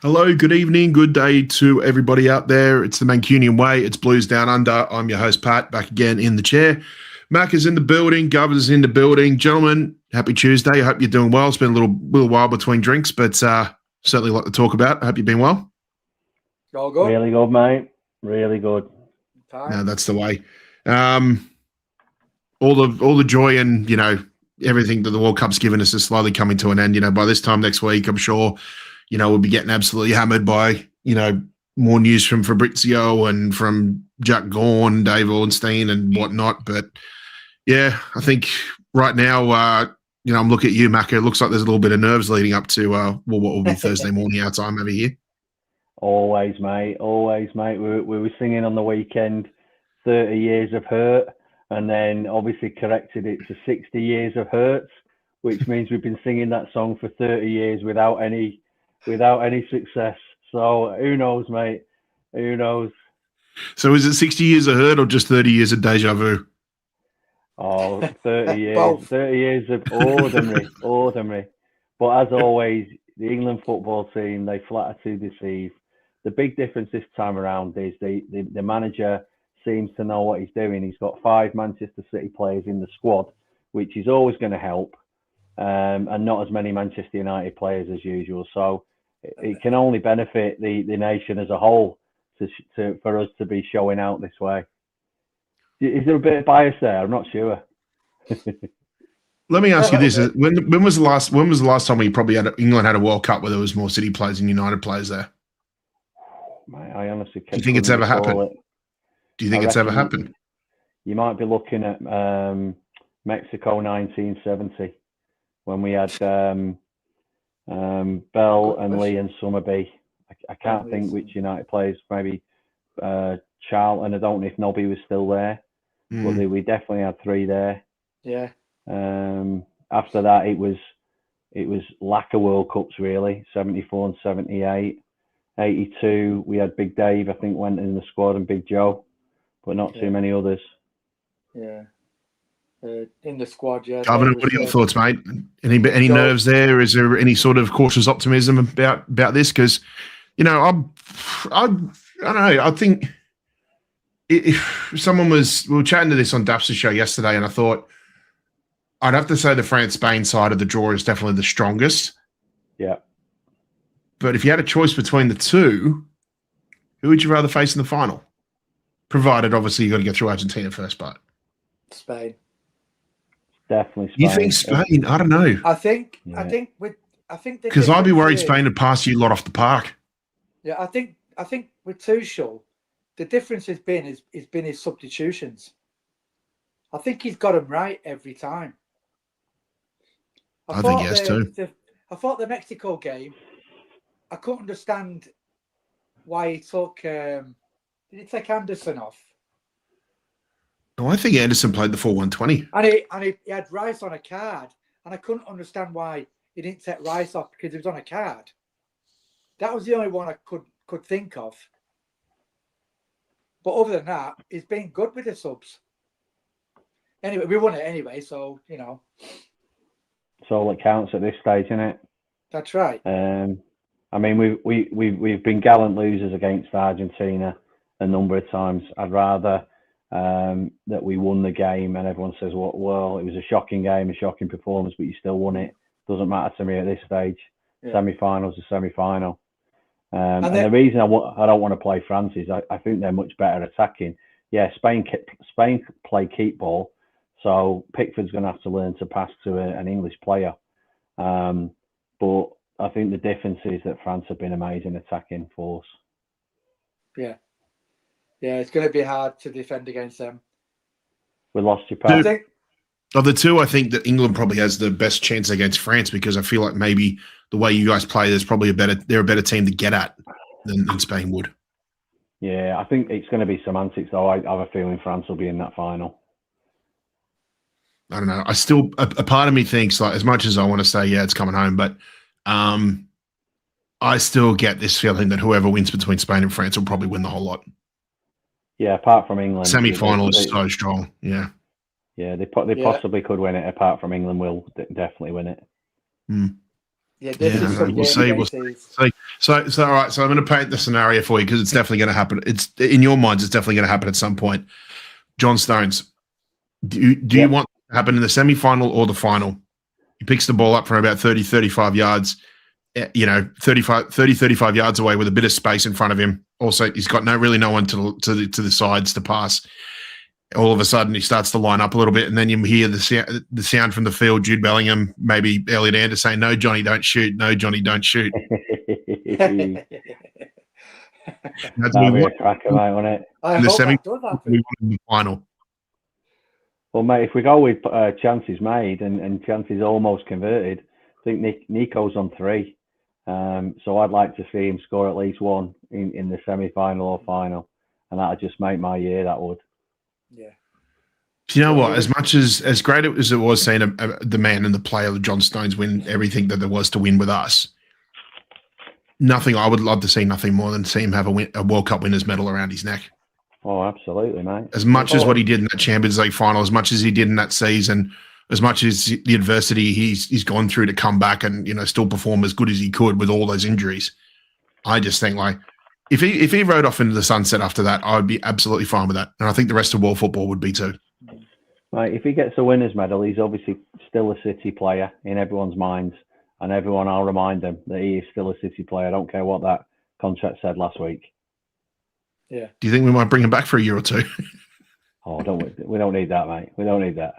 Hello, good evening, good day to everybody out there. It's the Mancunian Way. It's Blues Down Under. I'm your host, Pat, back again in the chair. Mac is in the building. Governor's in the building. Gentlemen, happy Tuesday. I hope you're doing well. It's been a little while between drinks, but certainly a lot to talk about. I hope you've been well. All good. Really good, mate. Really good. No, that's the way. All the joy and, everything that the World Cup's given us is slowly coming to an end. By this time next week, I'm sure we'll be getting absolutely hammered by, more news from Fabrizio and from Jack Gaughan, Dave Ornstein and whatnot. But, yeah, I think right now, I'm looking at you, Macca. It looks like there's a little bit of nerves leading up to, what will be Thursday morning our time over here. Always, mate. Always, mate. We were singing on the weekend 30 years of hurt and then obviously corrected it to 60 years of hurts, which means we've been singing that song for 30 years without any success. So who knows, mate? Who knows? So is it 60 years of hurt or just 30 years of deja vu? Oh, 30 years. 30 years of ordinary. But as always, the England football team, they flatter to deceive. The big difference this time around is the manager seems to know what he's doing. He's got 5 Manchester City players in the squad, which is always going to help, and not as many Manchester United players as usual. So it can only benefit the nation as a whole for us to be showing out this way. Is there a bit of bias there? I'm not sure. Let me ask you this: when was the last time England had a World Cup where there was more City players than United players there? Mate, I honestly can't. Do you think it's ever happened? Do you think it's ever happened? You might be looking at Mexico 1970 when we had Bell and Lee and Summerby. I can't think which United players. Maybe Charlton. I don't know if Nobby was still there, but we definitely had 3 there. Yeah. After that, it was lack of World Cups really. 74 and 78. 82, we had Big Dave, I think, went in the squad, and Big Joe, but not too many others. Yeah. In the squad, yeah. Governor, what are your thoughts, mate? Any nerves there? Is there any sort of cautious optimism about this? Because, I don't know. I think if someone we were chatting to this on Duff's show yesterday, and I thought I'd have to say the France-Spain side of the draw is definitely the strongest. Yeah. But if you had a choice between the two, who would you rather face in the final? Provided, obviously, you got to get through Argentina first, but Spain. Definitely You Spain. think Spain? I don't know. I think Because I'd be worried difference Spain would pass you lot off the park. Yeah, I think with Tuchel, the difference has been his substitutions. I think he's got them right every time. I think he has too. I thought the Mexico game, I couldn't understand why he took. Did he take Anderson off? No, I think Anderson played the 4-1-20. And he had Rice on a card, and I couldn't understand why he didn't take Rice off because he was on a card. That was the only one I could think of. But other than that, he's been good with the subs. Anyway, we won it anyway, so you know. It's all that counts at this stage, isn't it? That's right. I mean, we've been gallant losers against Argentina a number of times. I'd rather that we won the game and everyone says, well, it was a shocking game, a shocking performance, but you still won it. Doesn't matter to me at this stage. Yeah. Semi-final's a semi-final. And the reason I don't want to play France is I think they're much better attacking. Yeah, Spain play keep ball, so Pickford's going to have to learn to pass to an English player. But I think the difference is that France have been amazing attacking force. Yeah, it's going to be hard to defend against them. We lost your pass. Of the two, I think that England probably has the best chance against France because I feel like maybe the way you guys play, they're a better team to get at than Spain would. Yeah, I think it's going to be semantics though. I have a feeling France will be in that final. I don't know. I still, a part of me thinks, like, as much as I want to say, yeah, it's coming home, but I still get this feeling that whoever wins between Spain and France will probably win the whole lot. Yeah, apart from England. Semi-final is so strong, yeah. Yeah, they possibly could win it. Apart from England, will definitely win it. Mm. Yeah, we'll see. So all right. So I'm going to paint the scenario for you because it's definitely going to happen. It's in your minds. It's definitely going to happen at some point. John Stones, do you want it to happen in the semi-final or the final? He picks the ball up from about 30, 35 yards. 35 yards away with a bit of space in front of him. Also, he's got no one to the sides to pass. All of a sudden, he starts to line up a little bit, and then you hear the sound from the field. Jude Bellingham, maybe Elliot Anders saying, "No, Johnny, don't shoot. No, Johnny, don't shoot." That's a cracker, mate, wasn't it? I hope that does happen. We won in the final. Well, mate, if we go with chances made and chances almost converted, I think Nico's on 3. So I'd like to see him score at least 1 in the semi-final or final, and that'd just make my year. That would. Yeah. Do you know what? As much as great as it was seeing the man and the player, John Stones, win everything that there was to win with us, I would love to see nothing more than see him have a World Cup winners medal around his neck. Oh, absolutely, mate. As much as what he did in that Champions League final, as much as he did in that season, as much as the adversity he's gone through to come back and still perform as good as he could with all those injuries, I just think like if he rode off into the sunset after that, I would be absolutely fine with that, and I think the rest of world football would be too. Right, if he gets a winners medal, he's obviously still a City player in everyone's minds, and everyone, I'll remind them that he is still a City player. I don't care what that contract said last week. Yeah. Do you think we might bring him back for a year or two? Oh, we don't need that, mate. We don't need that.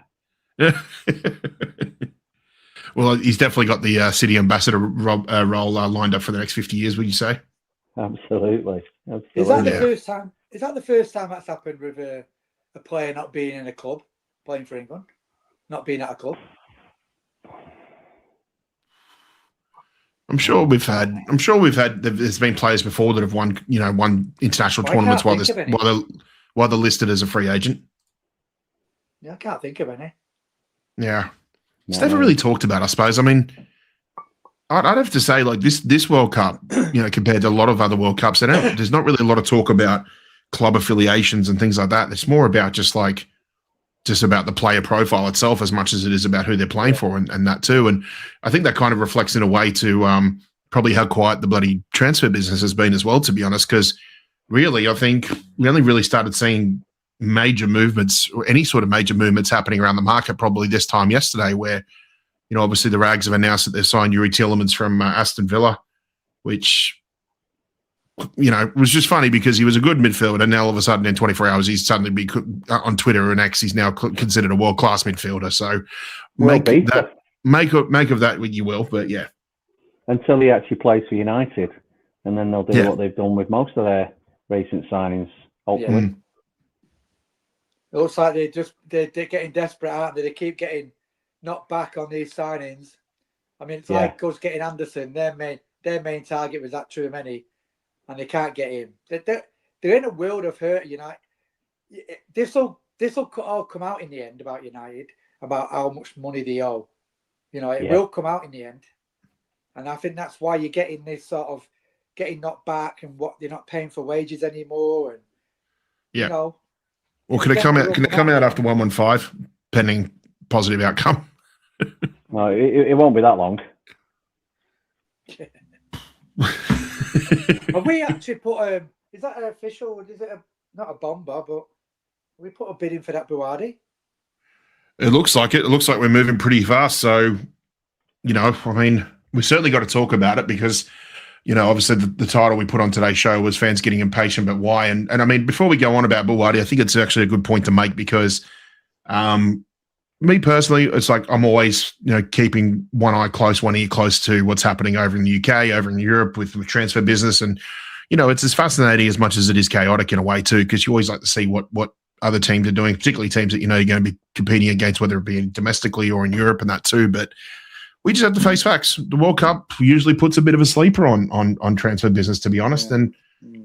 Well, he's definitely got the City ambassador role lined up for the next 50 years, would you say? Absolutely. Is that the first time? Is that the first time that's happened with a player not being in a club, playing for England, not being at a club? I'm sure we've had. There's been players before that have won international tournaments while they're listed as a free agent. Yeah, I can't think of any. Yeah, it's never really talked about, I suppose. I mean, I'd have to say, like this World Cup, compared to a lot of other World Cups, there's not really a lot of talk about club affiliations and things like that. It's more about just about the player profile itself as much as it is about who they're playing for and that too. And I think that kind of reflects in a way to probably how quiet the bloody transfer business has been as well, to be honest, because really I think we only really started seeing major movements or any sort of major movements happening around the market probably this time yesterday where, obviously the Rags have announced that they've signed Yuri Tielemans from Aston Villa, which you know, it was just funny because he was a good midfielder, and now all of a sudden in 24 hours he's suddenly be on Twitter and X. He's now considered a world class midfielder. So make of that what you will, but yeah. Until he actually plays for United, and then they'll do what they've done with most of their recent signings. Hopefully, it looks like they're getting desperate, aren't they? They keep getting knocked back on these signings. I mean, it's like us getting Anderson. Their main target was that Truemeni, and they can't get him. They're in a world of hurt. United. This will all come out in the end about United, about how much money they owe. You know, it will come out in the end, and I think that's why you're getting this sort of getting knocked back, and what they're not paying for wages anymore, and you know. Well, can it come out? Can it come out after 115, pending positive outcome? No, it won't be that long. Have we actually put is that an official? Is it not a bomber, but we put a bid in for that Buwadi? It looks like it. It looks like we're moving pretty fast. So, you know, I mean, we certainly got to talk about it because, you know, obviously the title we put on today's show was fans getting impatient, but why? And I mean, before we go on about Buwadi, I think it's actually a good point to make because, me personally, it's like I'm always, you know, keeping one eye close, one ear close to what's happening over in the UK, over in Europe with transfer business. And, you know, it's as fascinating as much as it is chaotic in a way too, because you always like to see what other teams are doing, particularly teams that, you know, you're going to be competing against, whether it be domestically or in Europe and that too. But we just have to face facts. The World Cup usually puts a bit of a sleeper on transfer business, to be honest. Yeah. And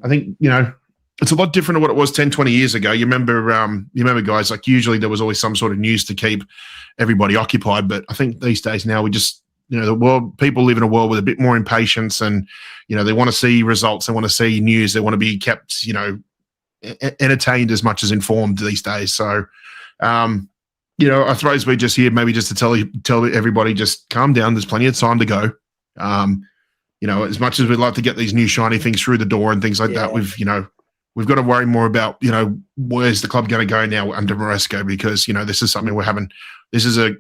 I think, you know, it's a lot different to what it was 10, 20 years ago. You remember guys, like usually there was always some sort of news to keep everybody occupied. But I think these days now we just, you know, people live in a world with a bit more impatience and, you know, they want to see results. They want to see news. They want to be kept, you know, entertained as much as informed these days. So, you know, I suppose we're just here maybe just to tell everybody just calm down. There's plenty of time to go. You know, as much as we'd like to get these new shiny things through the door and things like that, we've got to worry more about, you know, where's the club going to go now under MARESCA, because, you know, this is something this is a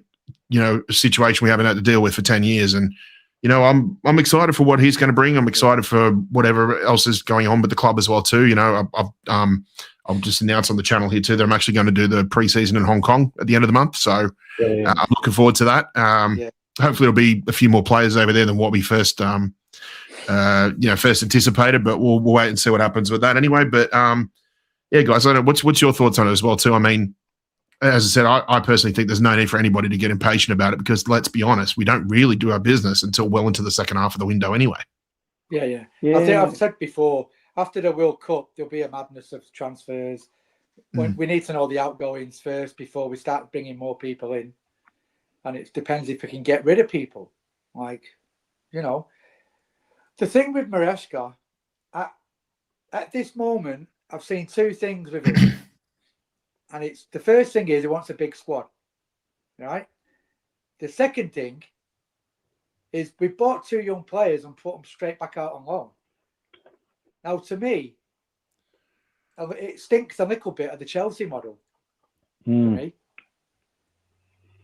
situation we haven't had to deal with for 10 years. And, you know, I'm excited for what he's going to bring. I'm excited for whatever else is going on with the club as well too. You know, I'll just announce on the channel here too that I'm actually going to do the preseason in Hong Kong at the end of the month. So I'm looking forward to that. Hopefully it'll be a few more players over there than what we first anticipated, but we'll wait and see what happens with that anyway. But yeah, guys, I don't know, what's your thoughts on it as well too? I mean, as I said, I personally think there's no need for anybody to get impatient about it because let's be honest, we don't really do our business until well into the second half of the window anyway. Yeah. I think I've said before, after the World Cup, there'll be a madness of transfers. We need to know the outgoings first before we start bringing more people in. And it depends if we can get rid of people. Like, you know, the thing with MARESCA, at this moment, I've seen two things with him. And it's the first thing is he wants a big squad, right? The second thing is we bought two young players and put them straight back out on loan. Now, to me, it stinks a little bit of the Chelsea model. Right?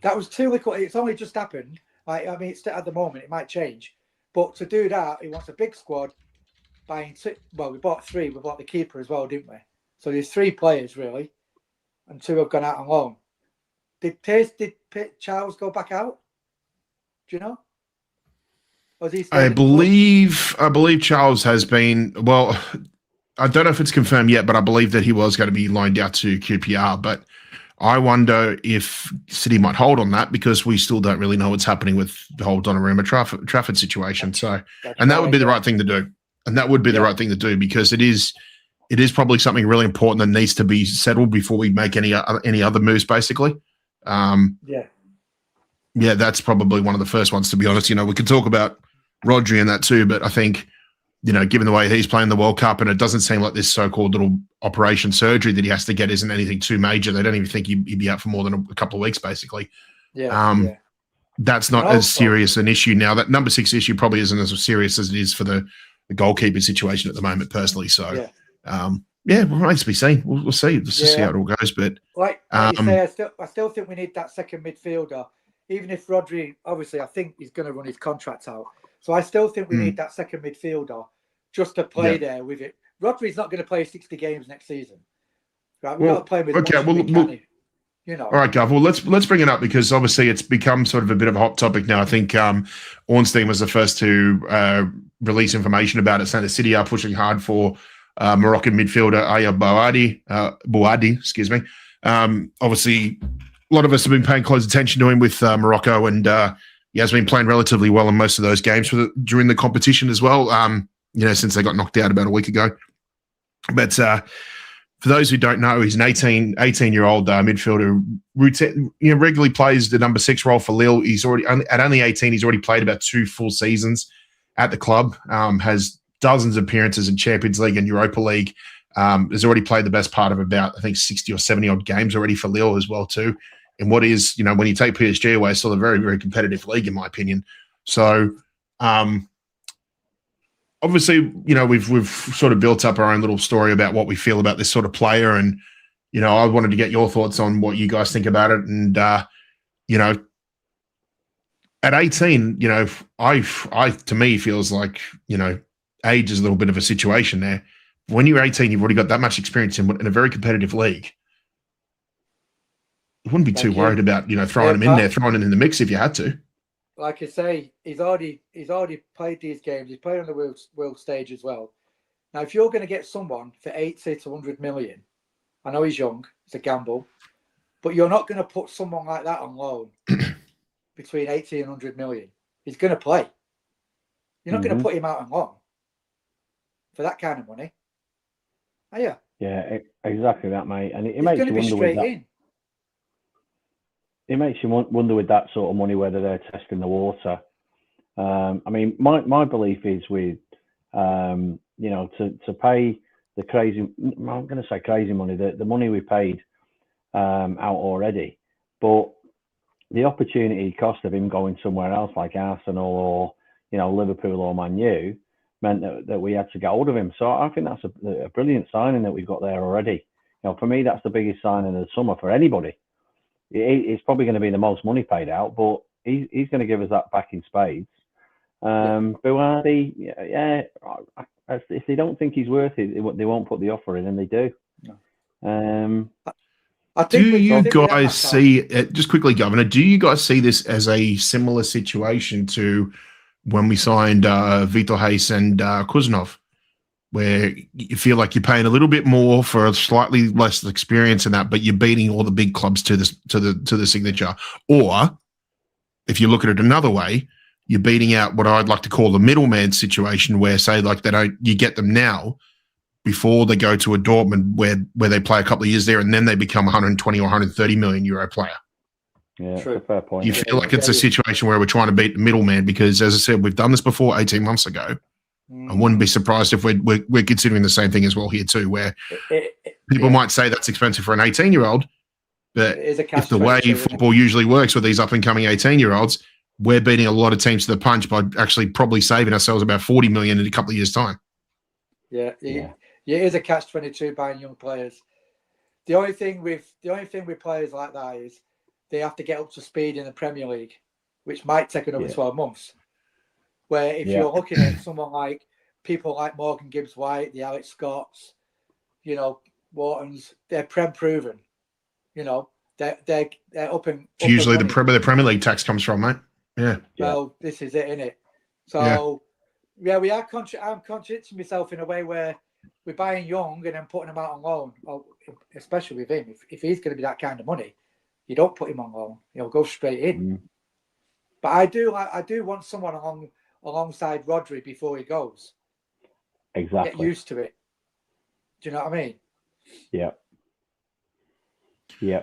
That was too little. It's only just happened. Like, I mean, it's at the moment, it might change. But to do that, he wants a big squad. We bought three. We bought the keeper as well, didn't we? So there's three players, really. And two have gone out on loan. Did Charles go back out? Do you know? Or is he I believe Charles has been, well, I don't know if it's confirmed yet, but I believe that he was going to be loaned out to QPR. But I wonder if City might hold on that because we still don't really know what's happening with the whole Donnarumma Trafford situation. So, and that would be the right thing to do. And that would be the right thing to do because it is probably something really important that needs to be settled before we make any other moves, basically. Yeah, that's probably one of the first ones, to be honest. You know, we could talk about Rodri and that too, but I think, you know, given the way he's playing the World Cup and it doesn't seem like this so-called little operation surgery that he has to get isn't anything too major. They don't even think he'd be out for more than a couple of weeks, basically. That's not as serious an issue now. That number 6 issue probably isn't as serious as it is for the goalkeeper situation at the moment, personally. So, it remains to be seen. We'll see. Let's just see how it all goes. But like you say, I still think we need that second midfielder. Even if Rodri, obviously, I think he's going to run his contract out. So I still think we need that second midfielder just to play there with it. Rodri's not going to play 60 games next season. Right? We've Well, got to play with okay, much as we can, you know. All right, Gov. Well, let's bring it up because obviously it's become sort of a bit of a hot topic now. I think Ornstein was the first to release information about it, saying the City are pushing hard for Moroccan midfielder Aya Bouadi, excuse me. Obviously, a lot of us have been paying close attention to him with Morocco, and he has been playing relatively well in most of those games during the competition as well. Since they got knocked out about a week ago. But for those who don't know, he's an 18-year-old midfielder. Regularly plays the number 6 role for Lille. He's at only 18. He's already played about 2 full seasons at the club. Has dozens of appearances in Champions League and Europa League. Has already played the best part of about, I think, 60 or 70 odd games already for Lille as well too. And what is, when you take PSG away, still a very, very competitive league in my opinion. So, obviously, we've sort of built up our own little story about what we feel about this sort of player, and I wanted to get your thoughts on what you guys think about it. And at 18, I to me feels like age is a little bit of a situation there. When you're 18, you've already got that much experience in a very competitive league. You wouldn't be too worried about throwing him in there, throwing him in the mix if you had to. Like I say, he's already played these games. He's played on the world stage as well. Now, if you're going to get someone for 80 to 100 million, I know he's young, it's a gamble, but you're not going to put someone like that on loan between 80 and 100 million. He's going to play. You're not going to put him out on loan for that kind of money, are you? Yeah, exactly that, mate. And it makes you wonder with that. It makes you wonder with that sort of money whether they're testing the water. My belief is with, to pay the crazy, I'm going to say crazy money, the money we paid out already, but the opportunity cost of him going somewhere else like Arsenal or, Liverpool or Man U meant that we had to get hold of him. So I think that's a brilliant signing that we've got there already. For me, that's the biggest signing of the summer for anybody. It's probably going to be the most money paid out, but he's going to give us that back in spades. Bouadi, if they don't think he's worth it, they won't put the offer in, and they do. Do you guys see it, just quickly, Governor? Do you guys see this as a similar situation to when we signed Vitor Hayes and Kuznov, where you feel like you're paying a little bit more for a slightly less experience in that, but you're beating all the big clubs to the signature? Or if you look at it another way, you're beating out what I'd like to call the middleman situation, where say like you get them now before they go to a Dortmund where they play a couple of years there and then they become 120 or 130 million euro player. Yeah, that's a fair point. You feel like it's a situation where we're trying to beat the middleman because, as I said, we've done this before 18 months ago. I wouldn't be surprised if we're considering the same thing as well here too, where people might say that's expensive for an 18-year-old, but if the way football usually works with these up-and-coming 18-year-olds, we're beating a lot of teams to the punch by actually probably saving ourselves about 40 million in a couple of years' time. Yeah, it is a catch-22 buying young players. The only thing with players like that is they have to get up to speed in the Premier League, which might take another 12 months. Where if you're looking at someone like people like Morgan Gibbs-White, the Alex Scotts, Whartons, they're Prem proven. They're up and it's usually the Premier League tax comes from, mate. Yeah. Well, this is it, isn't it? So we are I'm contradicting myself in a way where we're buying young and then putting him out on loan. Well, especially with him, if he's going to be that kind of money, you don't put him on loan. He'll go straight in. But I do want someone alongside Rodri before he goes. Exactly. Get used to it. Do you know what I mean? Yeah. Yeah.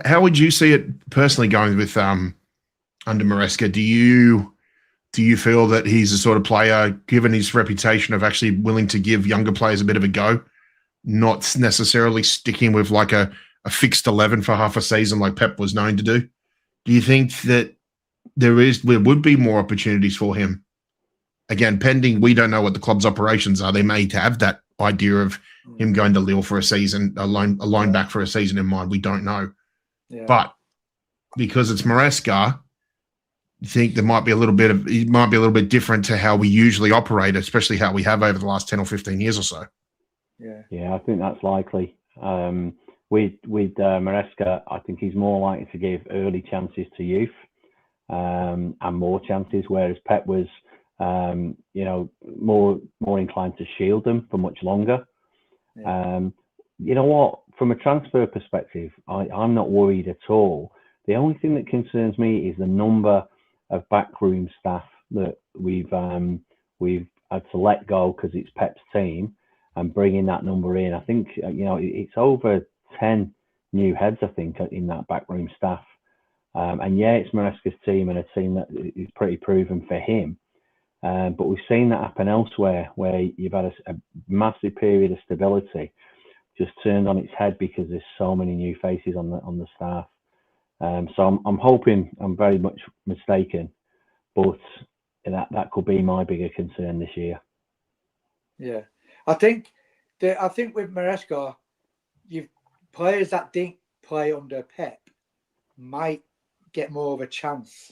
How would you see it personally going with under MARESCA? Do you feel that he's the sort of player, given his reputation of actually willing to give younger players a bit of a go, not necessarily sticking with like a fixed 11 for half a season like Pep was known to do? Do you think that there would be more opportunities for him? Again, pending, we don't know what the club's operations are. They may have that idea of him going to Lille for a season, a loan back for a season in mind. We don't know. Yeah. But because it's MARESCA, think there might be a little bit different to how we usually operate, especially how we have over the last 10 or 15 years or so. Yeah, I think that's likely. With MARESCA, I think he's more likely to give early chances to youth and more chances, whereas Pep was, more inclined to shield them for much longer. Yeah. You know what? From a transfer perspective, I'm not worried at all. The only thing that concerns me is the number of backroom staff that we've had to let go because it's Pep's team, and bringing that number in. I think it's over 10 new heads, I think, in that backroom staff. And yeah, it's MARESCA's team and a team that is pretty proven for him. But we've seen that happen elsewhere, where you've had a massive period of stability just turned on its head because there's so many new faces on the staff. So I'm hoping I'm very much mistaken, but that could be my bigger concern this year. Yeah, I think with MARESCA, you've players that didn't play under Pep might get more of a chance.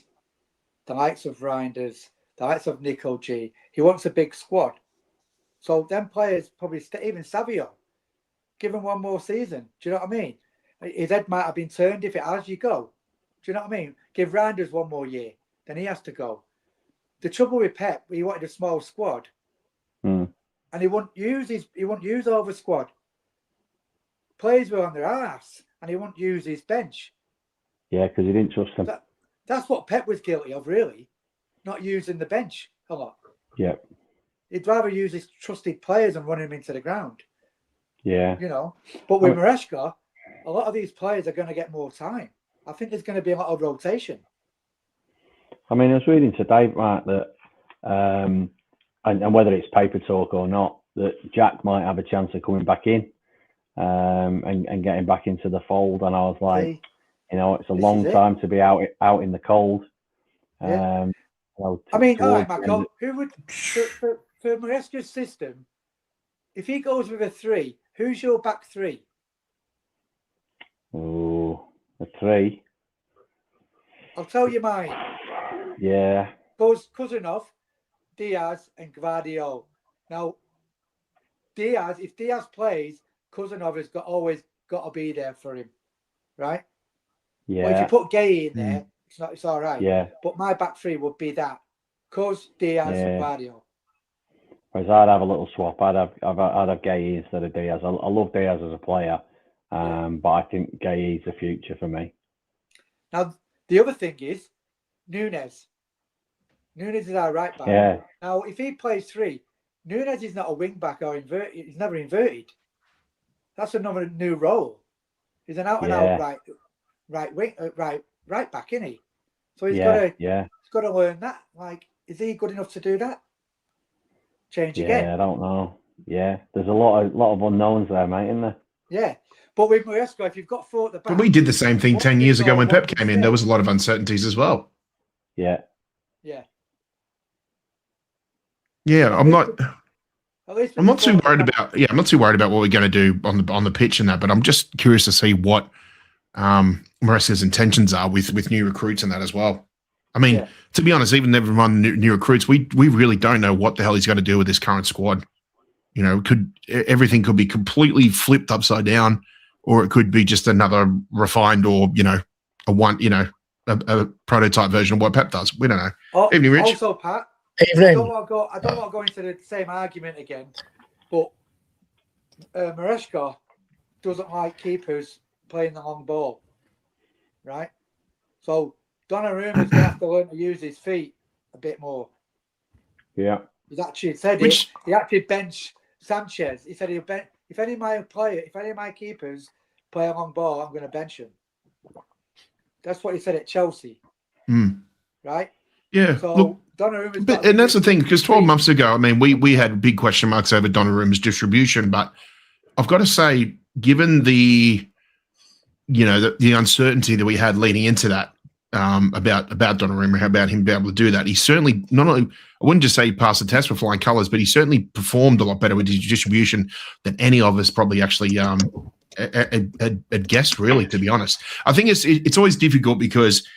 The likes of Reinders, the likes of Nico G. He wants a big squad, so them players probably even Savio. Give him one more season. Do you know what I mean? His head might have been turned if it has. You go. Do you know what I mean? Give Reinders one more year, then he has to go. The trouble with Pep, he wanted a small squad, and he won't use over squad. Players were on their ass, and he won't use his bench. Yeah, because he didn't trust them. That's what Pep was guilty of, really, not using the bench a lot. Yeah, he'd rather use his trusted players and run him into the ground. Yeah, but with MARESCA, a lot of these players are going to get more time. I think there's going to be a lot of rotation. I mean, I was reading today, Mark, that and whether it's paper talk or not, that Jack might have a chance of coming back in and getting back into the fold. And I was like, it's a long time to be out in the cold. Yeah. I mean, all right, Marco, who would for MARESCA's system? If he goes with a 3, who's your back 3? Oh, a 3. I'll tell you mine. Yeah. Goes Cousinov, Diaz, and Gvardiol. Now, if Diaz plays, Cousinov has always got to be there for him, right? Yeah. Well, if you put Gay in there, it's all right. Yeah. But my back 3 would be that: Cuz, Diaz, and Gvardiol. Whereas I'd have a little swap. I'd have Gay instead of Diaz. I love Diaz as a player, but I think Gay is the future for me. Now, the other thing is Nunes. Nunes is our right back. Yeah. Now, if he plays 3, Nunes is not a wing back or inverted. He's never inverted. That's another new role. He's an out and out right back, isn't he? So he's got to learn that. Like, is he good enough to do that? Change again. Yeah, I don't know. Yeah, there's a lot of unknowns there, mate, isn't there? Yeah, but with MARESCA, if you've got 4 at the back, but we did the same thing 10 years ago when Pep came in. There was a lot of uncertainties as well. Yeah. Yeah, I'm not too worried about. Yeah, I'm not too worried about what we're going to do on the pitch and that. But I'm just curious to see what MARESCA's intentions are with new recruits and that as well. I mean, to be honest, even never mind new recruits, we really don't know what the hell he's going to do with this current squad. Everything could be completely flipped upside down, or it could be just another refined or a prototype version of what Pep does. We don't know. Evening, Rich. Also, Pat. Evening. I don't want to go into the same argument again, but MARESCA doesn't like keepers playing the long ball, right? So Donnarumma's going to have to learn to use his feet a bit more. Yeah. He's actually said he actually benched Sanchez. He said if any of my keepers play a long ball, I'm going to bench him. That's what he said at Chelsea. Right? Yeah. So look, Donnarumma's and that's the thing, because 12 months ago, I mean, we had big question marks over Donnarumma's distribution, but I've got to say, given the uncertainty that we had leading into that, about Donnarumma, about him being able to do that. He certainly not only, I wouldn't just say he passed the test with flying colours, but he certainly performed a lot better with his distribution than any of us probably actually had guessed, really, to be honest. I think it's always difficult because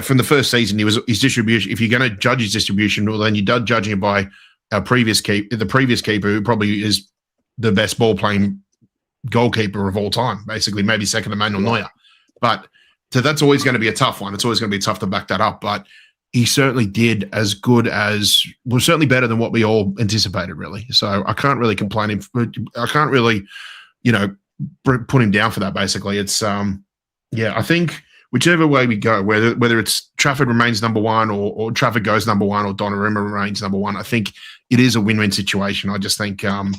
from the first season, his distribution. If you're going to judge his distribution, well, then you're judging it by the previous keeper, who probably is the best ball playing goalkeeper of all time, basically, maybe second to Manuel Neuer. But so that's always going to be a tough one. It's always going to be tough to back that up. But he certainly did as good as, was certainly better than what we all anticipated, really. So I can't really complain. I can't really, put him down for that. Basically, it's I think whichever way we go, whether it's Trafford remains number one or Trafford goes number one or Donnarumma remains number one, I think it is a win-win situation. I just think, I'm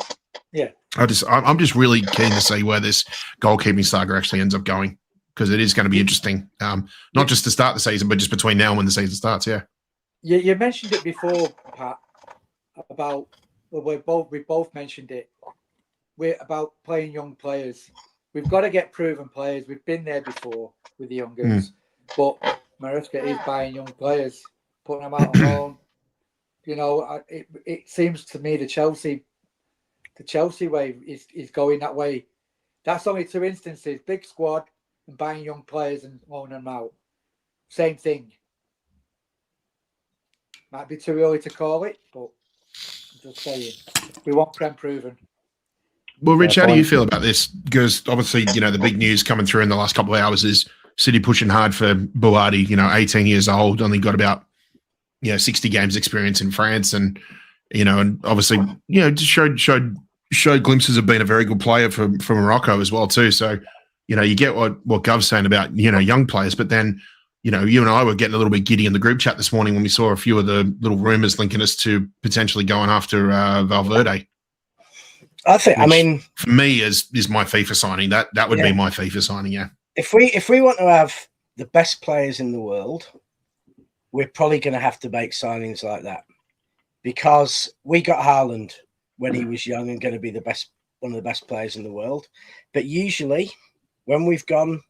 just really keen to see where this goalkeeping saga actually ends up going, because it is going to be interesting, not just to start the season, but just between now and when the season starts. Yeah. You mentioned it before, Pat, about we both mentioned it. We're about playing young players. We've got to get proven players. We've been there before with the youngers, but Maresca is buying young players, putting them out on loan. It seems to me the Chelsea way is going that way. That's only two instances: big squad and buying young players and loaning them out. Same thing. Might be too early to call it, but I'm just saying we want Prem proven. Well, Rich, how do you feel about this? Because obviously, the big news coming through in the last couple of hours is City pushing hard for Buati, 18 years old, only got about 60 games experience in France, and and obviously just showed glimpses of being a very good player for Morocco as well too. So you get what Gov's saying about young players, but then you and I were getting a little bit giddy in the group chat this morning when we saw a few of the little rumours linking us to potentially going after Valverde. I think, for me, is my FIFA signing. That would be my FIFA signing. Yeah. If we want to have the best players in the world, we're probably going to have to make signings like that, because we got Haaland when he was young and going to be one of the best players in the world. But usually, when we've gone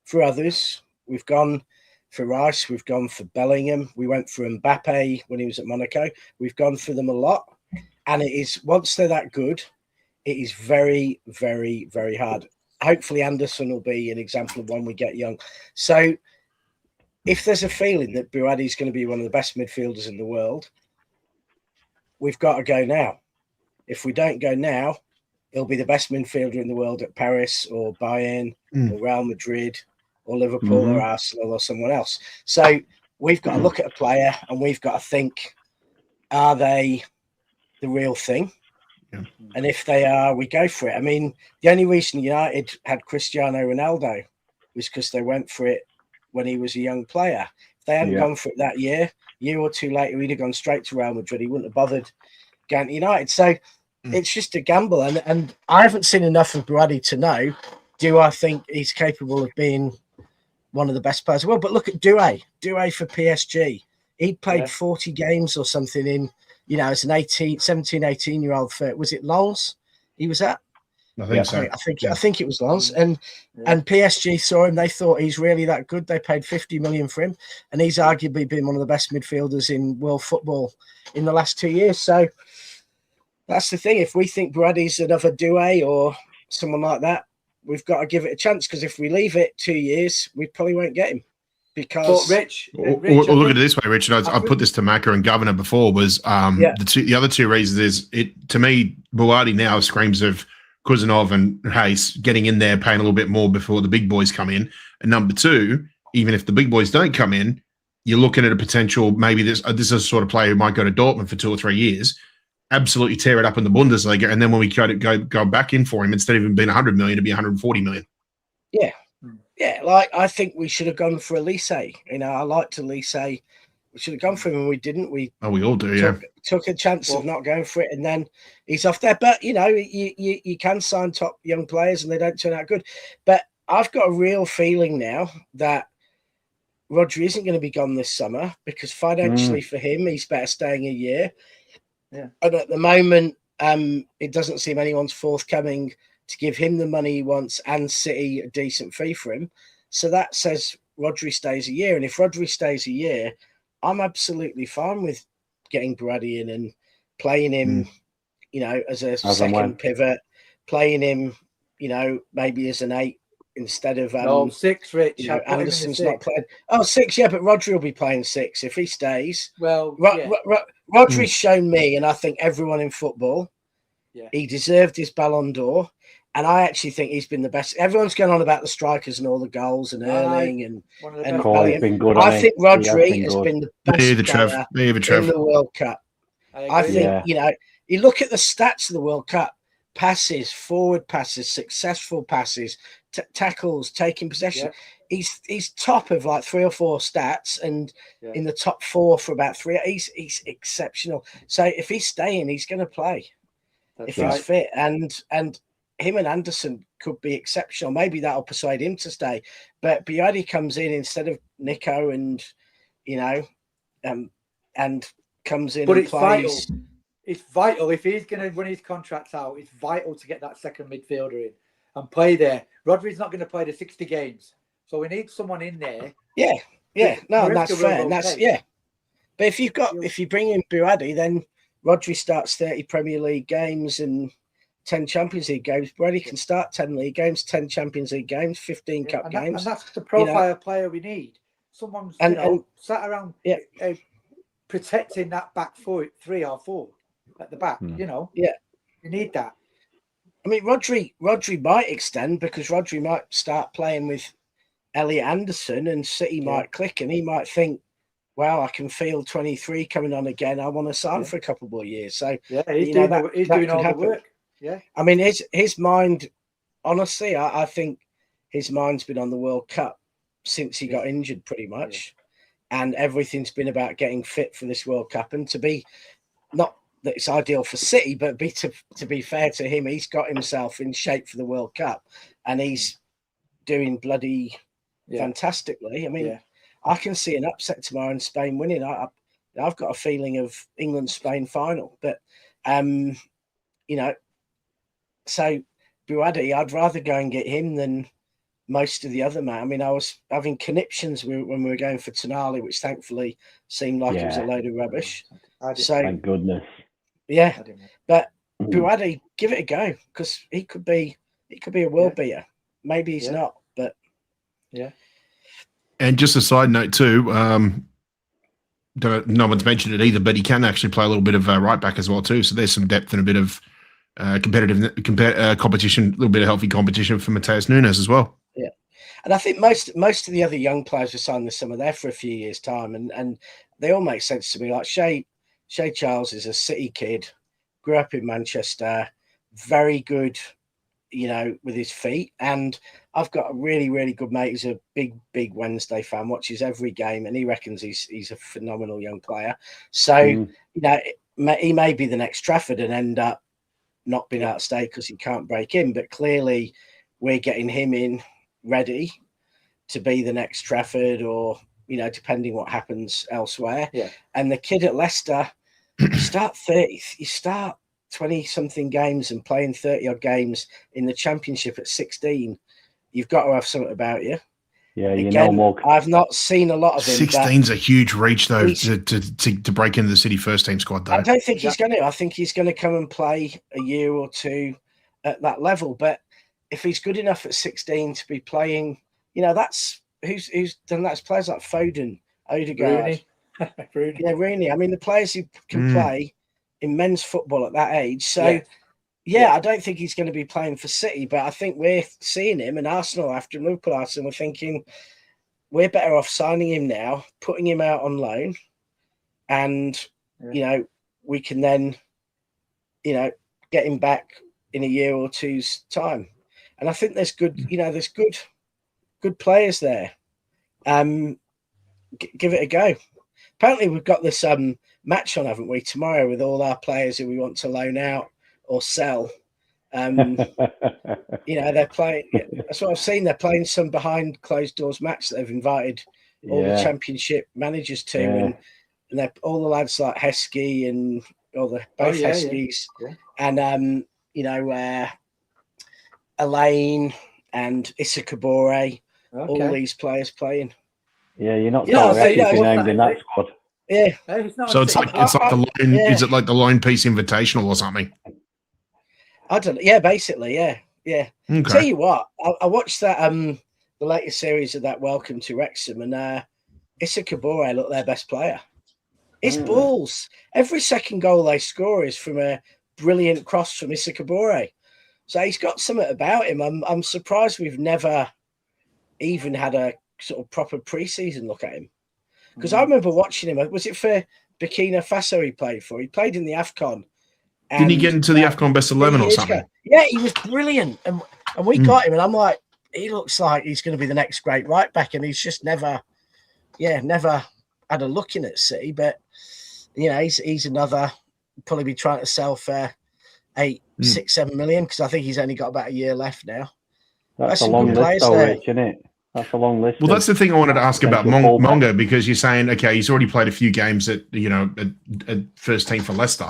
for others, we've gone for Rice, we've gone for Bellingham, we went for Mbappe when he was at Monaco. We've gone for them a lot, and it is, once they're that good, it is very, very, very hard. Hopefully Anderson will be an example of one we get young. So if there's a feeling that Buati is going to be one of the best midfielders in the world, we've got to go now. If we don't go now, he'll be the best midfielder in the world at Paris or Bayern or Real Madrid or Liverpool or Arsenal or someone else. So we've got to look at a player and we've got to think, are they the real thing? Yeah. And if they are, we go for it. The only reason United had Cristiano Ronaldo was because they went for it when he was a young player. If they hadn't gone for it that year or two later, he'd have gone straight to Real Madrid. He wouldn't have bothered going to United. So it's just a gamble. And I haven't seen enough of Buati to know, do I think he's capable of being one of the best players in the world? But look at Doué for PSG. He'd played 40 games or something in, as an 17, 18-year-old for, was it Lens he was at? I think so. I think it was Lens. And PSG saw him. They thought he's really that good. They paid 50 million for him. And he's arguably been one of the best midfielders in world football in the last 2 years. So that's the thing. If we think Buati's another Doué or someone like that, we've got to give it a chance, because if we leave it 2 years, we probably won't get him. Because Rich, look at it this way, Richard. I put this to MACCA and GUVNOR before. Was the other two reasons is it, to me, Buati now screams of Kuzanov and Hayes getting in there, paying a little bit more before the big boys come in. And number two, even if the big boys don't come in, you're looking at a potential, maybe this is a sort of player who might go to Dortmund for 2 or 3 years, absolutely tear it up in the Bundesliga, and then when we go back in for him, instead of him being 100 million, to be 140 million. Yeah. Yeah, like I think we should have gone for Elise. I liked Elise. We should have gone for him, and we didn't. We all do, took a chance of not going for it, and then he's off there. But you can sign top young players, and they don't turn out good. But I've got a real feeling now that Rodri isn't going to be gone this summer, because financially for him, he's better staying a year. Yeah, and at the moment, it doesn't seem anyone's forthcoming to give him the money he wants and City a decent fee for him. So that says Rodri stays a year. And if Rodri stays a year, I'm absolutely fine with getting Buati in and playing him, as a second pivot, playing him, maybe as an 8 instead of no, 6, Rich. you know, Anderson's not playing. Oh, 6, yeah, but Rodri will be playing 6 if he stays. Well, Rodri's shown me, and I think everyone in football, he deserved his Ballon d'Or. And I actually think he's been the best. Everyone's going on about the strikers and all the goals and Erling and been good. I think Rodri has been the best player in the World Cup. I think, you know, you look at the stats of the World Cup, passes, forward passes, successful passes, tackles, taking possession. He's top of like 3 or 4 stats and in the top 4 for about 3. He's exceptional. So if he's staying, he's going to play. If he's fit. And him and Anderson could be exceptional. Maybe that'll persuade him to stay. But Buadi comes in instead of Nico and, you know, and comes in and plays. Vital. It's vital. If he's going to run his contracts out, it's vital to get that second midfielder in and play there. Rodri's not going to play the 60 games. So we need someone in there. Yeah. No, that's fair. And that's, But if you bring in Buadi, then Rodri starts 30 Premier League games and 10 Champions League games. Buadi can start 10 league games, 10 Champions League games, 15 cup games. And that's the profile player we need. Someone sat around protecting that back 3 or 4 at the back, you know. Yeah. You need that. I mean, Rodri might extend because Rodri might start playing with Elliot Anderson and City might click and he might think, wow, I can feel 23 coming on again. I want to sign for a couple more years. So he's doing all the work. Yeah. I mean, his mind, honestly, I think his mind's been on the World Cup since he got injured pretty much. And everything's been about getting fit for this World Cup. And to be, not that it's ideal for City, but to be fair to him, he's got himself in shape for the World Cup and he's doing bloody fantastically. I mean, I can see an upset tomorrow and Spain winning. I've got a feeling of England-Spain final. But, you know, so Buadi, I'd rather go and get him than most of the other men. I mean, I was having conniptions when we were going for Tonali, which thankfully seemed like it was a load of rubbish. So thank goodness. Yeah, but Buadi, give it a go because he could be a world beater. Maybe he's not, but And just a side note too, no one's mentioned it either, but he can actually play a little bit of right back as well too. So there's some depth and a bit of competition, a little bit of healthy competition for Mateus Nunes as well. Yeah, and I think most of the other young players who signed this summer there for a few years' time, and they all make sense to me. Like Shea Charles is a City kid, grew up in Manchester, very good, you know, with his feet. And I've got a really, really good mate who's a big Wednesday fan, watches every game, and he reckons he's a phenomenal young player. So, you know, he may be the next Trafford and end up not being out of state because he can't break in. But clearly we're getting him in ready to be the next Trafford or, you know, depending what happens elsewhere. Yeah. And the kid at Leicester, you start 20-something games and playing 30-odd games in the Championship at 16. You've got to have something about you. Yeah, you know more. I've not seen a lot of him. 16's a huge reach, though, to break into the City first team squad, though. I don't think he's going to. I think he's going to come and play a year or two at that level. But if he's good enough at 16 to be playing, you know, that's who's done that. It's players like Foden, Odegaard, Rooney. Yeah, Rooney. I mean, the players who can play in men's football at that age. So, I don't think he's going to be playing for City, but I think we're seeing him, and Arsenal, after Liverpool, we're thinking we're better off signing him now, putting him out on loan, and, you know, we can then, you know, get him back in a year or two's time. And I think there's good, you know, there's good players there. Give it a go. Apparently we've got this match on, haven't we, tomorrow with all our players who we want to loan out or sell. You know, they're playing. That's what I've seen. They're playing some behind closed doors match that they've invited all the Championship managers to, and they're all the lads like Heskey and all the Heskys, and you know, Elaine and Issa Kabore, all these players playing. Yeah, you're not sorry to be named in that squad. Yeah. So it's like the loan. Is it like the loan piece invitational or something? I don't know. Yeah, basically, yeah. Yeah. Okay. Tell you what, I watched that the latest series of that Welcome to Wrexham, and Issa Kabore looked their best player. His balls. Every second goal they score is from a brilliant cross from Issa Kabore. So he's got something about him. I'm surprised we've never even had a sort of proper pre-season look at him. Because I remember watching him. Was it for Burkina Faso he played for? He played in the AFCON. Didn't he get into the AFCON best 11 or something? Yeah, he was brilliant. And we got him, and I'm like, he looks like he's going to be the next great right back, and he's just never had a look in at City. But you know, he's another probably be trying to sell for 8, 6, 7 million, because I think he's only got about a year left now. That's a long list, though, Rich, isn't it? That's a long list. Well, that's the thing I wanted to ask about Monga, because you're saying, okay, he's already played a few games at first team for Leicester,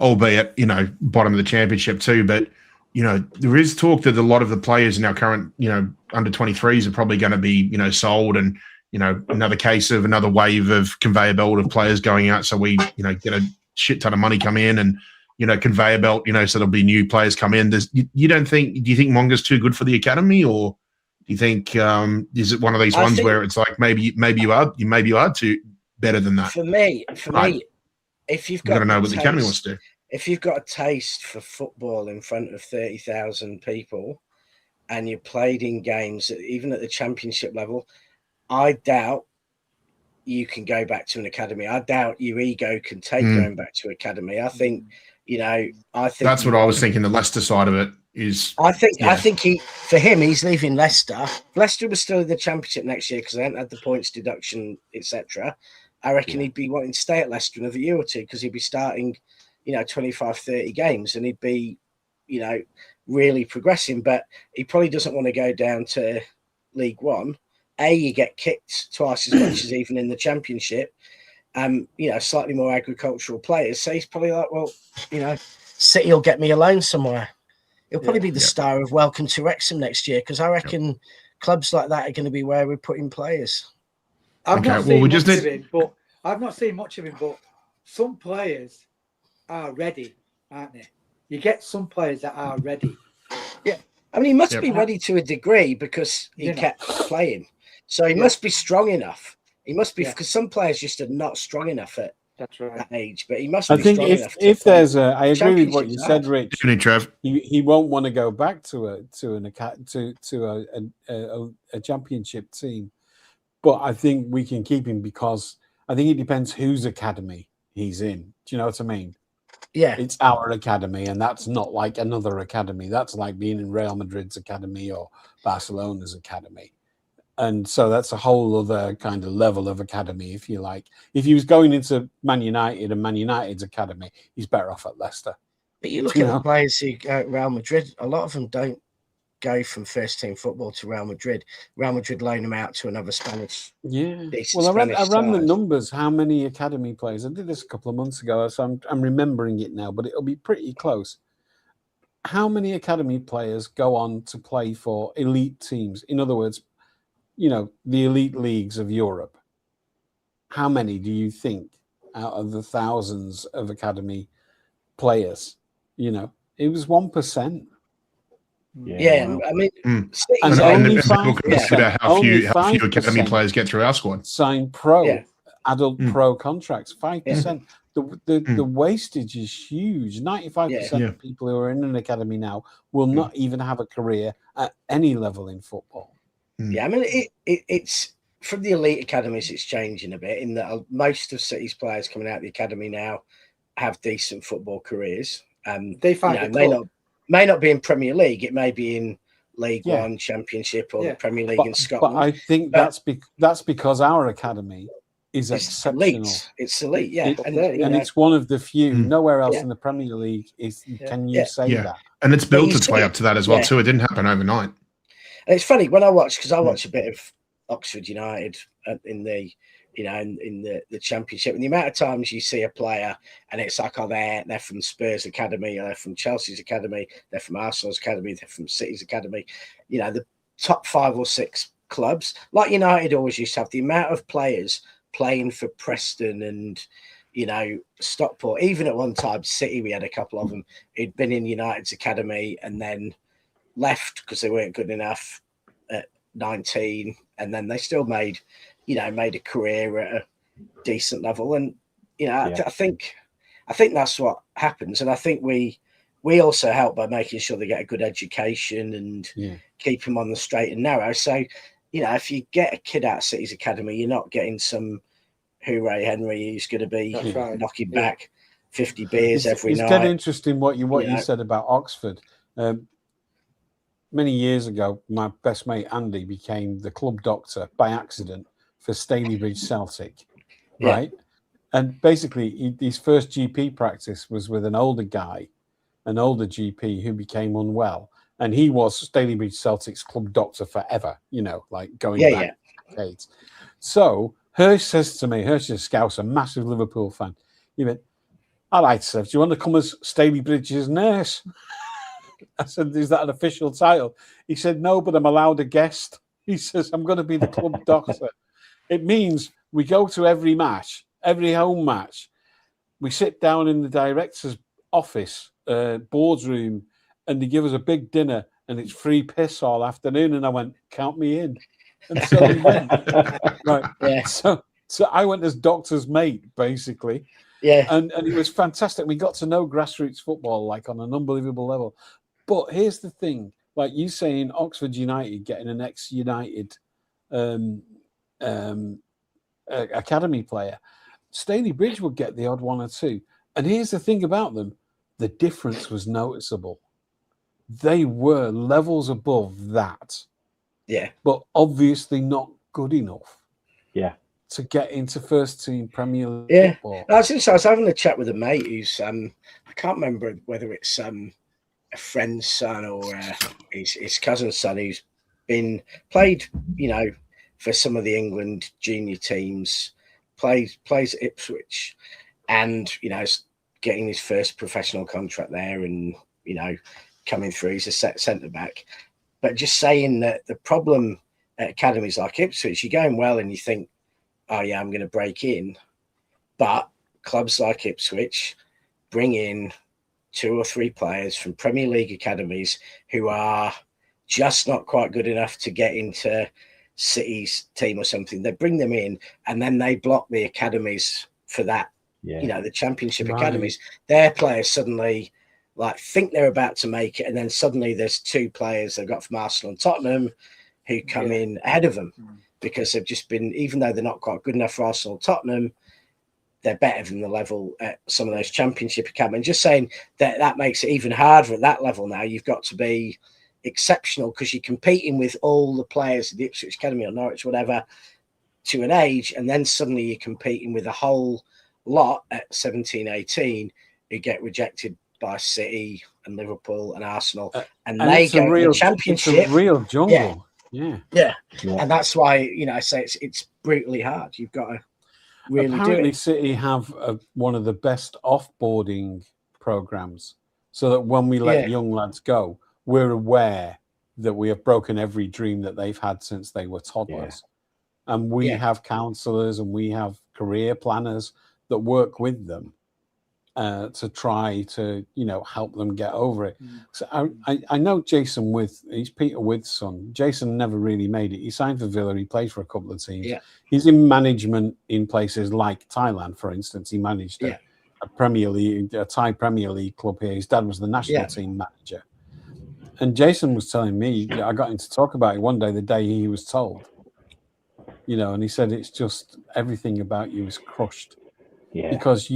albeit bottom of the championship too. But there is talk that a lot of the players in our current under 23s are probably going to be sold, and another case of another wave of conveyor belt of players going out. So we get a shit ton of money come in, and conveyor belt, so there'll be new players come in. Do you think Monga's too good for the academy, or do you think is it one of these ones where it's like maybe you are too better than that? For me, if you've got to know what the academy wants to do. If you've got a taste for football in front of 30,000 people, and you played in games even at the championship level, I doubt you can go back to an academy. I doubt your ego can take going back to academy. I think that's what I was thinking. The Leicester side of it is. I think he's leaving Leicester. If Leicester was still in the championship next year, because they hadn't had the points deduction, etc. I reckon he'd be wanting to stay at Leicester another year or two, because he'd be starting, 25, 30 games, and he'd be, really progressing. But he probably doesn't want to go down to League One. You get kicked twice as much as even in the championship. Slightly more agricultural players. So he's probably like, well, City will get me a loan somewhere. He'll probably be the star of Welcome to Wrexham next year, because I reckon clubs like that are going to be where we're putting players. I've not seen much of him, but some players are ready, aren't they? You get some players that are ready. Yeah. I mean, he must be ready to a degree, because he kept playing. So he must be strong enough. He must be, because some players just are not strong enough at that age. But he must be strong enough. I agree with what you said, Rich. Trev. He won't want to go back to a championship team. But I think we can keep him, because I think it depends whose academy he's in. Do you know what I mean? Yeah. It's our academy, and that's not like another academy. That's like being in Real Madrid's academy or Barcelona's academy. And so that's a whole other kind of level of academy, if you like. If he was going into Man United and Man United's academy, he's better off at Leicester. But you look at the players who go at Real Madrid, a lot of them don't go from first team football to Real Madrid. Real Madrid loan them out to another Spanish. Yeah. Well, I ran the numbers, how many academy players. I did this a couple of months ago, so I'm remembering it now, but it'll be pretty close. How many academy players go on to play for elite teams? In other words, the elite leagues of Europe. How many do you think out of the thousands of academy players? It was 1%. Yeah, I mean, and only 5%. Consider how few academy players get through our squad. Sign adult pro contracts. 5%. The wastage is huge. 95% of people who are in an academy now will not even have a career at any level in football. Yeah, I mean, it's from the elite academies, it's changing a bit in that most of City's players coming out of the academy now have decent football careers. They find may not be in Premier League. It may be in League One, Championship, or the Premier League in Scotland. But I think that's because our academy is exceptional. Elite. It's elite, and it's one of the few. Nowhere else in the Premier League is. Can you say that? And it's built its way up to that as well too. It didn't happen overnight. And it's funny when I watch, because I watch a bit of Oxford United in the the Championship, and the amount of times you see a player and it's like, they're from Spurs Academy, or they're from Chelsea's Academy, they're from Arsenal's Academy, they're from City's Academy. The top 5 or 6 clubs, like United always used to have, the amount of players playing for Preston and Stockport. Even at one time, City, we had a couple of them who'd been in United's academy and then left because they weren't good enough at 19, and then they still made a career at a decent level. And I think that's what happens. And I think we also help by making sure they get a good education and keep them on the straight and narrow. So, if you get a kid out of City's academy, you're not getting some Hooray Henry who's going to be knocking back 50 beers every night. It's dead interesting what you said about Oxford. Many years ago, my best mate Andy became the club doctor by accident for Stalybridge Celtic, right? And basically, his first GP practice was with an older guy, an older GP who became unwell. And he was Stalybridge Celtic's club doctor forever, like going back decades. So Hirsch says to me, Hirsch is a Scouse, a massive Liverpool fan. He went, all right, sir, do you want to come as Stalybridge's nurse? I said, is that an official title? He said, no, but I'm allowed a guest. He says, I'm going to be the club doctor. It means we go to every match, every home match. We sit down in the director's office, boardroom, and they give us a big dinner, and it's free piss all afternoon. And I went, count me in. And so we went. Right. Yeah. So I went as doctor's mate, basically. Yeah. And it was fantastic. We got to know grassroots football like on an unbelievable level. But here's the thing, like you saying, Oxford United getting an ex-United academy player, Stalybridge would get the odd one or two. And here's the thing about them, the difference was noticeable. They were levels above that. Yeah. But obviously not good enough. Yeah. To get into first team Premier League football. I was having a chat with a mate who's I can't remember whether it's a friend's son or his cousin's son who's played for some of the England junior teams, plays at Ipswich, and is getting his first professional contract there, and coming through. He's a centre back, but just saying that the problem at academies like Ipswich, you're going well and you think, oh yeah, I'm going to break in, but clubs like Ipswich bring in 2 or 3 players from Premier League academies who are just not quite good enough to get into City's team or something. They bring them in and then they block the academies for that. The Championship academies. Their players suddenly think they're about to make it, and then suddenly there's 2 players they've got from Arsenal and Tottenham who come in ahead of them because they've just been, even though they're not quite good enough for Arsenal and Tottenham, they're better than the level at some of those Championship academies. Just saying that makes it even harder at that level now. You've got to be exceptional because you're competing with all the players at the Ipswich Academy or Norwich, whatever, to an age, and then suddenly you're competing with a whole lot at 17, 18 who get rejected by City and Liverpool and Arsenal, and they go to the Championship. It's a real jungle. Yeah. And that's why I say it's brutally hard. You've got to really apparently do it. City have one of the best offboarding programs, so that when we let young lads go, we're aware that we have broken every dream that they've had since they were toddlers. And we have counsellors and we have career planners that work with them to try to, help them get over it. So I know Jason he's Peter With's son. Jason never really made it. He signed for Villa. He played for a couple of teams. Yeah. He's in management in places like Thailand, for instance. He managed a Premier League, a Thai Premier League club here. His dad was the national team manager. And Jason was telling me, I got him to talk about it one day, the day he was told, and he said, it's just everything about you is crushed. Yeah. Because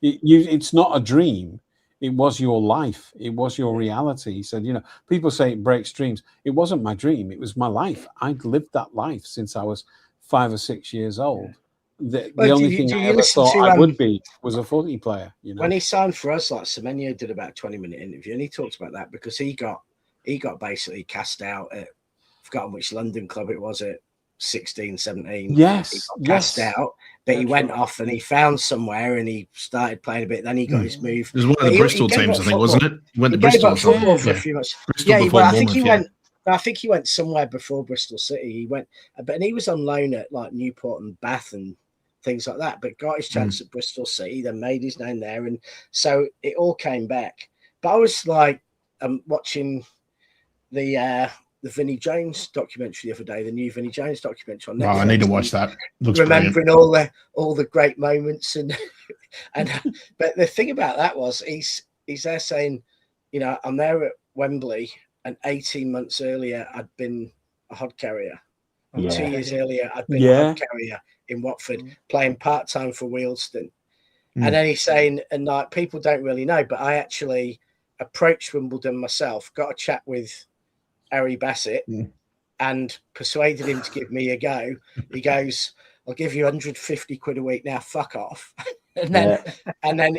it's not a dream. It was your life. It was your reality. He said, people say it breaks dreams. It wasn't my dream. It was my life. I'd lived that life since I was 5 or 6 years old. The only thing I ever thought I would be was a footy player. When he signed for us, Semenyo did about a 20-minute interview, and he talked about that because he got basically cast out at, I've forgotten which London club it was, at 16, 17. Yes, he got cast out, but he went off and he found somewhere and he started playing a bit. Then he got his move. It was one of the Bristol teams, I think, wasn't it? He went to Bristol for a few months. I think he went somewhere before Bristol City. He went, but he was on loan at Newport and Bath and things like that, but got his chance at Bristol City, then made his name there, and so it all came back. But I was watching the Vinnie Jones documentary the other day, the new Vinnie Jones documentary on Netflix. Oh, I need to watch that. Looks remembering all the great moments and but the thing about that was he's there saying, you know, I'm there at Wembley, and 18 months earlier I'd been a hod carrier. And 2 years earlier I'd been a hod carrier in Watford, playing part-time for Wealdstone. And then he's saying, and like people don't really know, but I actually approached Wimbledon myself, got a chat with Harry Bassett and persuaded him to give me a go. He goes, I'll give you 150 quid a week now, fuck off. and then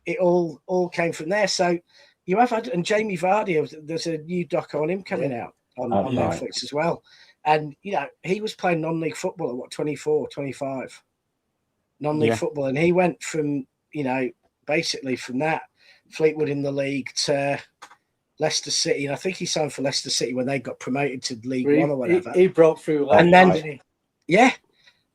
it all came from there. So you have had, and Jamie Vardy, there's a new doco on him coming out on Netflix as well. And, you know, he was playing non-league football at what, 24, 25 non-league football. And he went from, you know, basically from that Fleetwood in the league to Leicester City. And I think he signed for Leicester City when they got promoted to League One or whatever. He broke through. And then,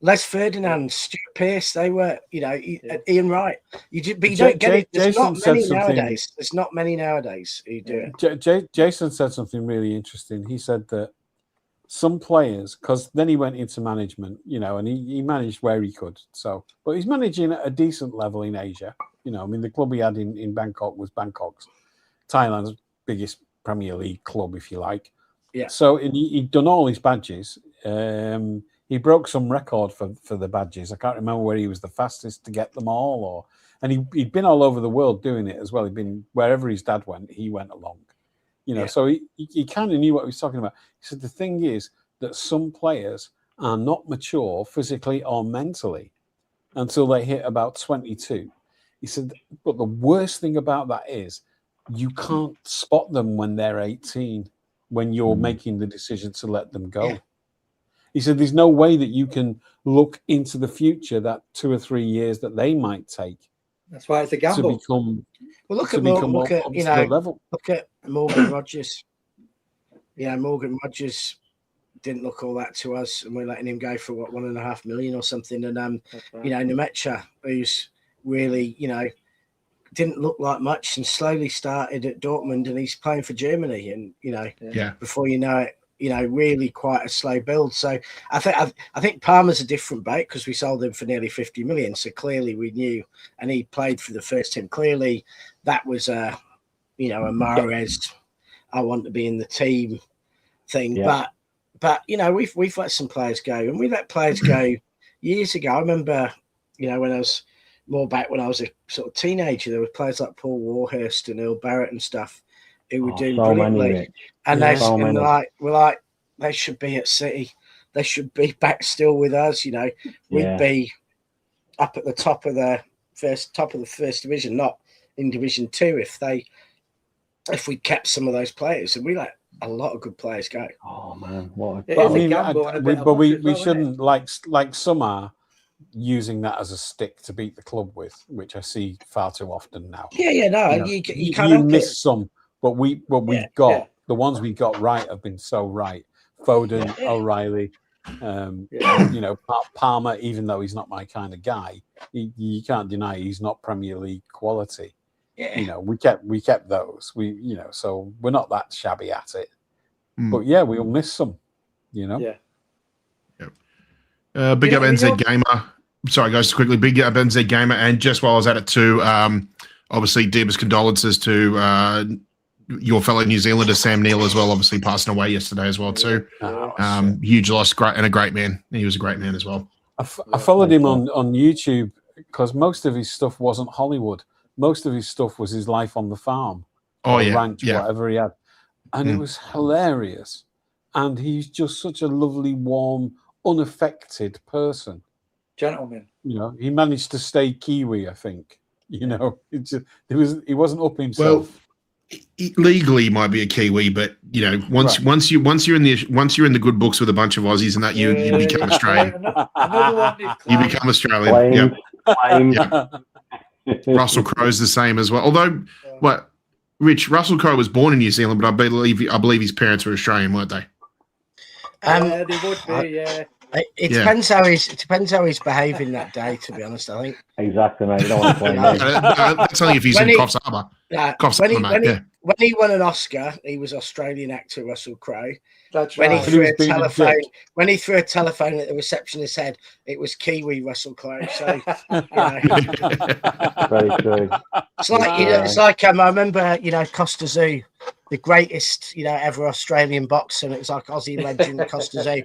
Les Ferdinand, Stuart Pearce, they were, you know, Ian Wright. But you don't get it. There's not many nowadays. There's not many nowadays who do it. Jason said something really interesting. He said that some players, because then he went into management, you know, and he managed where he could. So, but he's managing at a decent level in Asia. You know, I mean, the club he had in Bangkok was Bangkok's, Thailand's biggest Premier League club, if you like. Yeah. So he'd done all his badges. He broke some record for the badges. I can't remember where he was the fastest to get them all, and he'd been all over the world doing it as well. He'd been wherever his dad went, he went along. You know, so he kind of knew what he was talking about. He said the thing is that some players are not mature physically or mentally until they hit about 22. He said, but the worst thing about that is you can't spot them when they're 18, when you're making the decision to let them go. Yeah. He said there's no way that you can look into the future, that 2 or 3 years that they might take. That's why it's a gamble. To become, well, look at Morgan Rogers. Yeah, Morgan Rogers didn't look all that to us, and we're letting him go for what, 1.5 million or something. And you know, Nemecha, who's really, you know, didn't look like much and slowly started at Dortmund, and he's playing for Germany. And you know, before you know it, you know, really quite a slow build. So I think Palmer's a different boat because we sold him for nearly 50 million. So clearly we knew, and he played for the first team. Clearly that was a, you know, a Mahrez, I want to be in the team thing. Yeah. But you know, we've let some players go, and we let players go years ago. I remember, you know, when I was more back when I was a sort of teenager, there were players like Paul Warhurst and Earl Barrett and stuff who were doing brilliantly. And we're like, they should be at City. They should be back still with us. You know, we'd be up at the top of the first division, not in Division 2 if we kept some of those players. And we let a lot of good players go. Oh man, what? But we shouldn't like some are using that as a stick to beat the club with, which I see far too often now. You can't miss some. But we got the ones we got right have been so right. Foden, O'Reilly, you know, Palmer. Even though he's not my kind of guy, you can't deny he's not Premier League quality. Yeah. You know, we kept those. You know, so we're not that shabby at it. But we'll miss some. You know. Yeah. Big up NZ Gamer. Sorry, guys, quickly. Big up NZ Gamer, and just while I was at it too, obviously deepest condolences to your fellow New Zealander Sam Neill as well, obviously passing away yesterday as well too. Huge loss, and a great man. He was a great man as well. I followed him on YouTube because most of his stuff wasn't Hollywood. Most of his stuff was his life on the farm, ranch, whatever he had, and it was hilarious. And he's just such a lovely, warm, unaffected person. Gentleman. You know, he managed to stay Kiwi, I think. You know, he wasn't up himself. Well, legally, he might be a Kiwi, but you know, once you're in the good books with a bunch of Aussies and that, you become Australian. You become Australian. Russell Crowe's the same as well. Although, Russell Crowe was born in New Zealand, but I believe his parents were Australian, weren't they? They would be. Yeah. It depends how he's behaving that day. To be honest, I think exactly, mate. You don't want to play. That's only if he's in Coffs Harbour. when he won an Oscar, he was Australian actor Russell Crowe. That's When right. he threw He was a being a telephone, dick. when he threw a telephone at the receptionist's head, it was Kiwi Russell Crowe. So Very true. it's like it's like I remember, Costa Zoo, the greatest, ever Australian boxer, and it was like Aussie legend Costa Zoo.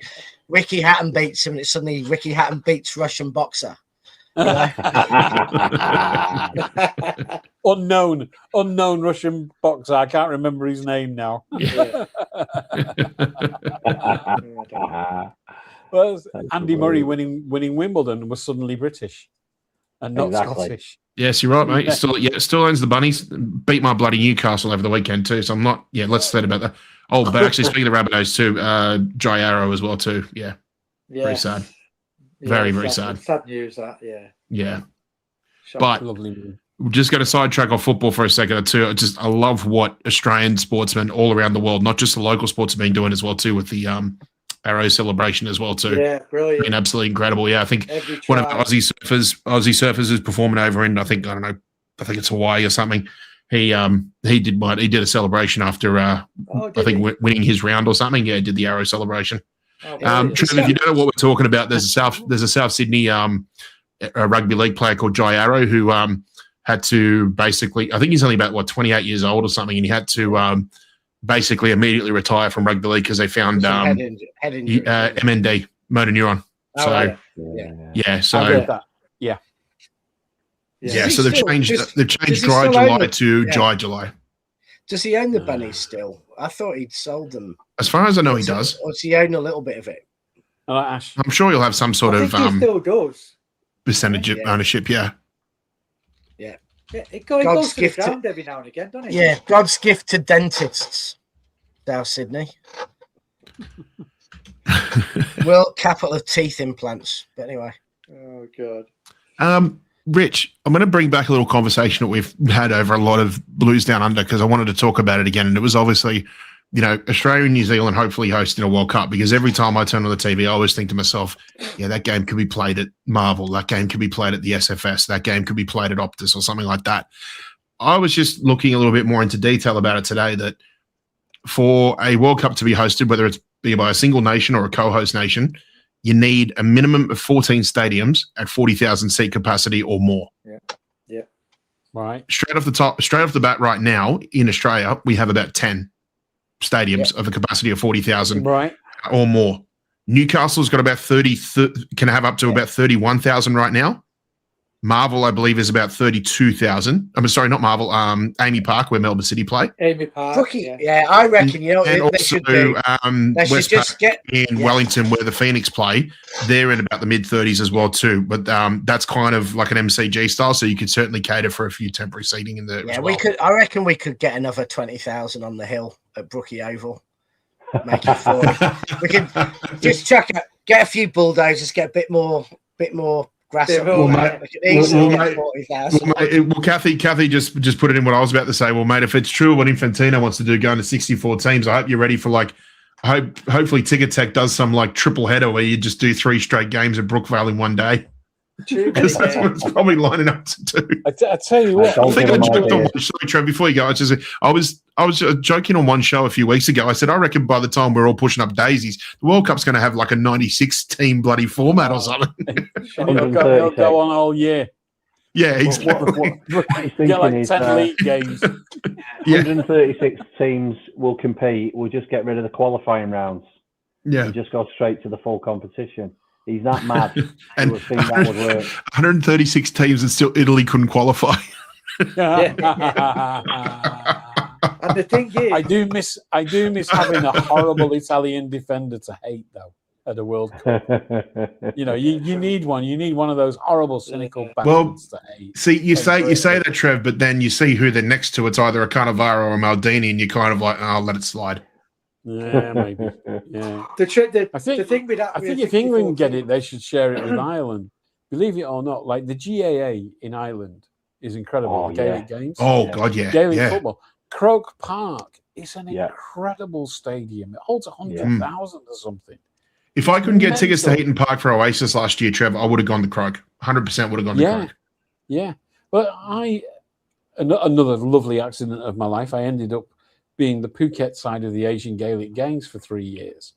Ricky Hatton beats him, and it's suddenly Ricky Hatton beats Russian boxer. Unknown Russian boxer. I can't remember his name now. Well, Andy Murray winning Wimbledon was suddenly British and not Scottish. Yes, you're right, mate. Still owns the Bunnies. Beat my bloody Newcastle over the weekend too. So I'm not. Yeah, let's say about that. Oh, but actually, speaking of the Rabbitohs too, Jai Arrow as well too. Yeah, very sad. Very, very sad. Sad news, that. Yeah. Yeah. Shocking. But Lovely. we're just going to sidetrack off football for a second or two. I love what Australian sportsmen all around the world, not just the local sports, have been doing as well too, with the Arrow celebration as well too. Yeah, brilliant. I mean, absolutely incredible. Yeah, I think one of the Aussie surfers is performing over in I think it's Hawaii or something. He did a celebration after I think winning his round or something. Yeah, did the Arrow celebration. Trevor, if you don't know what we're talking about, there's a South Sydney a rugby league player called Jai Arrow who had to basically, I think he's only about 28 years old or something, and he had to basically immediately retire from rugby league because they found MND, motor neuron. So so they've changed Dry July to Jai July. Does he own the Bunnies still? I thought he'd sold them. As far as I know, he does. Or does he own a little bit of it? Ash. I'm sure he'll have some sort of he still does. percentage of ownership. Yeah. Yeah, it goes to the ground every now and again, doesn't it? Yeah, God's gift to dentists, South Sydney. World capital of teeth implants. But anyway. Oh God. Rich, I'm going to bring back a little conversation that we've had over a lot of Blues Down Under because I wanted to talk about it again. And it was obviously, Australia and New Zealand hopefully hosting a World Cup, because every time I turn on the TV, I always think to myself, that game could be played at Marvel. That game could be played at the SFS. That game could be played at Optus or something like that. I was just looking a little bit more into detail about it today, that for a World Cup to be hosted, whether it's be by a single nation or a co-host nation, you need a minimum of 14 stadiums at 40,000 seat capacity or more. Yeah. Right. Straight off the bat right now in Australia, we have about 10 stadiums of a capacity of 40,000 or more. Newcastle's got about 30, can have up to about 31,000 right now. Marvel, I believe, is about 32,000. I'm sorry, not Marvel. Amy Park, where Melbourne City play. Amy Park. I reckon. And they should do. West Park in Wellington, where the Phoenix play. They're in about the mid 30s as well too. But that's kind of like an MCG style, so you could certainly cater for a few temporary seating in there. Yeah, we could. I reckon we could get another 20,000 on the hill at Brookie Oval. Make it 40. We can just chuck it. Get a few bulldozers. Get a bit more grass. Kathy just put it in what I was about to say. Well, mate, if it's true what Infantino wants to do, going to 64 teams, I hope you're ready for hopefully Ticket Tech does some triple header where you just do 3 straight games at Brookvale in one day. Because that's what it's probably lining up to do. I tell you what, I think I joked on one show, Trev, before you go. I was joking on one show a few weeks ago. I said, I reckon by the time we're all pushing up daisies, the World Cup's going to have a 96 team bloody format or something. It'll go on all year. Yeah, exactly. Get 10 league games. 136 teams will compete. We'll just get rid of the qualifying rounds. Yeah. And just go straight to the full competition. He's that mad. And would think that would work. 136 teams and still Italy couldn't qualify. And the thing is, I do miss having a horrible Italian defender to hate though at a World Cup. You need one. You need one of those horrible, cynical bastards to hate. See, you say that, Trev, but then you see who they're next to. It's either a Cannavaro or a Maldini, and you're kind of like, I'll let it slide. Yeah, maybe. Yeah. I think if England get it, they should share it with Ireland. Believe it or not, the GAA in Ireland is incredible. The Gaelic games. Oh God, yeah. Gaelic football. Croke Park is an incredible stadium. It holds 100,000 or something. If I couldn't get tickets to Heaton Park for Oasis last year, Trev, I would have gone to Croke. 100% would have gone to Croke. Yeah. But another lovely accident of my life. I ended up being the Phuket side of the Asian Gaelic Games for 3 years.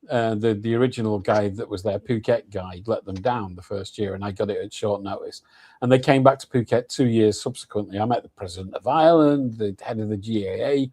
The original guy that was their Phuket guide let them down the first year, and I got it at short notice. And they came back to Phuket 2 years subsequently. I met the president of Ireland, the head of the GAA.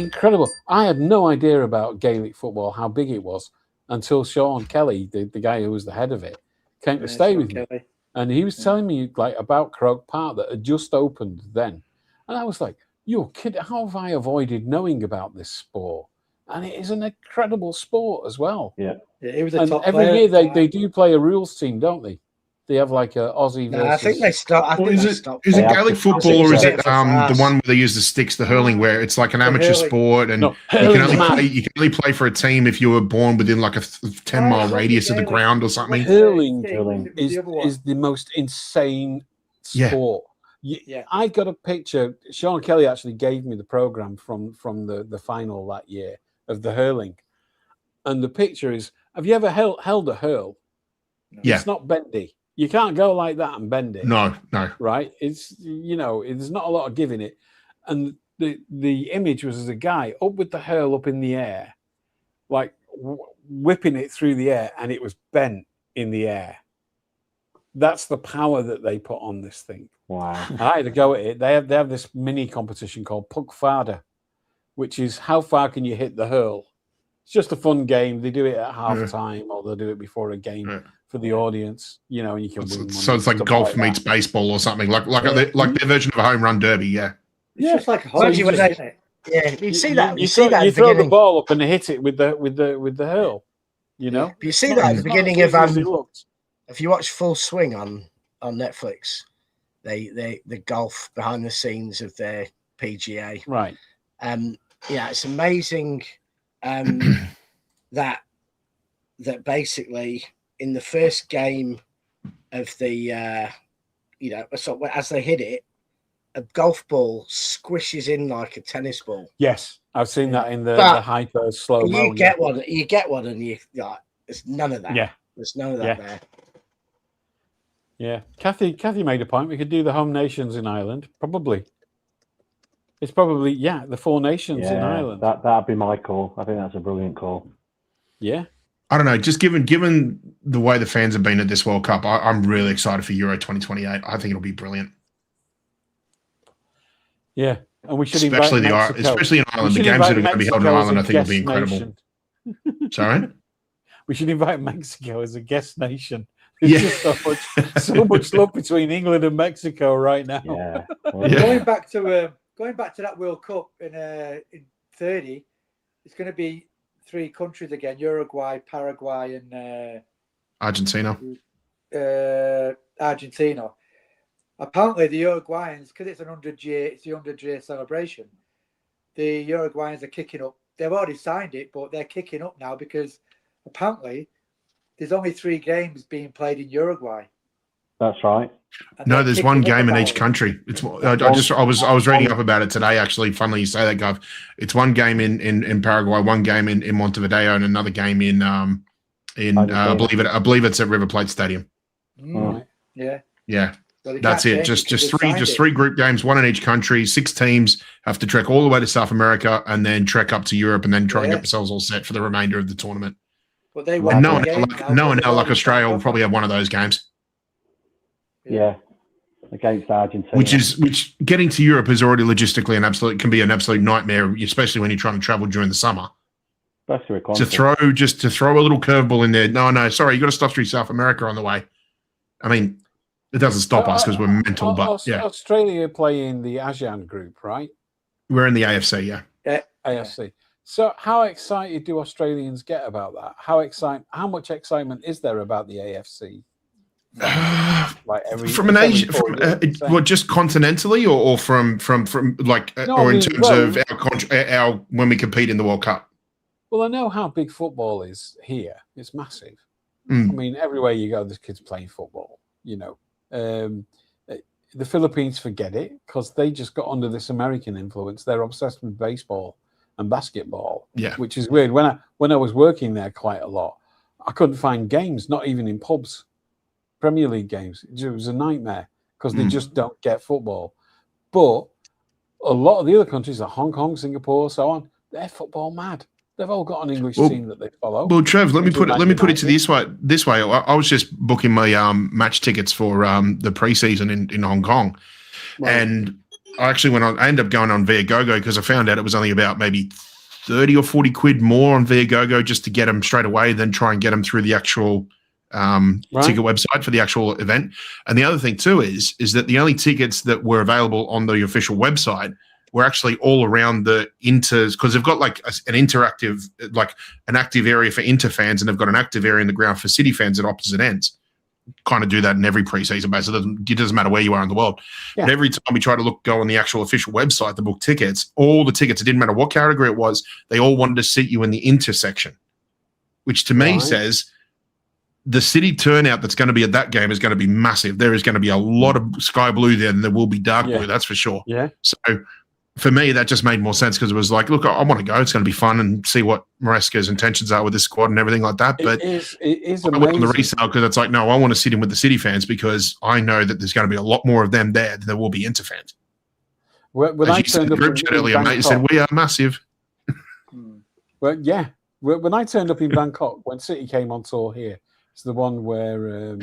Incredible. I had no idea about Gaelic football, how big it was, until Sean Kelly, the guy who was the head of it, came to stay with me. And he was telling me like about Croke Park that had just opened then. And I was like, you're kidding. How have I avoided knowing about this sport? And it is an incredible sport as well. Yeah, he was a top every player. year they do play a rules team, don't they? They have like a Ozzie versus... I think they start. Is it Gaelic football, or is it the one where they use the sticks, the hurling, where it's like an amateur sport, and you can only play for a team if you were born within like a 10-mile radius of the ground or something? Hurling is the most insane sport. I got a picture. Sean Kelly actually gave me the program from the final that year of the hurling, and the picture is: have you ever held a hurl? Yeah, it's not bendy. You can't go like that and bend it. No. Right? It's there's not a lot of giving it. And the image was as a guy up with the hurl up in the air, like whipping it through the air, and it was bent in the air. That's the power that they put on this thing. Wow! I had to go at it. They have this mini competition called Puck Farder, which is how far can you hit the hurl. It's just a fun game. They do it at half time, or they'll do it before a game for the audience. And you can win money. So it's like golf meets baseball or something, like their version of a home run derby. Yeah, it's just like a hockey, isn't it? Yeah, you see that. You throw the ball up and hit it with the hurl. But you see that at the beginning of if you watch Full Swing on Netflix, the golf behind the scenes of their PGA. Right. It's amazing that basically in the first game of the so as they hit it, a golf ball squishes in like a tennis ball. Yes, I've seen that in the hyper slow mo. You get one, and you like there's none of that. Yeah, there's none of that there. Yeah, Kathy made a point. We could do the home nations in Ireland. Probably. It's probably the Four Nations in Ireland. That'd be my call. I think that's a brilliant call. Yeah. I don't know. Just given the way the fans have been at this World Cup, I'm really excited for Euro 2028. I think it'll be brilliant. Yeah, and we should especially in Ireland. The games that are going to be held in Ireland, I think, will be incredible. Sorry, we should invite Mexico as a guest nation. There's just so much love between England and Mexico right now. Yeah. Going back to that World Cup in 30, it's going to be 3 countries again: Uruguay, Paraguay, and Argentina. Argentina. Apparently, the Uruguayans, because it's the 100-year celebration. The Uruguayans are kicking up. They've already signed it, but they're kicking up now because apparently there's only 3 games being played in Uruguay. That's right. No, there's one game in each country. It's I was reading up about it today. Actually, funnily you say that, Gov. It's one game in Paraguay, one game in Montevideo, and another game in I believe it's at River Plate Stadium. Right. Yeah. So that's it. Just three group games, one in each country. 6 teams have to trek all the way to South America and then trek up to Europe and then try and get themselves all set for the remainder of the tournament. But they and no one like Australia will probably have one of those games. Yeah, against Argentina. Which getting to Europe is already logistically can be an absolute nightmare, especially when you're trying to travel during the summer. To throw a little curveball in there. No, sorry, you got to stop through South America on the way. I mean, it doesn't stop us because we're mental, but yeah. Australia play in the ASEAN group, right? We're in the AFC, yeah. AFC. So how excited do Australians get about that? How much excitement is there about the AFC? From an Asia, just continentally, or from like, or in terms of our when we compete in the World Cup. Well, I know how big football is here. It's massive. I mean, everywhere you go, there's kids playing football. The Philippines forget it because they just got under this American influence. They're obsessed with baseball and basketball, which is weird. When I was working there quite a lot, I couldn't find games, not even in pubs. Premier League games. It was a nightmare because they just don't get football. But a lot of the other countries, like Hong Kong, Singapore, so on, they're football mad. They've all got an English team that they follow. Well, Trev, let me put it to this way. I was just booking my match tickets for the preseason in Hong Kong, and I actually I ended up going on Viagogo because I found out it was only about maybe 30 or 40 quid more on Viagogo just to get them straight away than try and get them through the actual ticket website for the actual event. And the other thing too is that the only tickets that were available on the official website were actually all around the Inters, because they've got like an interactive, like an active area for Inter fans, and they've got an active area in the ground for City fans at opposite ends. Kind of do that in every preseason base. It doesn't matter where you are in the world. Yeah. But every time we try to go on the actual official website to book tickets, all the tickets, it didn't matter what category it was, they all wanted to seat you in the intersection, which to me says the City turnout that's going to be at that game is going to be massive. There is going to be a lot of sky blue there, and there will be dark blue, that's for sure. Yeah. So for me, that just made more sense because it was like, look, I want to go. It's going to be fun and see what MARESCA's intentions are with this squad and everything like that. But it is I went on the resale because it's like, no, I want to sit in with the City fans because I know that there's going to be a lot more of them there than there will be Inter fans. When I turned up group chat earlier, mate, you said we are massive. Well, yeah. When I turned up in Bangkok, when City came on tour here, it's the one where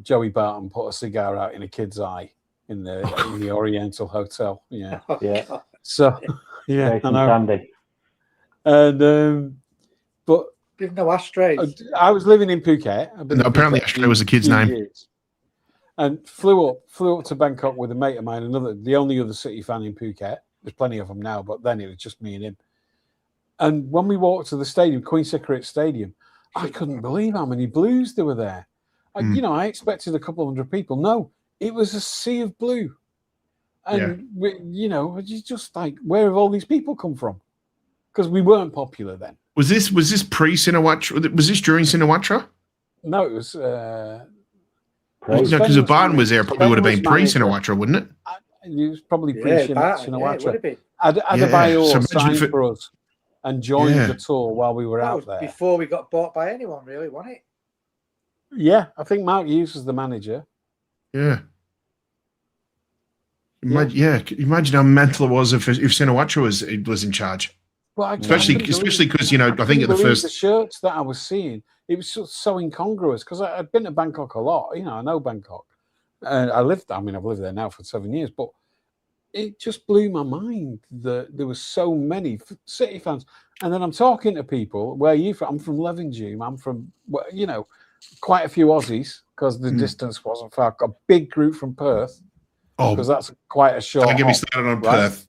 Joey Barton put a cigar out in a kid's eye in the Oriental Hotel. Yeah. Yeah. So, yeah, I know. Sandy. And, but there's no ashtrays. I was living in Phuket. No, apparently ashtray was the kid's name. Years, and flew up to Bangkok with a mate of mine, the only other City fan in Phuket. There's plenty of them now, but then it was just me and him. And when we walked to the stadium, Queen Sirikit Stadium, I couldn't believe how many Blues there were there. I expected a couple hundred people. No, it was a sea of blue. And, it's just like, where have all these people come from? Because we weren't popular then. Was this pre-Sinawatra? Was this during Sinawatra? No, it was... no, because if Barton was there, it probably would have been pre-Sinawatra, wouldn't it? It was probably pre-Sinawatra. Yeah, Adebayor signed for us and joined the tour while we were out there. Before we got bought by anyone, really, wasn't it? Yeah, I think Mark Hughes was the manager. Yeah. Imagine how mental it was if Sinawatra was in charge. Well, especially because I think at the first the shirts that I was seeing, it was so incongruous because I'd been to Bangkok a lot. I know Bangkok. I've lived there now for 7 years, but it just blew my mind that there were so many City fans. And then I'm talking to people, where are you from? I'm from Levenshulme. I'm from, quite a few Aussies because the distance wasn't far. Got a big group from Perth. Oh, because that's quite a short. Don't get me started on Perth.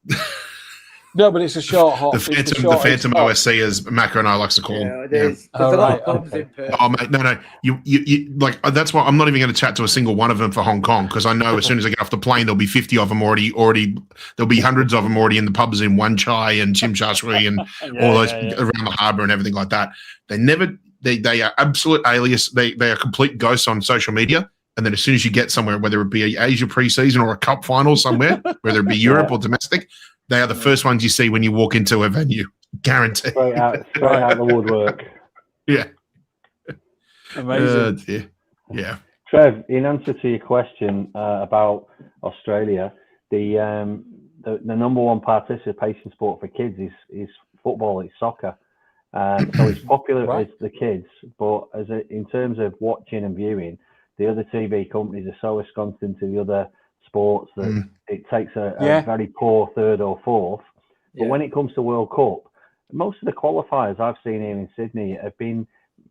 No, but it's a short hop. The Phantom OSC, as Macca and I likes to call them. Yeah, it is. There's a lot of pubs in Perth. Oh, mate, no. You like that's why I'm not even going to chat to a single one of them for Hong Kong because I know as soon as I get off the plane, there'll be 50 of them already. There'll be hundreds of them already in the pubs in Wan Chai and Chim Cha Shui and all those around the harbour and everything like that. They are absolute alias. They are complete ghosts on social media. And then as soon as you get somewhere, whether it be Asia pre-season or a cup final somewhere, whether it be Europe or domestic, they are the first ones you see when you walk into a venue. Guaranteed. Straight out the woodwork. Yeah. Amazing. Yeah. Trev, in answer to your question about Australia, the number one participation sport for kids is football. It's soccer. So it's popular with the kids, but in terms of watching and viewing, the other TV companies are so ensconced into the other sports that it takes a very poor third or fourth. But when it comes to World Cup, most of the qualifiers I've seen here in Sydney have been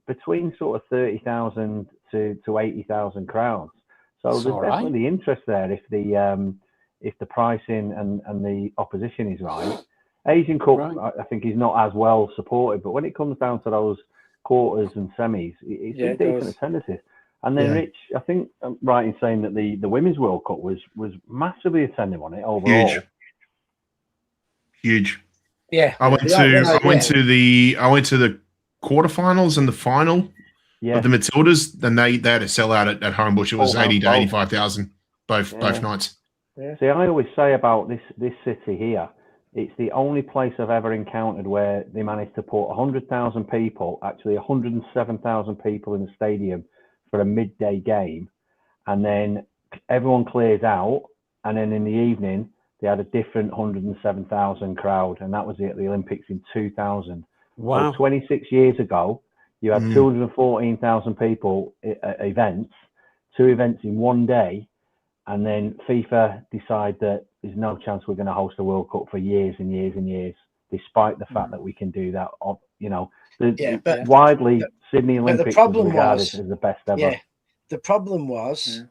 between sort of 30,000 to 80,000 crowns. So there's definitely interest there if the pricing and the opposition is right. Asian Cup, I think, is not as well supported, but when it comes down to those quarters and semis, it's decent attendances. And then, Rich, I think I'm right in saying that the Women's World Cup was massively attended on it overall. Huge. Yeah. I went to the quarterfinals and the final of the Matildas. Then they had a sellout at Homebush. It was 80 to 85,000 both nights. Yeah. See, I always say about this city here, it's the only place I've ever encountered where they managed to put 100,000 people, actually 107,000 people in the stadium for a midday game, and then everyone clears out and then in the evening they had a different 107,000 crowd, and that was at the Olympics in 2000. Wow. So 26 years ago, you had 214,000 people at events, 2 events in one day, and then FIFA decide that there's no chance we're going to host a World Cup for years and years and years, despite the fact that we can do that. You know, widely Sydney Olympics was regarded as the best ever. Yeah, the problem was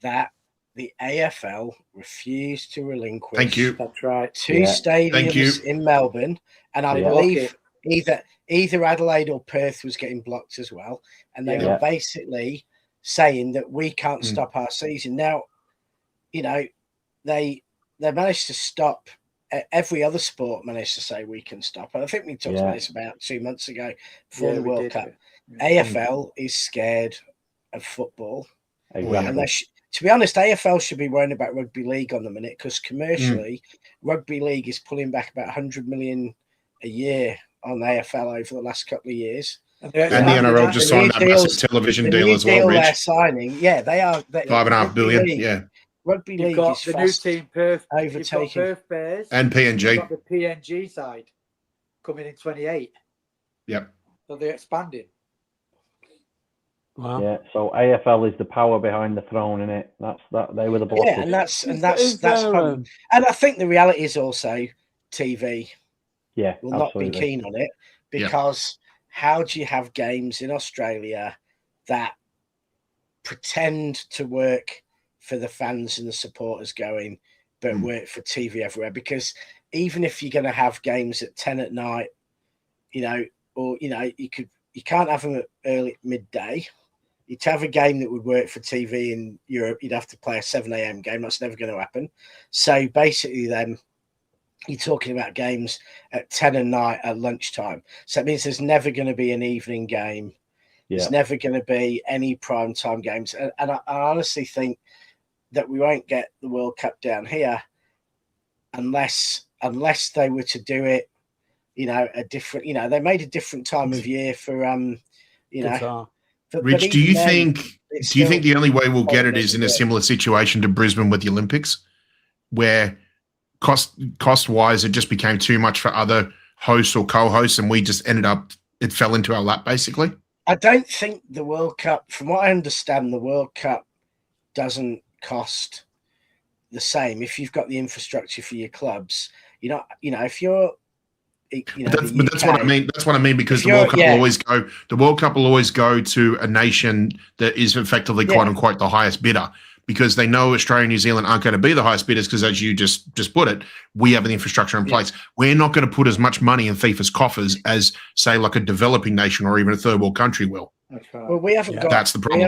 that the AFL refused to relinquish. Thank you. That's right. 2 stadiums in Melbourne, and I believe either Adelaide or Perth was getting blocked as well, and they were basically saying that we can't stop our season. Now, you know, they managed to stop. Every other sport managed to say we can stop. And I think we talked about this about 2 months ago before the World Cup. AFL is scared of football. Exactly. And to be honest, AFL should be worrying about rugby league on the minute, because commercially, rugby league is pulling back about 100 million a year on AFL over the last couple of years. And the NRL just signed that massive television deal as well, Rich. They're signing, they are. $5.5 billion, Rugby league got is the new team Perth, overtaking Perth Bears and PNG. You've got the PNG side coming in 28. Yep. So they're expanding. Wow. Yeah, so AFL is the power behind the throne, innit? That they were the bosses. Yeah, and that's probably, and I think the reality is also TV. Yeah, will not be keen on it, because how do you have games in Australia that pretend to work for the fans and the supporters going, but work for TV everywhere? Because even if you're going to have games at 10 at night, you can't have them at early midday. You'd have a game that would work for TV in Europe, you'd have to play a 7 a.m. game. That's never going to happen. So basically then you're talking about games at 10 at night at lunchtime. So it means there's never going to be an evening game. There's never going to be any prime time games. And I honestly think that we won't get the World Cup down here unless they were to do it, a different, they made a different time of year for, Rich, do you think the only way we'll get it is in a similar situation to Brisbane with the Olympics, where cost wise it just became too much for other hosts or co-hosts, and we just it fell into our lap basically? I don't think the World Cup, from what I understand, the World Cup doesn't cost the same if you've got the infrastructure for your clubs. If you're, that's what I mean. That's what I mean, because the World Cup will always go to a nation that is effectively quote unquote the highest bidder, because they know Australia and New Zealand aren't going to be the highest bidders, because as you just put it, we have the infrastructure in place. We're not going to put as much money in FIFA's coffers as, say, like a developing nation or even a third world country will. Well, we haven't got. That's the problem.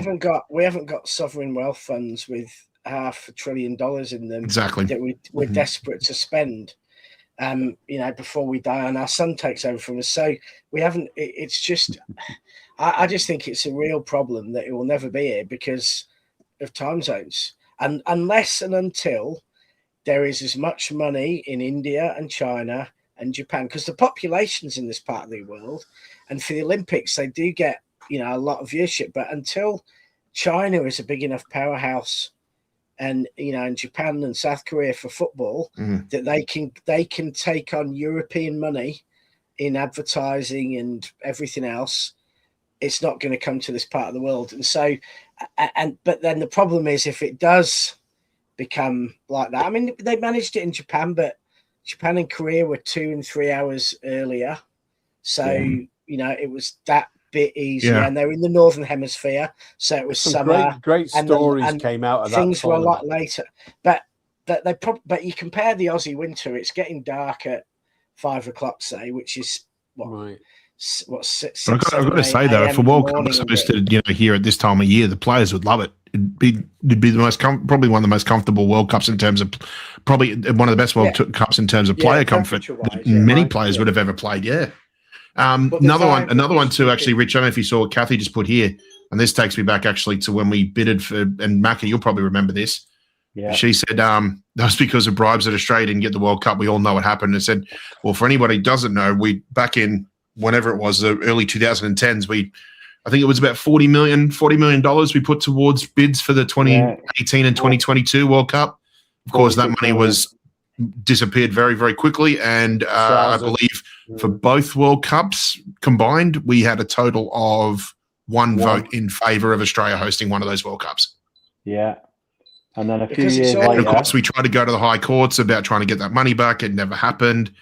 We haven't got sovereign wealth funds with $500 billion in them. Exactly. That we're desperate to spend. Before we die and our son takes over from us. So we haven't. It's just. I just think it's a real problem that it will never be here because of time zones, and unless and until there is as much money in India and China and Japan, because the populations in this part of the world, and for the Olympics they do get a lot of viewership, but until China is a big enough powerhouse, and in Japan and South Korea for football, that they can take on European money in advertising and everything else, it's not going to come to this part of the world. And so, but then the problem is if it does become like that. I mean, they managed it in Japan, but Japan and Korea were 2 and 3 hours earlier, so it was that bit easier, and they were in the northern hemisphere, so it was summer. Great stories came out of that. Things were a lot later, but you compare the Aussie winter, it's getting dark at 5 o'clock, say, which is what 6. I've got to say though, if a World Cup was hosted, here at this time of year, the players would love it. It'd be the most probably one of the most comfortable World Cups in terms of probably one of the best World Cups in terms of player comfort that many players would have ever played. Yeah. Another one too, actually, Rich, I don't know if you saw what Kathy just put here, and this takes me back actually to when we bidded for, and MACCA, you'll probably remember this. Yeah. She said that was because of bribes that Australia didn't get the World Cup. We all know what happened. And said, well, for anybody who doesn't know, we back in whenever it was, the early 2010s, I think it was about $40 million we put towards bids for the 2018 and 2022 World Cup. Of course, that money was disappeared very, very quickly. And I believe for both World Cups combined, we had a total of one vote in favour of Australia hosting one of those World Cups. Yeah. And then a few years later, of course, we tried to go to the high courts about trying to get that money back. It never happened.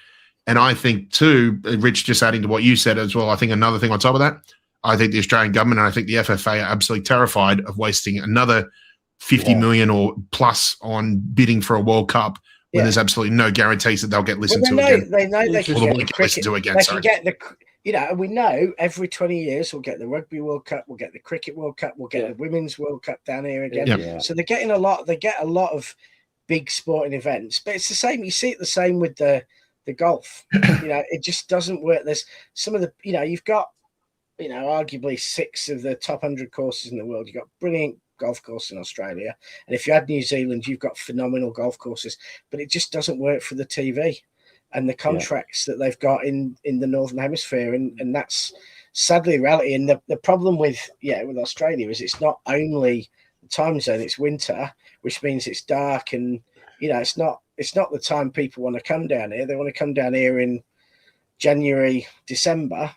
And I think, too, Rich, just adding to what you said as well, I think another thing on top of that, I think the Australian government and I think the FFA are absolutely terrified of wasting another 50 million or plus on bidding for a World Cup when there's absolutely no guarantees that they'll get listened to again. They know they can get the cricket. Listen to again, they can get the, you know, and we know every 20 years we'll get the Rugby World Cup, we'll get the Cricket World Cup, we'll get the Women's World Cup down here again. Yeah. So they're getting a lot. They get a lot of big sporting events, but it's the same. You see it the same with the golf. You know, it just doesn't work. There's some of the, you know, you've got, you know, arguably 6 of the top 100 courses in the world. You've got brilliant golf course in Australia, and if you add New Zealand, you've got phenomenal golf courses, but it just doesn't work for the TV and the contracts that they've got in the Northern Hemisphere, and that's sadly reality. And the problem with Australia is it's not only the time zone, it's winter, which means it's dark, and you know, it's not the time people want to come down here. They want to come down here in January, December,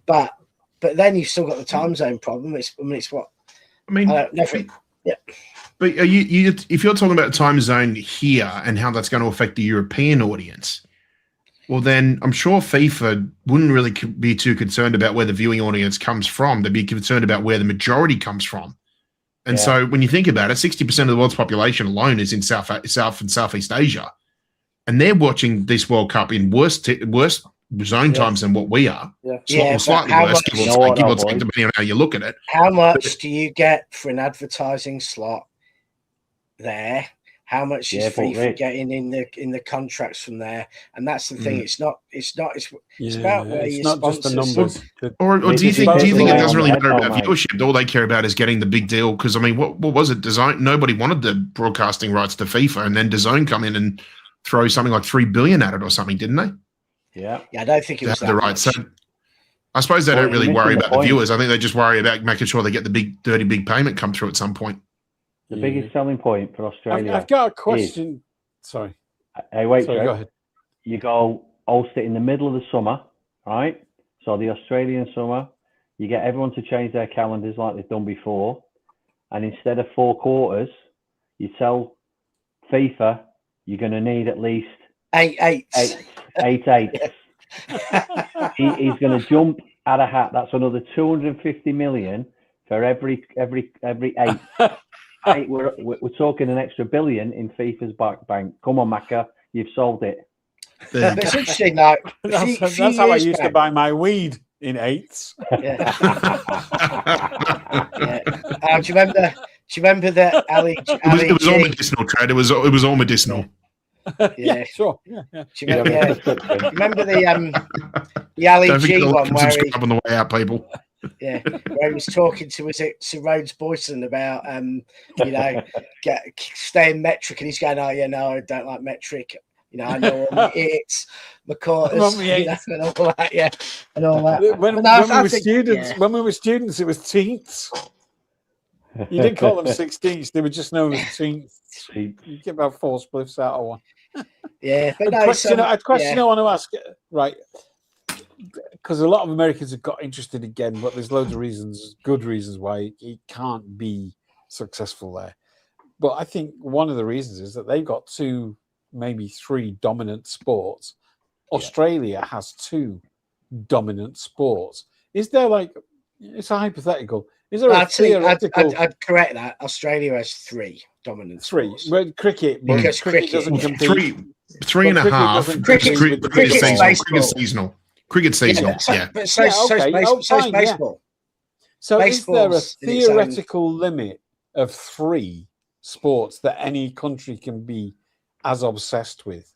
but then you've still got the time zone problem. But are you if you're talking about time zone here and how that's going to affect the European audience, well, then I'm sure FIFA wouldn't really be too concerned about where the viewing audience comes from. They'd be concerned about where the majority comes from. And so when you think about it, 60% of the world's population alone is in South and Southeast Asia. And they're watching this World Cup in worse zone times than what we are. Slightly worse, give or take, depending on how you look at it. How much do you get for an advertising slot there? How much is FIFA getting in the contracts from there? And that's the thing. It's about where you sponsors. Just the numbers. Or do you think it doesn't really matter about viewership? All they care about is getting the big deal. Because I mean, what was it? DAZN? Nobody wanted the broadcasting rights to FIFA, and then DAZN come in and throw something like $3 billion at it or something, didn't they? Yeah, I don't think it was that right. much. So I suppose they don't really worry about the viewers. I think they just worry about making sure they get the big payment come through at some point. The biggest selling point for Australia. I've got a question. Sorry. Hey, wait. Sorry, go ahead. You go host it in the middle of the summer, right? So the Australian summer, you get everyone to change their calendars like they've done before, and instead of 4 quarters, you tell FIFA you're going to need at least 8 eights. 8 eights. He's going to jump at a hat. That's another 250 million for every 8. We're talking an extra billion in FIFA's bank. Come on, MACCA, you've solved it. But it's interesting, like that's how I used to buy my weed, in 8s. Do you remember that Ali? It was all medicinal, Trade. It was all medicinal. Yeah, sure. Yeah. Remember the Ali G one where he on the way out, people. Yeah, where he was talking to Sir Rhodes Boyson about staying metric, and he's going, "Oh yeah, no, I don't like metric. You know, I know all it's McCourters, and all that, and all that." When we were students, it was teenths. You didn't call them 16ths; they were just known as teenths. You get about 4 spliffs out of one. Yeah, but a question I want to ask, right? Because a lot of Americans have got interested again, but there's loads of reasons, good reasons why he can't be successful there. But I think one of the reasons is that they've got 2, maybe 3 dominant sports. Australia has 2 dominant sports. Is there it's a hypothetical. Is there a theoretical? I'd correct that. Australia has 3 dominant sports. Well, cricket, because cricket doesn't compete. 3.5. Cricket's seasonal. Cricket seasonal, But so is baseball. So is there a theoretical limit of 3 sports that any country can be as obsessed with?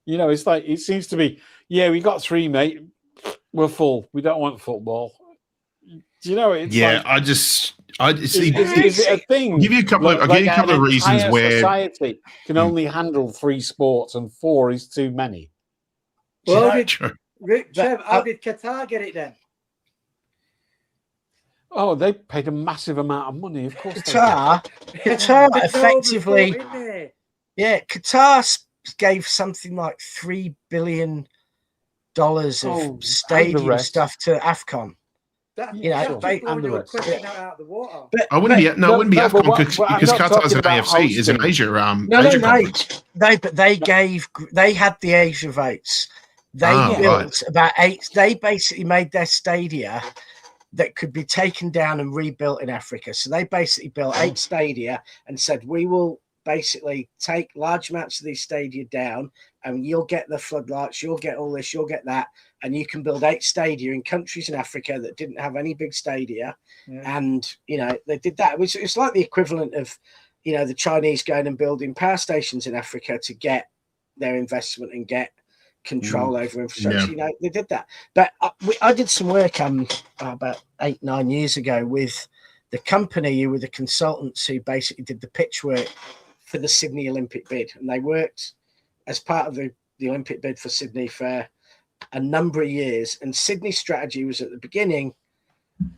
You know, it's like, it seems to be, we got 3, mate. We're full. We don't want football. Do you know? It's is it a thing? I'll give you a couple of reasons where society can only handle 3 sports and 4 is too many. Well, Trev, how did Qatar get it then? Oh, they paid a massive amount of money, of course. Qatar effectively. Yeah, Qatar gave something like $3 billion of stadium stuff to AFCON. Blowing your question out of the water. But I wouldn't be AFCON because Qatar's an AFC, is an Asia. Conference. They had the Asia votes. They built about 8. They basically made their stadia that could be taken down and rebuilt in Africa. So they basically built 8 stadia and said, we will basically take large amounts of these stadia down, and you'll get the floodlights, you'll get all this, you'll get that, and you can build 8 stadia in countries in Africa that didn't have any big stadia. And they did that. It's like the equivalent of the Chinese going and building power stations in Africa to get their investment and get control over infrastructure. They did that. But I did some work about 8-9 years ago with the company who were the consultants who basically did the pitch work for the Sydney Olympic bid, and they worked as part of the Olympic bid for Sydney for a number of years. And Sydney's strategy was at the beginning,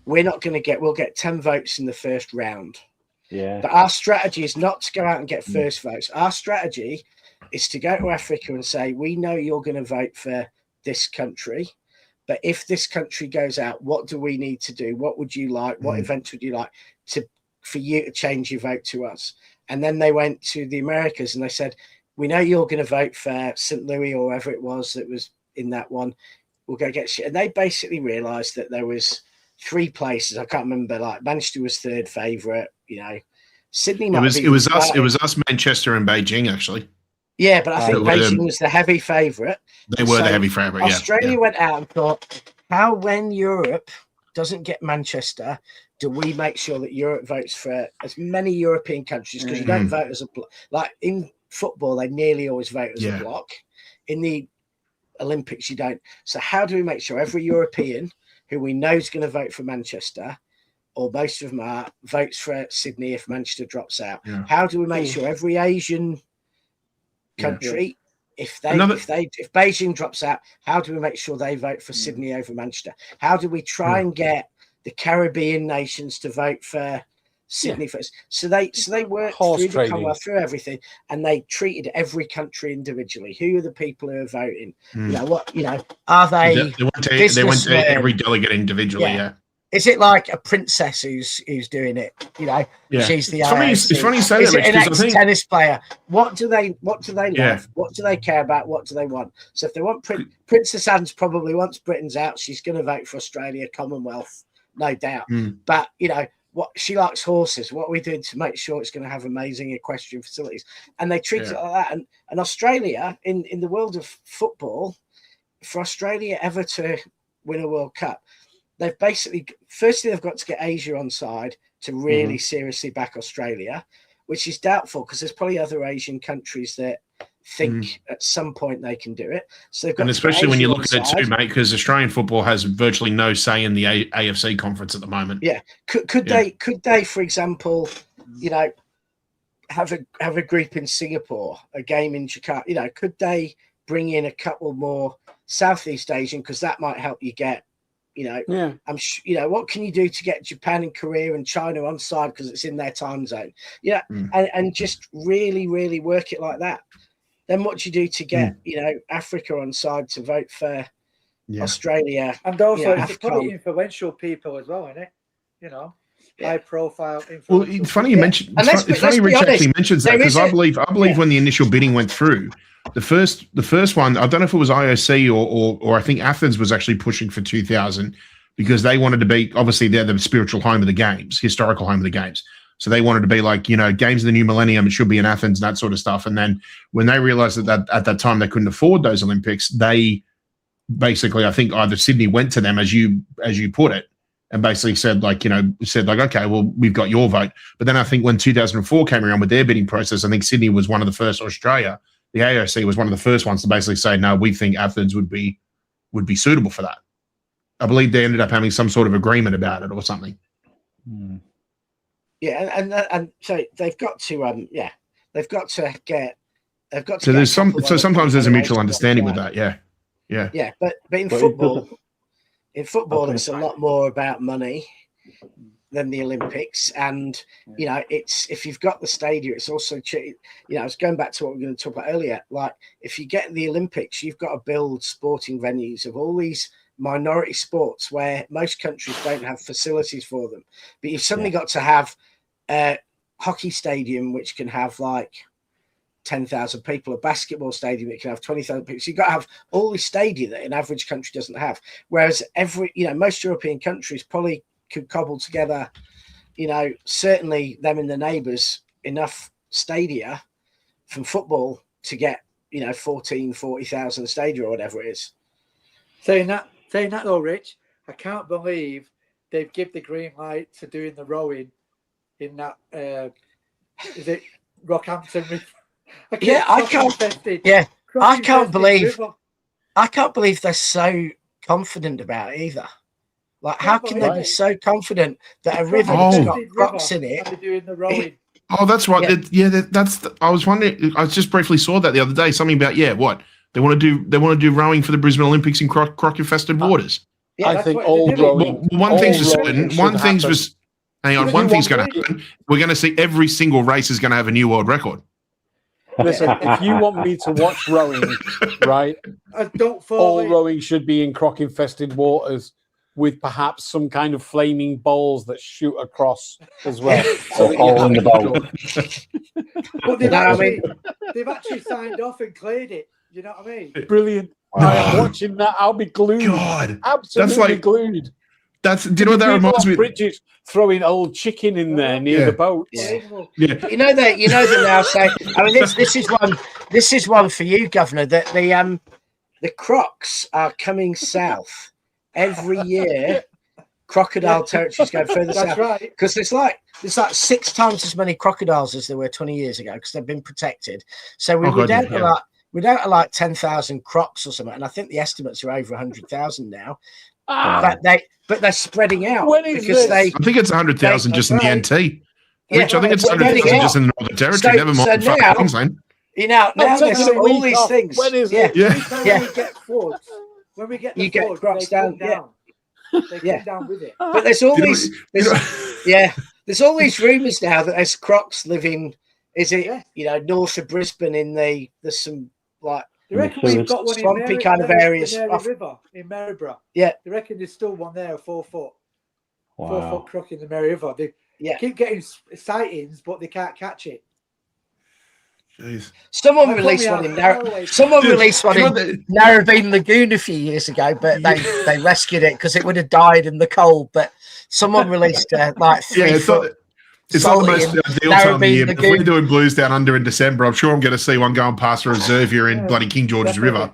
we'll get 10 votes in the first round. Yeah. But our strategy is not to go out and get first votes. Our strategy is to go to Africa and say, we know you're going to vote for this country, but if this country goes out, what do we need to do? What would you like? What events would you like for you to change your vote to us? And then they went to the Americas and they said, we know you're going to vote for St. Louis or wherever it was that was in that one. We'll go get shit. And they basically realized that there was 3 places. I can't remember, like Manchester was 3rd favorite, Sydney might it was us, Manchester and Beijing, actually. Yeah, but I think Beijing was the heavy favourite. They were the heavy favourite, Australia went out and thought, how, when Europe doesn't get Manchester, do we make sure that Europe votes for as many European countries? Because you don't vote as a block. Like in football, they nearly always vote as a block. In the Olympics, you don't. So how do we make sure every European who we know is going to vote for Manchester, or most of them are, votes for Sydney if Manchester drops out? Yeah. How do we make sure every Asian country, if Beijing drops out, how do we make sure they vote for Sydney over Manchester? How do we try and get the Caribbean nations to vote for Sydney first? So they worked through the Commonwealth, through everything, and they treated every country individually. Who are the people who are voting? Are they? They went to every delegate individually. Yeah. Is it like a princess who's doing it? She's the. It's funny you say that. Is it an ex-tennis player? What do they love? What do they care about? What do they want? So if they want Princess Anne's probably once Britain's out, she's going to vote for Australia, Commonwealth, no doubt. But what she likes horses. What are we doing to make sure it's going to have amazing equestrian facilities? And they treat it like that. And Australia in the world of football, for Australia ever to win a World Cup, they've basically, firstly, they've got to get Asia on side to really seriously back Australia, which is doubtful because there's probably other Asian countries that think at some point they can do it. So and especially when you look at it too, mate, because Australian football has virtually no say in the AFC conference at the moment. Yeah. Could they, for example, have a group in Singapore, a game in Jakarta? Could they bring in a couple more Southeast Asian, because that might help you get. I'm sure, what can you do to get Japan and Korea and China on side because it's in their time zone? And just really, really work it like that. Then what do you do to get, Africa on side to vote for Australia? And also it's probably influential people as well, isn't it? High profile. Well, it's funny you mentioned. It's funny Rich actually mentions that, because I believe when the initial bidding went through, the first one, I don't know if it was IOC or I think Athens was actually pushing for 2000 because they wanted to be, obviously they're the spiritual home of the games, historical home of the games. So they wanted to be like, games of the new millennium, it should be in Athens and that sort of stuff. And then when they realized that at that time they couldn't afford those Olympics, they basically, I think either Sydney went to them, as you put it, and basically said okay, well, we've got your vote. But then I think when 2004 came around with their bidding process, I think Sydney was one of the first, Australia, the AOC was one of the first ones to basically say, no, we think Athens would be suitable for that. I believe they ended up having some sort of agreement about it or something. Yeah, and so they've got to they've got to get. So there's sometimes there's a mutual understanding with that. Yeah. But in football, it's a lot more about money. than the Olympics, and it's if you've got the stadium, it's also I was going back to what we were going to talk about earlier. Like if you get the Olympics, you've got to build sporting venues of all these minority sports where most countries don't have facilities for them, but you've suddenly got to have a hockey stadium which can have like 10,000 people, a basketball stadium that can have 20,000 people. So you've got to have all these stadia that an average country doesn't have, whereas most European countries probably could cobble together, certainly them and the neighbours, enough stadia from football to get 40,000 stadia or whatever it is. Saying that though, Rich, I can't believe they've given the green light to doing the rowing in that is it Rockhampton? I can't believe they're so confident about it either. Like, how can they be so confident that a river that's got crocs in it? They're doing the rowing. Oh, that's right. I was wondering. I just briefly saw that the other day. Something about what they want to do. They want to do rowing for the Brisbane Olympics in croc-infested waters. Yeah, I think all rowing. One thing's for certain. One thing's was. Hang on. One thing's going to happen. We're going to see every single race is going to have a new world record. Listen, if you want me to watch rowing, right? All rowing should be in croc-infested waters, with perhaps some kind of flaming balls that shoot across as well. So all in the boat. But they've actually signed off and cleared it. You know what I mean? Brilliant. Wow. I am watching that. I'll be glued. God, absolutely glued. Do you know what that reminds me? Bridges throwing old chicken in there near the boat. Yeah. You know that now say. I mean, this is one for you, Governor. That the crocs are coming south every year. Crocodile territories go further south, right? Because there's like 6 times as many crocodiles as there were 20 years ago because they've been protected. So we're down to like 10,000 crocs or something, and I think the estimates are over 100,000 now. But they're spreading out because I think it's 100,000 just in the NT. Yeah, Rich, I think it's 100,000 just in the Northern Territory. Never mind fucking Queensland. Now there's all these things. When is it? When we get floods, you get crocs down. They come down with it. But there's all these. There's all these rumours now that there's crocs living. Is it north of Brisbane? There's some like. They reckon we've got one swampy in kind of areas off River in Maryborough. Yeah, they reckon there's still one there, 4 foot, wow. 4 foot croc in the Mary River. They keep getting sightings, but they can't catch it. Jeez. Someone released one in Narrabeen Lagoon a few years ago, but they rescued it because it would have died in the cold. But someone released 3 foot. It's not the most ideal time of the year. If we're doing Blues Down Under in December, I'm sure I'm going to see one going past a reserve here in bloody King George's River.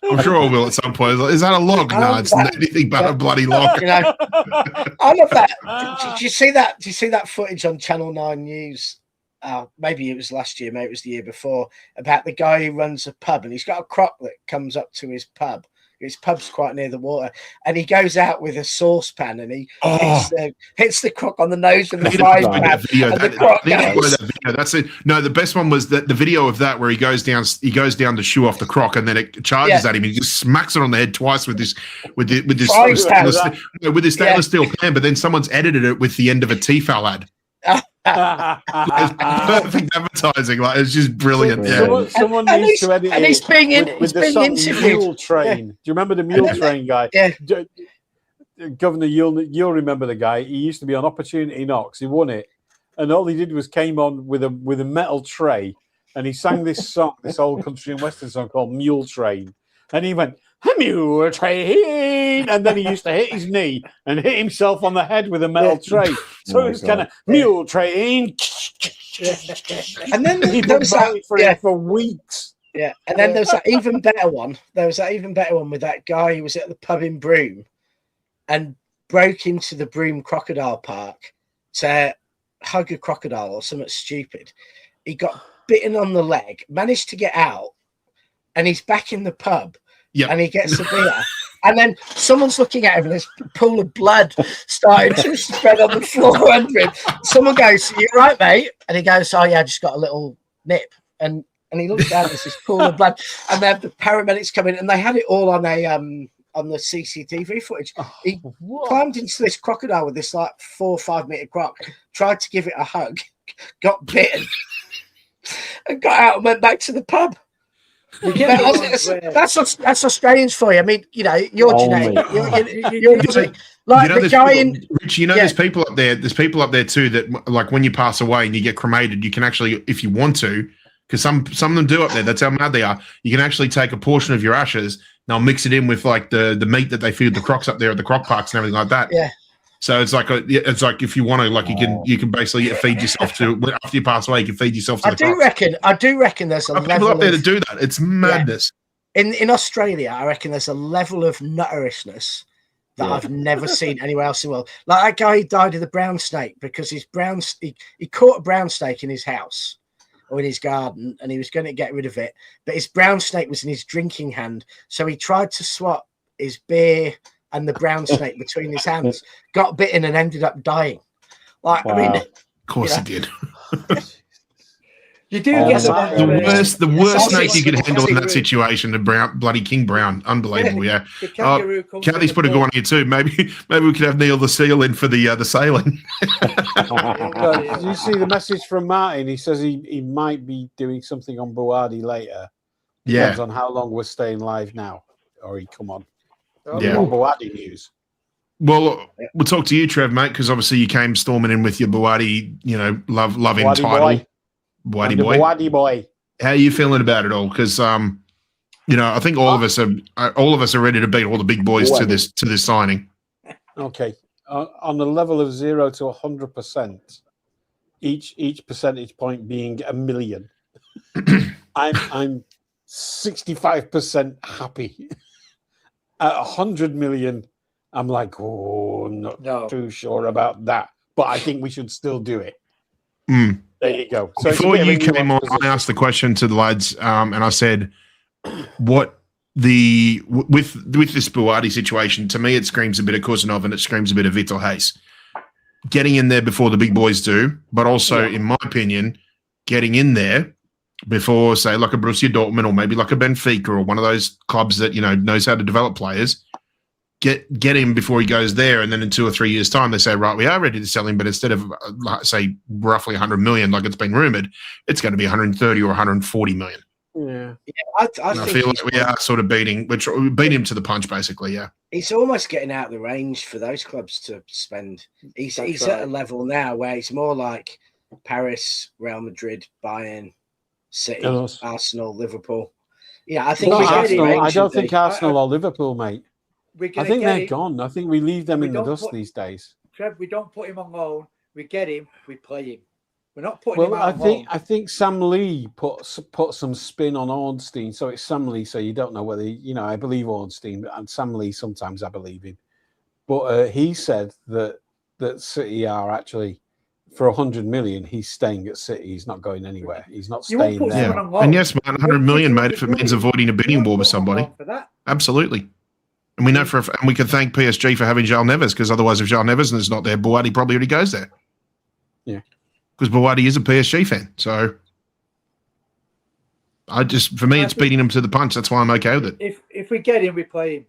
I'm sure I will at some point. Is that a log? No, it's not anything but a bloody log. I love that. Did you see that? Did you see that footage on Channel 9 News? Maybe it was last year, maybe it was the year before, about the guy who runs a pub and he's got a croc that comes up to his pub. His pub's quite near the water, and he goes out with a saucepan and he hits the croc on the nose with a frying pan. That's it. No, the best one was the video of that where he goes down the shoe off the croc, and then it charges at him. He just smacks it on the head twice with this stainless steel pan. But then someone's edited it with the end of a Tefal ad. Perfect advertising, it's just brilliant. Someone needs to edit and he's being interviewed. Mule Train. Do you remember the Mule Train guy? Yeah. Governor, you'll remember the guy. He used to be on Opportunity Knocks. He won it, and all he did was came on with a metal tray, and he sang this song, this old country and western song called Mule Train, and he went, "Mule Train," and then he used to hit his knee and hit himself on the head with a metal tray. So it was kind of Mule Train. And then there was that for weeks. Yeah, and then there's that even better one. There was that even better one with that guy who was at the pub in Broome and broke into the Broome Crocodile Park to hug a crocodile or something stupid. He got bitten on the leg, managed to get out, and he's back in the pub. Yep. And he gets a beer, and then someone's looking at him, and there's a pool of blood starting to spread on the floor under him. Someone goes, "You right, mate?" And he goes, "Oh yeah, I just got a little nip." And he looks down, there's this pool of blood, and then the paramedics come in, and they had it all on on the CCTV footage. He What? climbed into this crocodile with this like 4 or 5 meter croc, tried to give it a hug, got bitten, and got out and went back to the pub. That's Australians for you. I mean, you know, you're genetic. You're like the guy in. Rich, you know, there's people up there. There's people up there too that, like, when you pass away and you get cremated, you can actually, if you want to, because some of them do up there. That's how mad they are. You can actually take a portion of your ashes. They'll mix it in with like the meat that they feed the crocs up there at the croc parks and everything like that. Yeah. So it's like if you want to, like, you can basically feed yourself to, after you pass away, you can feed yourself to the crocs. I do reckon there's a level people up there that do that. It's madness. Yeah. In Australia, I reckon there's a level of nutterishness that I've never seen anywhere else in the world. Like that guy who died of the brown snake because he caught a brown snake in his house or in his garden, and he was going to get rid of it, but his brown snake was in his drinking hand, so he tried to swap his beer and the brown snake between his hands, got bitten and ended up dying. Like, wow. I mean, of course he did. You do get the worst snake you could handle in that situation. The bloody King Brown, unbelievable. Yeah, Kathy's put a good one here too. Maybe we could have Neil the Seal in for the sailing. Did you see the message from Martin? He says he might be doing something on Buwadi later. Depends on how long we're staying live now, or he come on. Yeah, Buwadi news. Well, we'll talk to you, Trev, mate, because obviously you came storming in with your Buwadi, loving Buwadi title. Boy. Buwadi boy. How are you feeling about it all? Because I think all of us are ready to beat all the big boys to this signing. Okay, on the level of 0 to 100%, each percentage point being a million. I'm 65% happy. At 100 million, I'm like, I'm not too sure about that, but I think we should still do it. Mm. There you go. So before you came on, I asked the question to the lads, and I said, "What with this Buwadi situation? To me, it screams a bit of Kuznov and it screams a bit of Vitor Hayes getting in there before the big boys do, but also, in my opinion, getting in there before, say, like a Borussia Dortmund or maybe like a Benfica or one of those clubs that knows how to develop players. Get him before he goes there, and then in 2 or 3 years' time, they say, right, we are ready to sell him, but instead of say roughly 100 million, like it's been rumored, it's going to be 130 or 140 million. Yeah, I feel like we are sort of beating him to the punch, basically. Yeah, it's almost getting out of the range for those clubs to spend. He's at a level now where it's more like Paris, Real Madrid, Bayern, City, Arsenal, Liverpool. Yeah, I think Arsenal. I don't think Arsenal or Liverpool, mate. I think they're gone. I think we leave them in the dust these days. Trev, we don't put him on loan. We get him. We play him. We're not putting him out on loan. I think Sam Lee put some spin on Ornstein. So it's Sam Lee. So you don't know whether I believe Ornstein and Sam Lee. Sometimes I believe him, but he said that City are actually for 100 million. He's staying at City. He's not going anywhere. He's not staying there. Yeah. And yes, man, 100 million, mate. If it means avoiding a bidding war with somebody, absolutely. And we know and we can thank PSG for having João Neves, because otherwise, if João Neves is not there, Buwadi probably already goes there. Yeah, because Buwadi is a PSG fan. So, for me, it's beating him to the punch. That's why I'm okay with it. If we get him, we play him.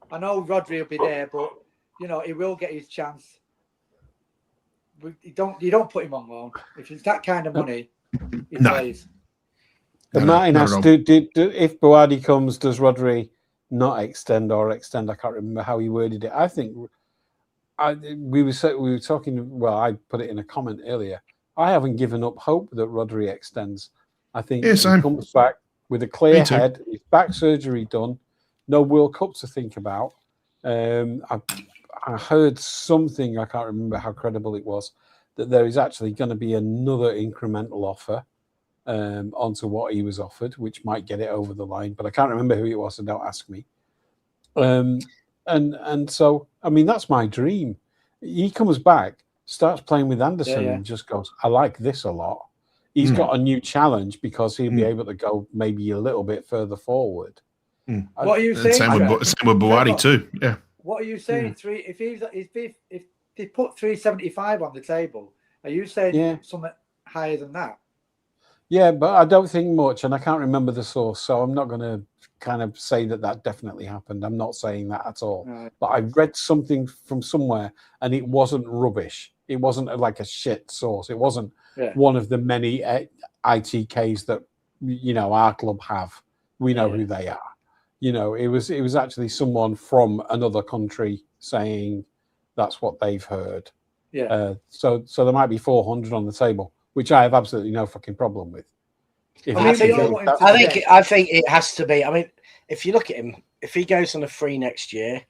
I know Rodri will be there, but he will get his chance. You don't put him on loan. If it's that kind of money, he plays. Martin asked, if Buwadi comes, does Rodri not extend or extend? I can't remember how he worded it. I think we were talking. Well, I put it in a comment earlier. I haven't given up hope that Rodri extends. I think he comes back with a clear head. His back surgery done. No World Cup to think about. I heard something. I can't remember how credible it was, that there is actually going to be another incremental offer onto what he was offered, which might get it over the line, but I can't remember who it was, so don't ask me. And so, I mean, that's my dream. He comes back, starts playing with Anderson, and just goes, I like this a lot. He's got a new challenge because he'll be able to go maybe a little bit further forward. What are you saying? Same with Buwadi too. Yeah. What are you saying? If they put 375 on the table, are you saying something higher than that? Yeah, but I don't think much, and I can't remember the source, so I'm not going to kind of say that definitely happened. I'm not saying that at all. Right. But I read something from somewhere, and it wasn't rubbish. It wasn't like a shit source. It wasn't one of the many ITKs that our club have. We know who they are. It was actually someone from another country saying that's what they've heard. Yeah. So there might be 400 on the table, which I have absolutely no fucking problem with. I think it has to be. I mean, if you look at him, if he goes on a free next year,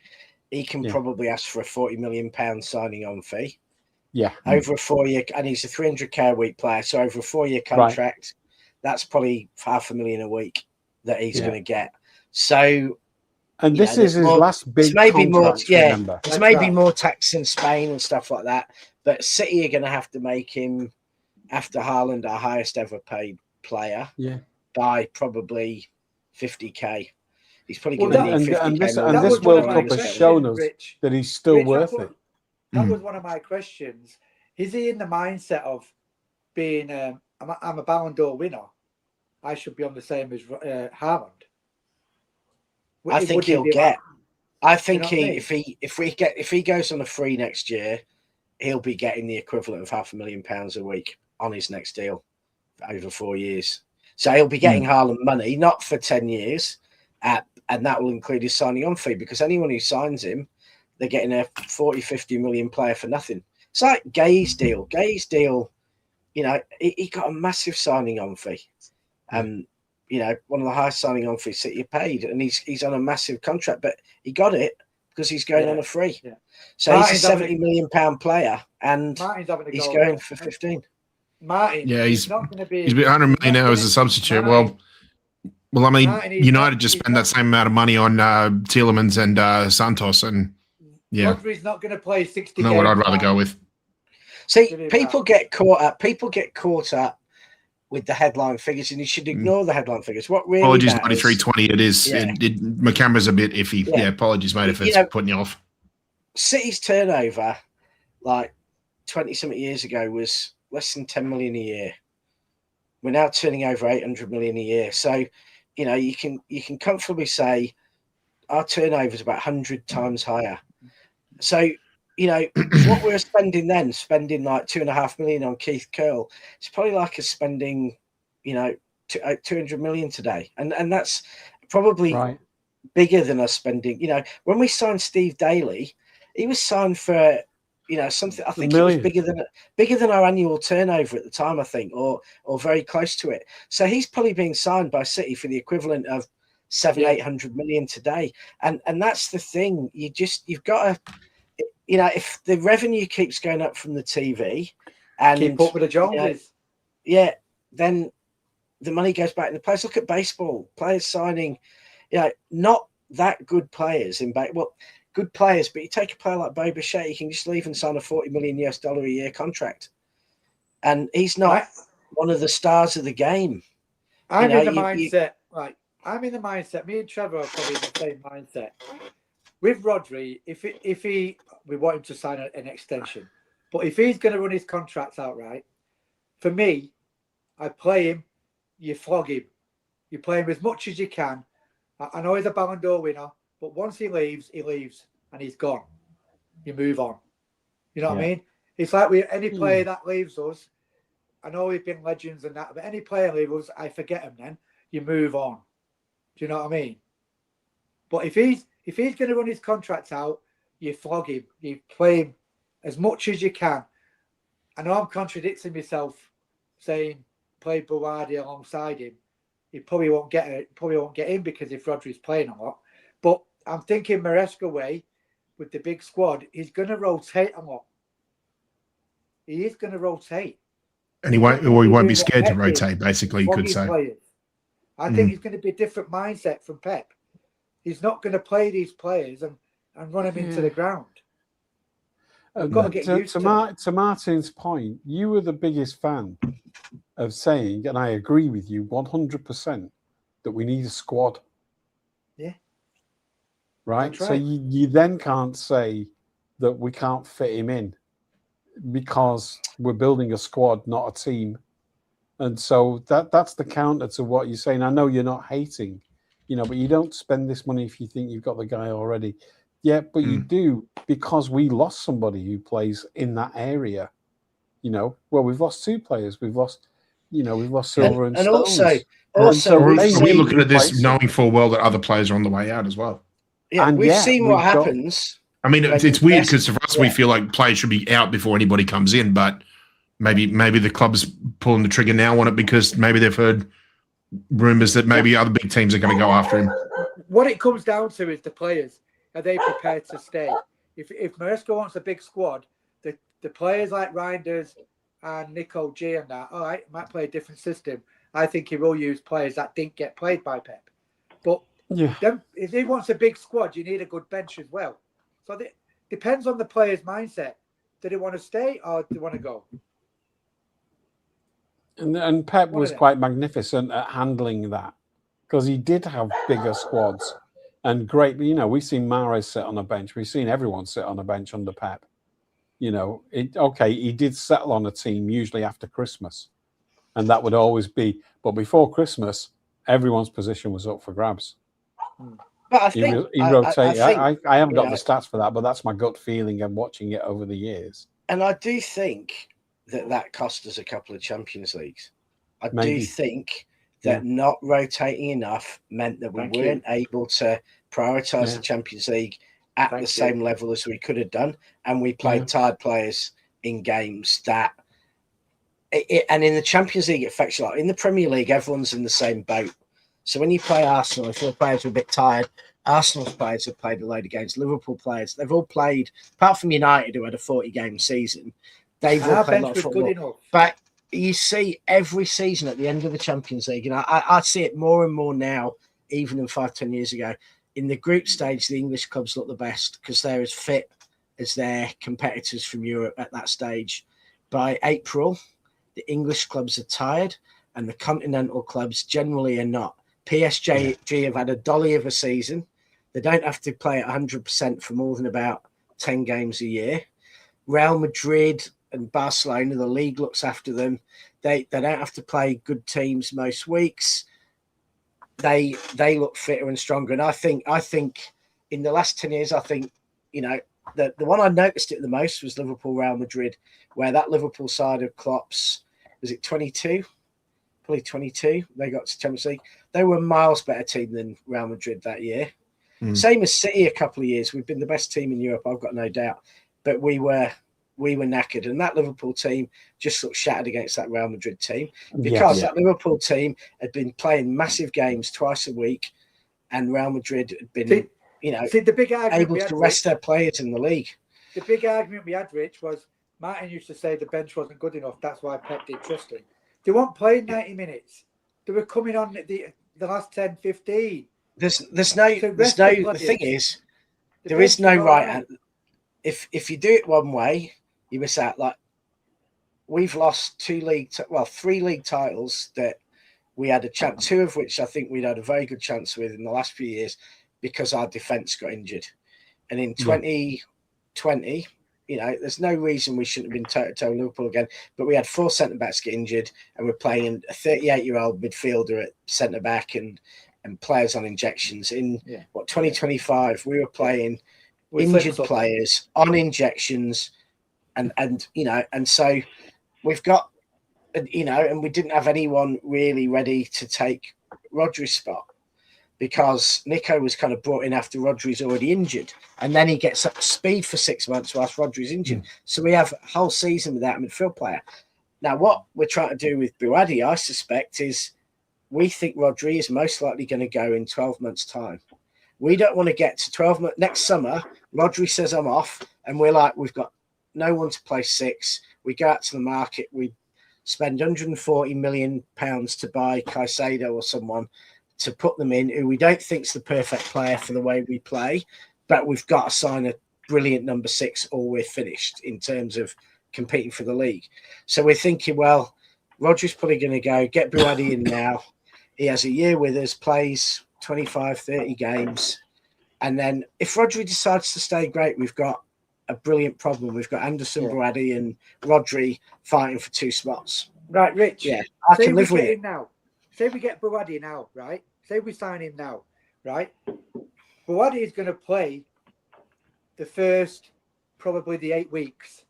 he can probably ask for a £40 million signing on fee. Yeah. Over a 4-year, and he's a 300k a week player. So over a 4-year contract, that's probably £500,000 a week that he's going to get. So, and this is his last big maybe contract, more, remember. There's maybe more tax in Spain and stuff like that. But City are going to have to make him, after Haaland, our highest ever paid player by probably 50k. He's probably going to need 50k. And this World Cup has shown us that he's still worth it. That was one of my questions. Is he in the mindset of being I'm a Ballon d'Or winner? I should be on the same as Haaland. I think he'll get. I think if he goes on a free next year, he'll be getting the equivalent of £500,000 a week on his next deal over 4 years. So he'll be getting Haaland money, not for 10 years, and that will include his signing on fee, because anyone who signs him, they're getting a 40-50 million player for nothing. It's like Gay's deal. Gay's deal, he got a massive signing on fee. One of the highest signing on fees City paid, and he's on a massive contract, but he got it because he's going on a free. Yeah. So he's a £70 million player, and he's going for 15. Martin, he's not going to be. He's been 100 million now as a substitute. Well, I mean, United just spend that same amount of money on Tielemans and Santos, and Rodri's not going to play 60 games. Know what I'd rather go with. See, people get caught up with the headline figures, and you should ignore the headline figures. What really apologies, matters, 93-20. It is. McCamera's a bit iffy. Yeah, apologies, mate, if it's putting you off. City's turnover, like 20-something years ago, was less than 10 million a year. We're now turning over 800 million a year. So, you can comfortably say our turnover is about 100 times higher. So, what we're spending like 2.5 million on Keith Curl, it's probably like us spending, 200 million today. And that's probably bigger than us spending. When we signed Steve Daly, he was signed for, something, I think it was bigger than our annual turnover at the time, I think, or very close to it. So he's probably being signed by City for the equivalent of 700-800 million today. And that's the thing. You've got to, if the revenue keeps going up from the TV and keep up with the Joneses, then the money goes back in the players. Look at baseball, players signing, not that good players good players, but you take a player like Bo Bichette, you can just leave and sign a $40 million a year contract, and he's not one of the stars of the game. I'm in the mindset. I'm in the mindset. Me and Trevor are probably in the same mindset. With Rodri, we want him to sign an extension, but if he's going to run his contracts outright, for me, I play him. You flog him. You play him as much as you can. I know he's a Ballon d'Or winner, but once he leaves, and he's gone. You move on. You know what I mean? It's like any player that leaves us. I know we've been legends and that, but any player leaves us, I forget him. Then you move on. Do you know what I mean? But if he's going to run his contracts out, you flog him. You play him as much as you can. I know I'm contradicting myself, saying play Buwadi alongside him. He probably won't get it. Probably won't get in because if Rodri's playing a lot. But I'm thinking MARESCA way with the big squad, he's going to rotate a lot. He is going to rotate, and he won't be scared to rotate. Basically, you could say. I think he's going to be a different mindset from Pep. He's not going to play these players and run them into the ground. Got to get used to Martin's point, you were the biggest fan of saying, and I agree with you 100%, that we need a squad. Yeah. Right? So you then can't say that we can't fit him in because we're building a squad, not a team. And so that's the counter to what you're saying. I know you're not hating, but you don't spend this money if you think you've got the guy already. Yeah, but you do, because we lost somebody who plays in that area. Well, we've lost 2 players. We've lost Silver and Stones. Also, are we looking at this knowing full well that other players are on the way out as well? Yeah, and we've seen what happens. I mean, it's weird because for us, we feel like players should be out before anybody comes in, but maybe the club's pulling the trigger now on it because maybe they've heard rumours that maybe other big teams are going to go after him. What it comes down to is the players. Are they prepared to stay? If MARESCA wants a big squad, the players like Reinders and Nico G and that, all right, might play a different system. I think he will use players that didn't get played by Pep. But if he wants a big squad, you need a good bench as well. So it depends on the player's mindset. Do they want to stay or do they want to go? And Pep was quite magnificent at handling that because he did have bigger squads and great. We've seen Mahrez sit on a bench. We've seen everyone sit on a bench under Pep. He did settle on a team usually after Christmas, and that would always be. But before Christmas, everyone's position was up for grabs. But I think he rotated. I haven't got the stats for that, but that's my gut feeling and watching it over the years. And I do think that cost us a couple of Champions Leagues. I do think that not rotating enough meant that we weren't able to prioritise the Champions League at the same level as we could have done, and we played tired players in games that. And in the Champions League, it affects you. Like in the Premier League, everyone's in the same boat. So when you play Arsenal, if your players are a bit tired, Arsenal's players have played a load of games. Liverpool players, they've all played, apart from United, who had a 40-game season, they've all played a lot of football. But you see every season at the end of the Champions League, and I see it more and more now, even than 5-10 years ago. In the group stage, the English clubs look the best because they're as fit as their competitors from Europe at that stage. By April, the English clubs are tired and the continental clubs generally are not. PSG have had a dolly of a season. They don't have to play at 100% for more than about 10 games a year. Real Madrid and Barcelona, the league looks after them. They don't have to play good teams most weeks. They look fitter and stronger. And I think in the last 10 years, the one I noticed it the most was Liverpool, Real Madrid, where that Liverpool side of Klopp's, was it 22? Probably 22. They got to Champions League. They were a miles better team than Real Madrid that year. Same as City a couple of years. We've been the best team in Europe, I've got no doubt. But we were knackered. And that Liverpool team just looked shattered against that Real Madrid team because that Liverpool team had been playing massive games twice a week and Real Madrid had been, the big able to rest their players in the league. The big argument we had, Rich, was Martin used to say the bench wasn't good enough. That's why Pep did trust him. They weren't playing 90 minutes. They were coming on the last 10, 15. The thing is, there is no right answer. If you do it one way, you miss out. Like we've lost 3 league titles that we had a chance, 2 of which I think we'd had a very good chance with in the last few years because our defence got injured. And in 2020, there's no reason we shouldn't have been toe-to-toe Liverpool again. But we had 4 centre-backs get injured and we're playing a 38-year-old midfielder at centre-back and players on injections. In 2025, we were playing injured players on injections and so we've got, and we didn't have anyone really ready to take Rodri's spot because Nico was kind of brought in after Rodri's already injured and then he gets up to speed for 6 months whilst Rodri's injured. So we have a whole season without a midfield player. Now, what we're trying to do with Buadi, I suspect, is we think Rodri is most likely going to go in 12 months' time. We don't want to get to 12 months. Next summer, Rodri says, I'm off. And we're like, we've got no one to play 6. We go out to the market. We spend £140 million to buy Caicedo or someone to put them in who we don't think is the perfect player for the way we play. But we've got to sign a brilliant number 6 or we're finished in terms of competing for the league. So we're thinking, well, Rodri's probably going to go, get Buadi in now. He has a year with us, plays 25, 30 games. And then if Rodri decides to stay, great. We've got a brilliant problem. We've got Anderson, Buadi and Rodri fighting for 2 spots. Right, Rich. Yeah, I say can live we with get it. him now. Say we get Buwadi now, right? Say we sign him now, right? Buwadi is going to play the first, probably the 8 weeks,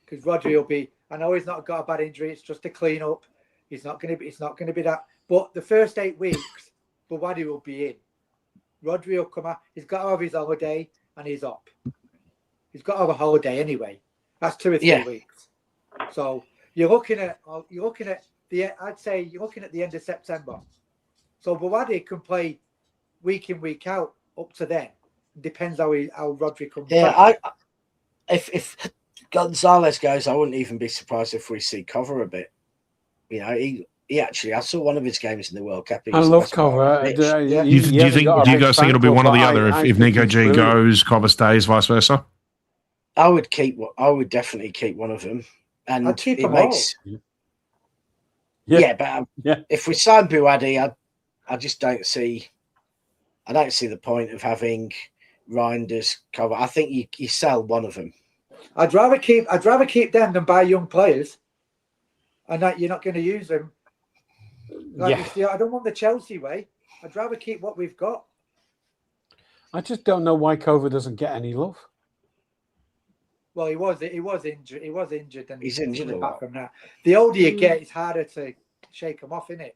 because Rodri will be. I know he's not got a bad injury. It's just a clean up. He's not going to be. It's not going to be that. But the first 8 weeks, Buwadi will be in. Rodri will come out. He's got to have his holiday, and he's up. He's got to have a holiday anyway. That's 2 or 3 weeks. So you're looking at I'd say you're looking at the end of September. So Buwadi can play week in, week out up to then. Depends how Rodri comes back. If Gonzalez goes, I wouldn't even be surprised if we see Cover a bit. You know, he actually, I saw one of his games in the World Cup. I love Cover. Do you guys think it'll be one or the other if Nico G goes, Cover stays, vice versa? I would definitely keep one of them, and I'd keep it them makes. all. But if we sign Buwadi, I just don't see. I don't see the point of having Reinders, Cover. I think you sell one of them. I'd rather keep them than buy young players, and that you're not going to use them. I don't want the Chelsea way. I'd rather keep what we've got. I just don't know why Cover doesn't get any love. Well, he was injured. He was injured, and he's injured a lot from that. The older you get, it's harder to shake them off, isn't it?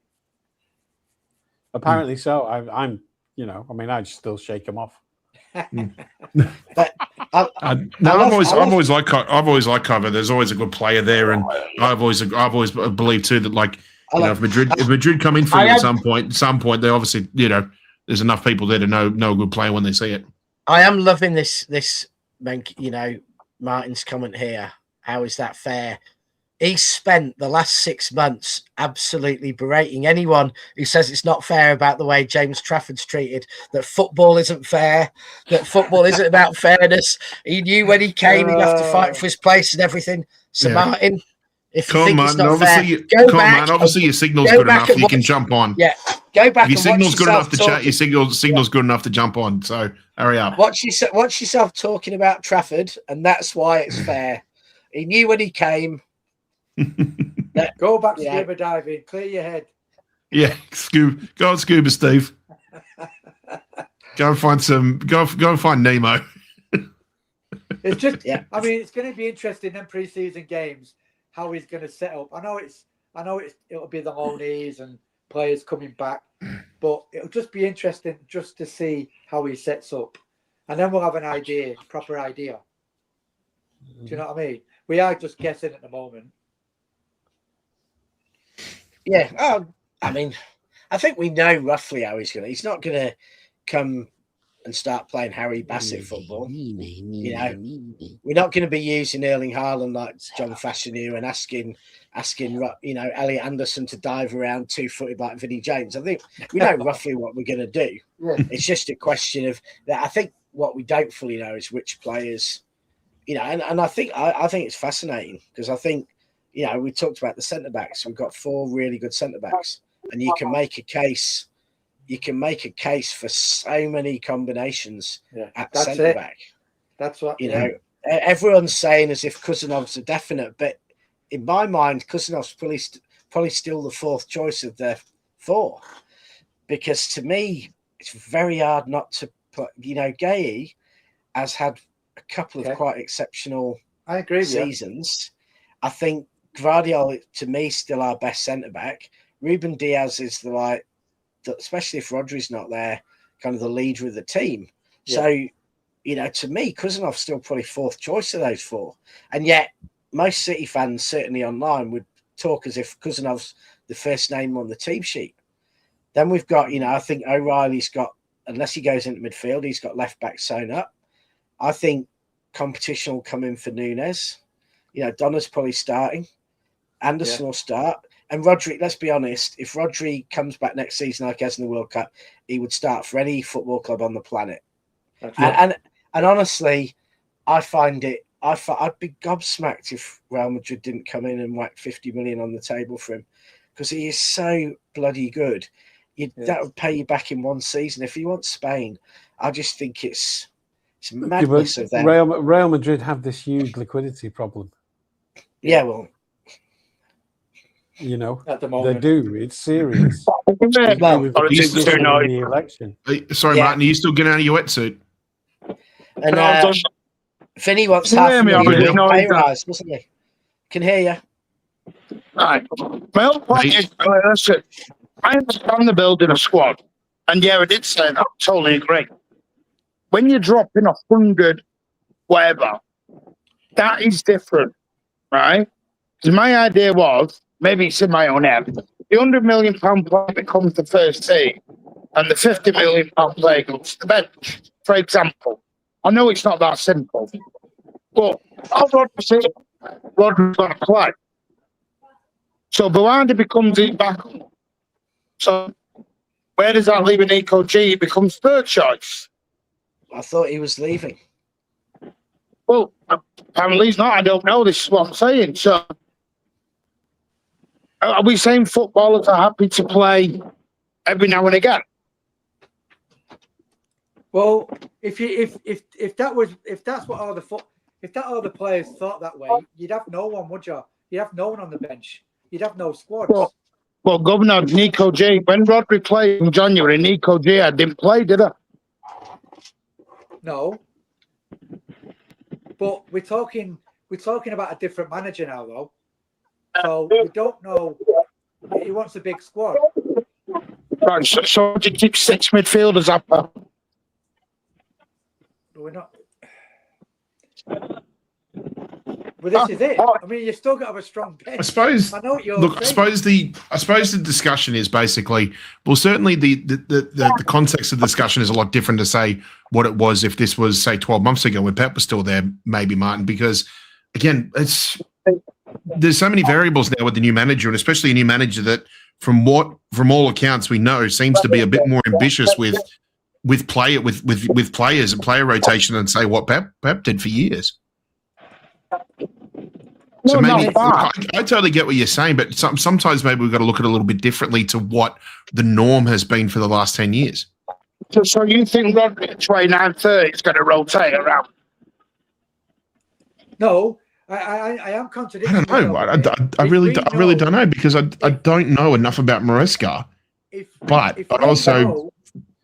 Apparently so. I'm I'd still shake him off. But I've always liked Cover. There's always a good player there, and I've always believed too that if Madrid come in for you at some point, they obviously there's enough people there to know a good player when they see it. I am loving this Martin's comment here. How is that fair? He spent the last 6 months absolutely berating anyone who says it's not fair about the way James Trafford's treated, that football isn't fair, that football isn't about fairness. He knew when he came he'd have to fight for his place and everything. So Martin, if you think it's not fair, go back. Obviously your signal's good enough. You can jump on. Yeah, go back. If your signal's good enough to chat, your signal's good enough to jump on. So hurry up. Watch yourself talking about Trafford, and that's why it's fair. He knew when he came. Go back scuba diving, clear your head. Yeah, go on scuba, Steve. Go and find Nemo. It's just I mean, it's going to be interesting in pre-season games how he's going to set up. I know it'll be the loanees and players coming back, but it'll just be interesting just to see how he sets up, and then we'll have an proper idea. Do you know what I mean? We are just guessing at the moment. Yeah, I mean, I think we know roughly how he's going to. He's not going to come and start playing Harry Bassett football. We're not going to be using Erling Haaland like John Fashanu and asking Elliot Anderson to dive around 2-footed like Vinnie James. I think we know roughly what we're going to do. Yeah. It's just a question of that. I think what we don't fully know is which players, and I think it's fascinating because I think. We talked about the centre backs. We've got 4 really good centre backs, and you can make a case. You can make a case for so many combinations at centre back. That's what Everyone's saying as if Kuzanov's a definite, but in my mind, Kuzanov's probably still the 4th choice of the 4, because to me, it's very hard not to put. Gay has had a couple of quite exceptional seasons. I think. Gvardiol, to me, still our best centre back. Ruben Diaz is especially if Rodri's not there, kind of the leader of the team. Yeah. So, to me, Kuzanov's still probably 4th choice of those 4. And yet, most City fans, certainly online, would talk as if Kuzanov's the first name on the team sheet. Then we've got, I think O'Reilly's got, unless he goes into midfield, he's got left back sewn up. I think competition will come in for Nunes. Donna's probably starting. Anderson will start. And Rodri, let's be honest, if Rodri comes back next season like he has in the World Cup, he would start for any football club on the planet. And honestly, I'd be gobsmacked if Real Madrid didn't come in and whack 50 million on the table for him, because he is so bloody good. That would pay you back in one season. If you want Spain, I just think it's madness of them. Real Madrid have this huge liquidity problem. Yeah, well, You know, at the they moment. do. It's serious. Well, The election. Sorry, Yeah. Martin, are you still getting out of your wetsuit? and Vinny wants Can you hear me? $500,000 I was pay noise. rise, doesn't he? Can hear you. Right. My whole point is, listen, I understand the building a squad, and yeah, I did say that. Totally agree. When you're dropping 100, whatever, that is different, right? Because my idea was, maybe it's in my own head, the £100 million player becomes the first team, and the £50 million player goes to the bench, for example. I know it's not that simple, but I'll Rodri's going to play. So Buhandi becomes his backup. So where does that leave Nico G? He becomes third choice. I thought he was leaving. Well, apparently he's not. I don't know. This is what I'm saying. So are we saying footballers are happy to play every now and again? Well, if that's what all the players thought that way, you'd have no one, would you? You'd have no one on the bench. You'd have no squads. Well, Governor, Nico G, when Rodri played in January, Nico G didn't play, did he? No. But we're talking about a different manager now, though. So we don't know. He wants a big squad. Right. So do you keep 6 midfielders up? But we're not. But this is it. I mean, you still got to have a strong bench. I suppose. I know what you're Look, I saying. suppose the discussion is basically, well, certainly the context of the discussion is a lot different to say what it was if this was, say, 12 months ago when Pep was still there, maybe, Martin, because again, there's so many variables now with the new manager, and especially a new manager that, from all accounts we know, seems to be a bit more ambitious with players and player rotation than say what Pep did for years. So maybe I totally get what you're saying, but sometimes maybe we've got to look at it a little bit differently to what the norm has been for the last 10 years. So you think Rodri at 29-30 is going to rotate around? No, I am contradicting. I don't know. I really don't know, because I don't know enough about MARESCA, but I also,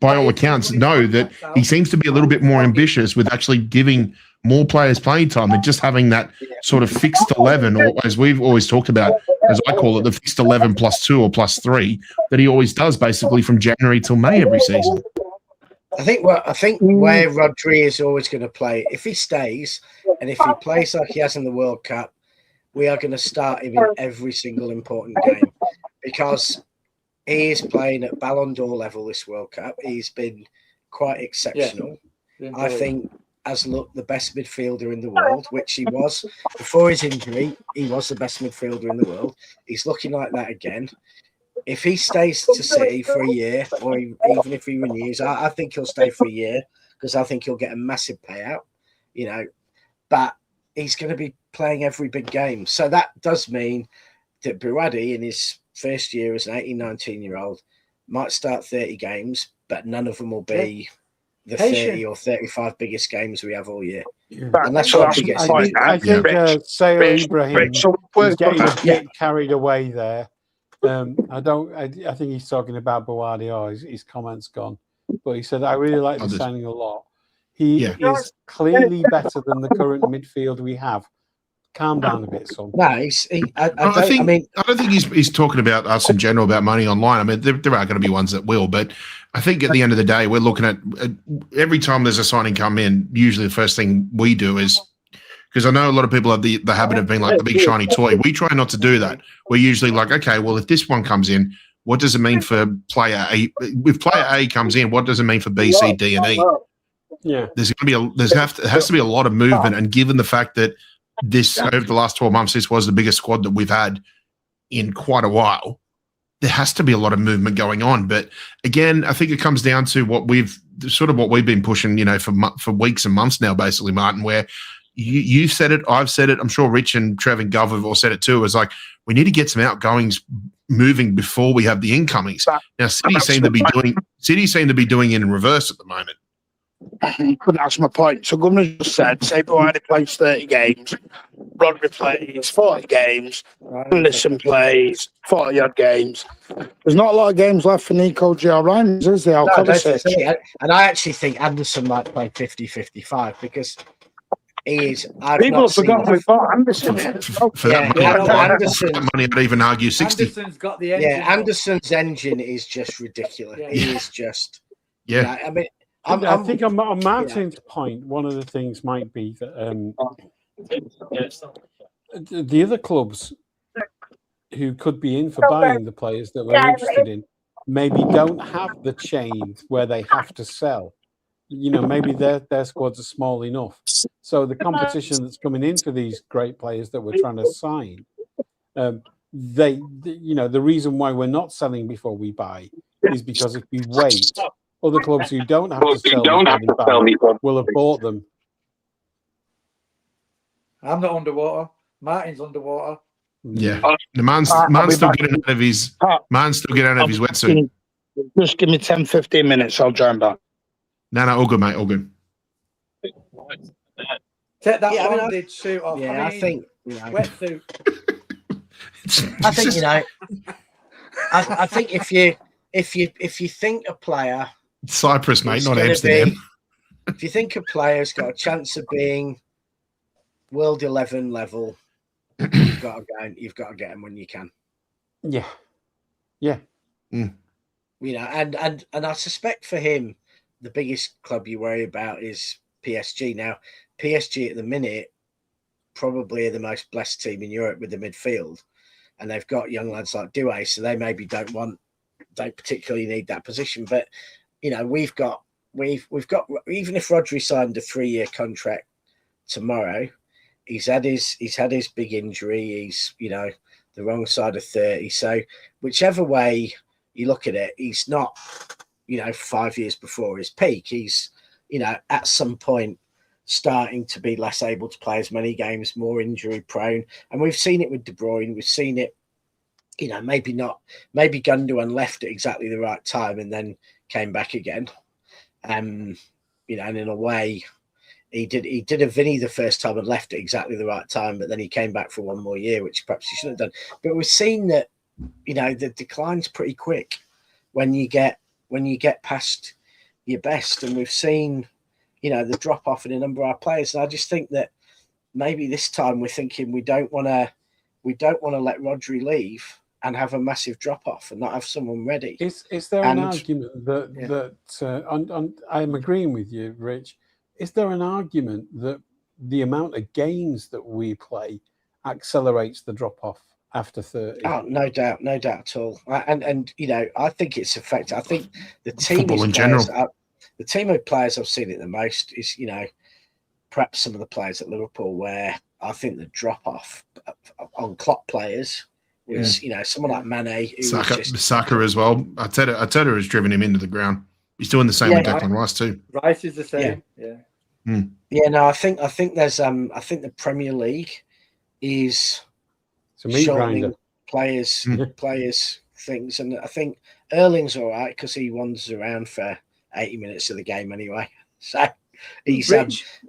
by all accounts, know that he seems to be a little bit more ambitious with actually giving more players playing time than just having that sort of fixed 11, or as we've always talked about, as I call it, the fixed 11 plus 2 or plus 3 that he always does basically from January till May every season. I think where Rodri is always going to play, if he stays and if he plays like he has in the World Cup, we are going to start him in every single important game, because he is playing at Ballon d'Or level this World Cup. He's been quite exceptional. Yeah. I think has looked the best midfielder in the world, which he was before his injury. He was the best midfielder in the world. He's looking like that again. If he stays to City for a year, or even if he renews, I think he'll stay for a year, because I think he'll get a massive payout, you know. But he's going to be playing every big game. So that does mean that Buhandi, in his first year as an 18, 19-year-old, might start 30 games, but none of them will be the 30 or 35 biggest games we have all year. Yeah. And that's what he gets. I think Sayo Ibrahim is getting a bit carried away there. I think he's talking about Buhandi. His comments gone, but he said, I really like the signing a lot. He is clearly better than the current midfield we have. Calm down a bit, son. No, I don't think he's talking about us in general, about money online. I mean, there are going to be ones that will, but I think at the end of the day, we're looking at every time there's a signing come in, usually the first thing we do is, because I know a lot of people have the habit of being like the big shiny toy. We try not to do that. We're usually like, okay, well, if this one comes in, what does it mean for player A? If player A comes in, what does it mean for B, C, D, and E? Yeah, there's going to be it has to be a lot of movement, and given the fact that this over the last 12 months, this was the biggest squad that we've had in quite a while, there has to be a lot of movement going on. But again, I think it comes down to what we've been pushing, for weeks and months now, basically, Martin, where you've said it, I've said it, I'm sure Rich and Trev and Gov have all said it too. It's like, we need to get some outgoings moving before we have the incomings. Now, City seem to be doing it in reverse at the moment. But that's my point. So Governor just said, say Boadi plays 30 games, Rodri plays 40 games, Anderson plays 40 odd games. There's not a lot of games left for Nico Giorgio, is there? And I actually think Anderson might play 50-55 because he is. People have forgotten we've got Anderson. For that money, I'd even argue 60. Anderson's got the engine. Yeah, Anderson's engine is just ridiculous. Yeah. He is just. Yeah. I mean, I think on Martin's point, one of the things might be that the other clubs who could be in for buying the players that we're interested in maybe don't have the chains where they have to sell. You know, maybe their squads are small enough. So the competition that's coming in for these great players that we're trying to sign, the reason why we're not selling before we buy is because if we wait, other clubs who don't have to sell will have bought them. I'm not underwater. Martin's underwater. Yeah, the man's still getting out of his wetsuit. Just give me 10, 15 minutes. I'll join back. No, all good, mate. All good. Take that bondage suit off. Yeah, I think wetsuit. I think I think if you think a player, Cyprus, mate, not Amsterdam. If you think a player's got a chance of being World 11 level, you've got to get him when you can. Yeah. You know, and I suspect for him, the biggest club you worry about is PSG. Now, PSG at the minute probably are the most blessed team in Europe with the midfield, and they've got young lads like Doué, so they maybe don't particularly need that position. But you know, we've got even if Rodri signed a 3-year contract tomorrow, he's had his big injury. He's the wrong side of 30. So whichever way you look at it, he's not 5 years before his peak. He's at some point starting to be less able to play as many games, more injury prone, and we've seen it with De Bruyne. We've seen it. Maybe Gundogan left at exactly the right time and then came back again. And in a way, he did a Vinny the first time and left at exactly the right time, but then he came back for one more year, which perhaps he shouldn't have done. But we've seen that, the decline's pretty quick when you get past your best, and we've seen, the drop off in a number of our players. And I just think that maybe this time we're thinking we don't want to let Rodri leave and have a massive drop off and not have someone ready. Is there an argument that I'm agreeing with you, Rich? Is there an argument that the amount of games that we play accelerates the drop off after 30? Oh, no doubt at all. And I think it's affected. I think the team football in general. The team of players I've seen it the most is perhaps some of the players at Liverpool, where I think the drop off on Klopp players was someone like Mane, Saka as well. Arteta has driven him into the ground. He's doing the same with Declan Rice too. Rice is the same. No, I think there's I think the Premier League is shortening players things, and I think Erling's all right because he wanders around for 80 minutes of the game anyway. So he's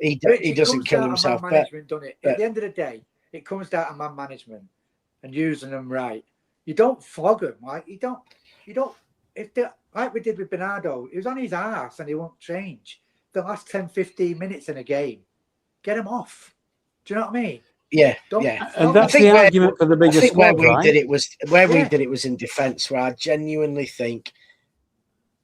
he doesn't kill himself. But at the end of the day, it comes down to man management and using them right. You don't flog them, right? You don't. If they, like we did with Bernardo, he was on his arse and he won't change the last 10, 15 minutes in a game. Get him off. Do you know what I mean? Yeah. And that's the argument for the biggest squad, we did it was in defence, where I genuinely think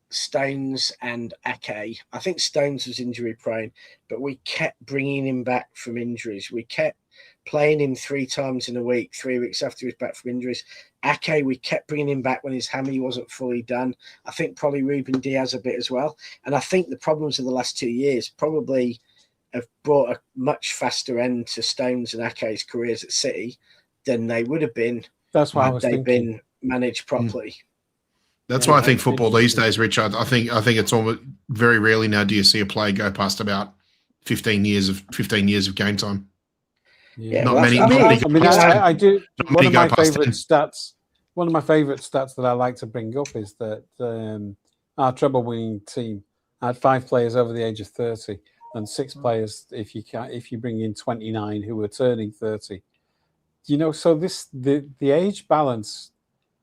Stones and Ake. I think Stones was injury prone, but we kept bringing him back from injuries. We kept playing him 3 times in a week, 3 weeks after he was back from injuries. Ake, we kept bringing him back when his hammy wasn't fully done. I think probably Ruben Diaz a bit as well. And I think the problems of the last 2 years probably have brought a much faster end to Stones and Ake's careers at City than they would have been had they been managed properly. That's why I think football these days, Richard, I think it's almost very rarely now do you see a player go past about 15 years of game time. Yeah, not many. I do. One of my favorite stats that I like to bring up is that our treble winning team I had 5 players over the age of 30, and 6 players if you bring in 29 who were turning 30. You know, so the age balance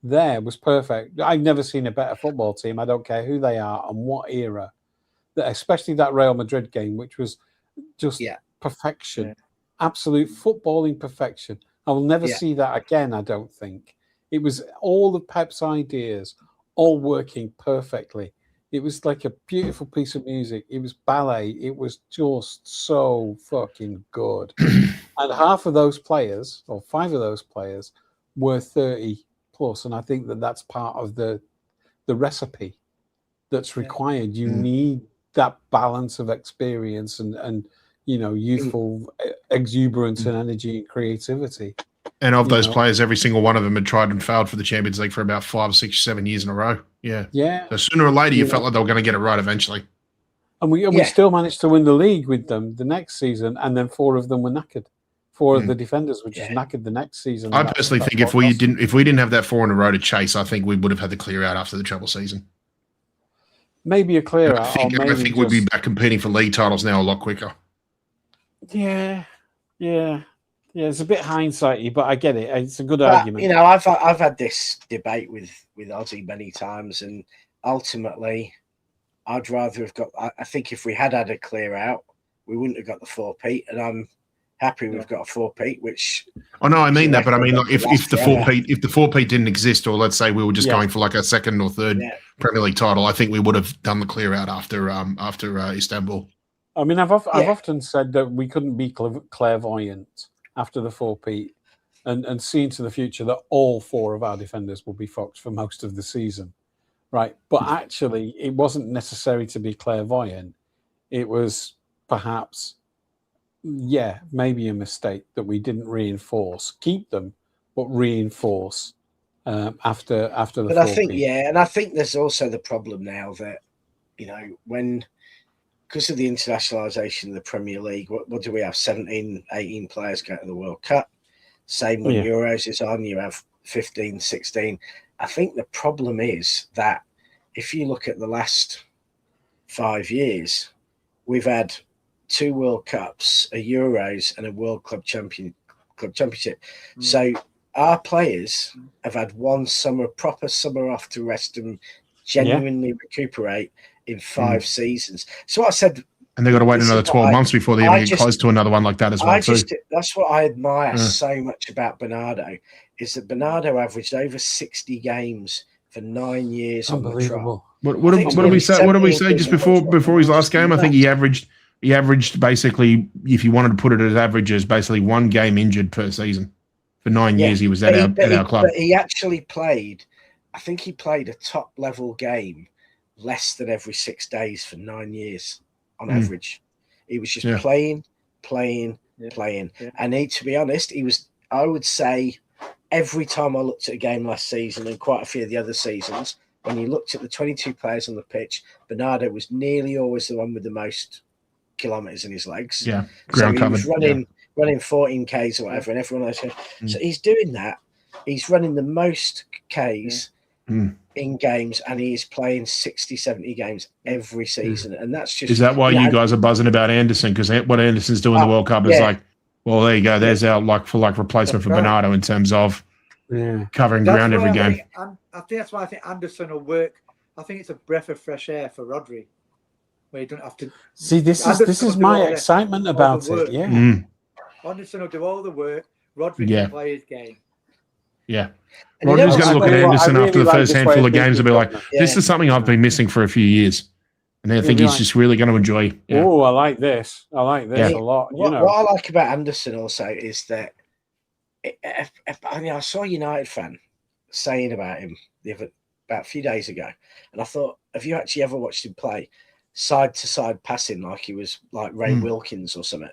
there was perfect. I've never seen a better football team. I don't care who they are and what era. Especially that Real Madrid game, which was just perfection, absolute footballing perfection. I will never see that again, I don't think. It was all of Pep's ideas, all working perfectly. It was like a beautiful piece of music. It was ballet. It was just so fucking good. And half of those players, or 5 of those players, were 30 plus. And I think that's part of the recipe that's required. You need that balance of experience and youthful exuberance and energy and creativity. And of those players, every single one of them had tried and failed for the Champions League for about 5, 6, 7 years in a row. Yeah. So sooner or later, you felt like they were going to get it right eventually. And we still managed to win the league with them the next season, and then 4 of them were knackered. 4 of the defenders were just knackered the next season. I personally think if we didn't have that 4 in a row to chase, I think we would have had the clear out after the treble season. Maybe a clear out. I think we'd be back competing for league titles now a lot quicker. Yeah. It's a bit hindsighty, but I get it. It's a good argument. You know, I've had this debate with Ozzie many times, and ultimately, I'd rather have got. I think if we had a clear out, we wouldn't have got the 4-peat, and I'm happy we've got a 4-peat. Which I know, I mean that, but I mean, like, if the 4-peat didn't exist, or let's say we were just going for like a 2nd or 3rd Premier League title, I think we would have done the clear out after Istanbul. I mean, I've often said that we couldn't be clairvoyant after the 4-peat and see into the future that all 4 of our defenders will be fucked for most of the season, right? But actually, it wasn't necessary to be clairvoyant. It was perhaps, maybe a mistake that we didn't keep them, but reinforce after the 4-peat. But I think, and I think there's also the problem now that, because of the internationalisation of the Premier League, what do we have? 17, 18 players go to the World Cup. Same when Euros is on, you have 15, 16. I think the problem is that if you look at the last 5 years, we've had 2 World Cups, a Euros, and a World Club Championship. So our players have had one proper summer off to rest and genuinely recuperate in 5 seasons. So what I said, and they've got to wait another 12 months before they even get close to another one like that as well. That's what I admire so much about Bernardo, is that Bernardo averaged over 60 games for 9 years on the trot. What did we say? What did we say just before his last game? I think he averaged basically, if you wanted to put it as averages, basically 1 game injured per season. For 9 years, he was at our club. But he actually played. I think he played a top level game less than every 6 days for 9 years on average. He was just playing. And to be honest, I would say every time I looked at a game last season and quite a few of the other seasons, when you looked at the 22 players on the pitch, Bernardo was nearly always the one with the most kilometres in his legs. Yeah, ground so he was running 14 Ks or whatever, and everyone else. So he's doing that. He's running the most Ks in games, and he is playing 60, 70 games every season. And that's just... Is that why you guys are buzzing about Anderson? Because what Anderson's doing in the World Cup is like, well, there you go. There's our replacement for Bernardo in terms of covering ground every game. I think that's why I think Anderson will work. I think it's a breath of fresh air for Rodri, where you don't have to... See, this is my excitement about it, Anderson will do all the work. Rodri can play his game. Yeah. Rodri's going to look at Anderson after the first handful of games and be like, this is something I've been missing for a few years. And I think he's just really going to enjoy. Yeah. Oh, I like this. I like this a lot. What I like about Anderson also is that I saw a United fan saying about him about a few days ago. And I thought, have you actually ever watched him play side-to-side passing like he was like Ray Wilkins or something,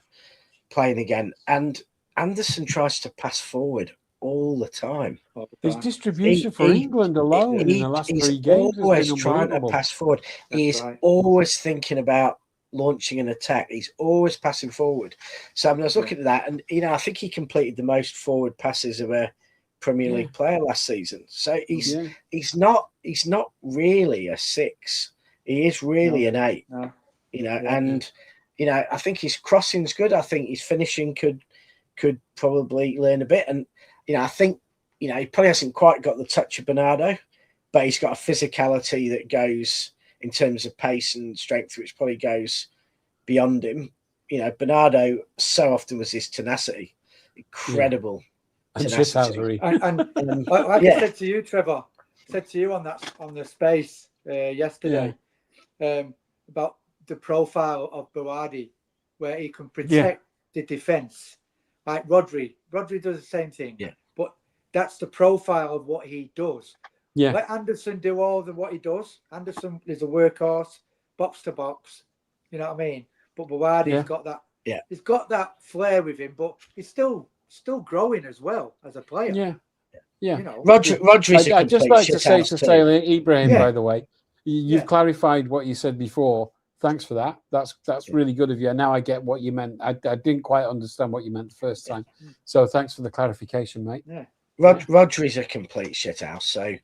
playing again? And Anderson tries to pass forward all the time. His distribution for England alone in the last 3 games he's always trying to pass forward. He's always thinking about launching an attack. He's always passing forward. So I was looking at that, and I think he completed the most forward passes of a Premier League player last season. So he's not really a 6. He is really an 8. No. You know, Yeah. and you know, I think his crossing's good. I think his finishing could probably learn a bit. And you know, I think he probably hasn't quite got the touch of Bernardo, but he's got a physicality that goes in terms of pace and strength, which probably goes beyond him. You know, Bernardo so often was his tenacity, incredible tenacity. And like I said to you, Trevor, said to you on the space yesterday about the profile of Berardi, where he can protect the defense. Like Rodri does the same thing. Yeah. But that's the profile of what he does. Yeah. Let Anderson do all what he does. Anderson is a workhorse, box to box. You know what I mean? But Berardi's got that. Yeah. He's got that flair with him, but he's still growing as well as a player. Yeah. Yeah. You know, Rodri's I'd just like to say to Ibrahim, by the way, you've clarified what you said before. Thanks for that. That's really good of you. Now I get what you meant. I didn't quite understand what you meant the first time. So thanks for the clarification, mate. Yeah. Rodri's a complete shithouse. So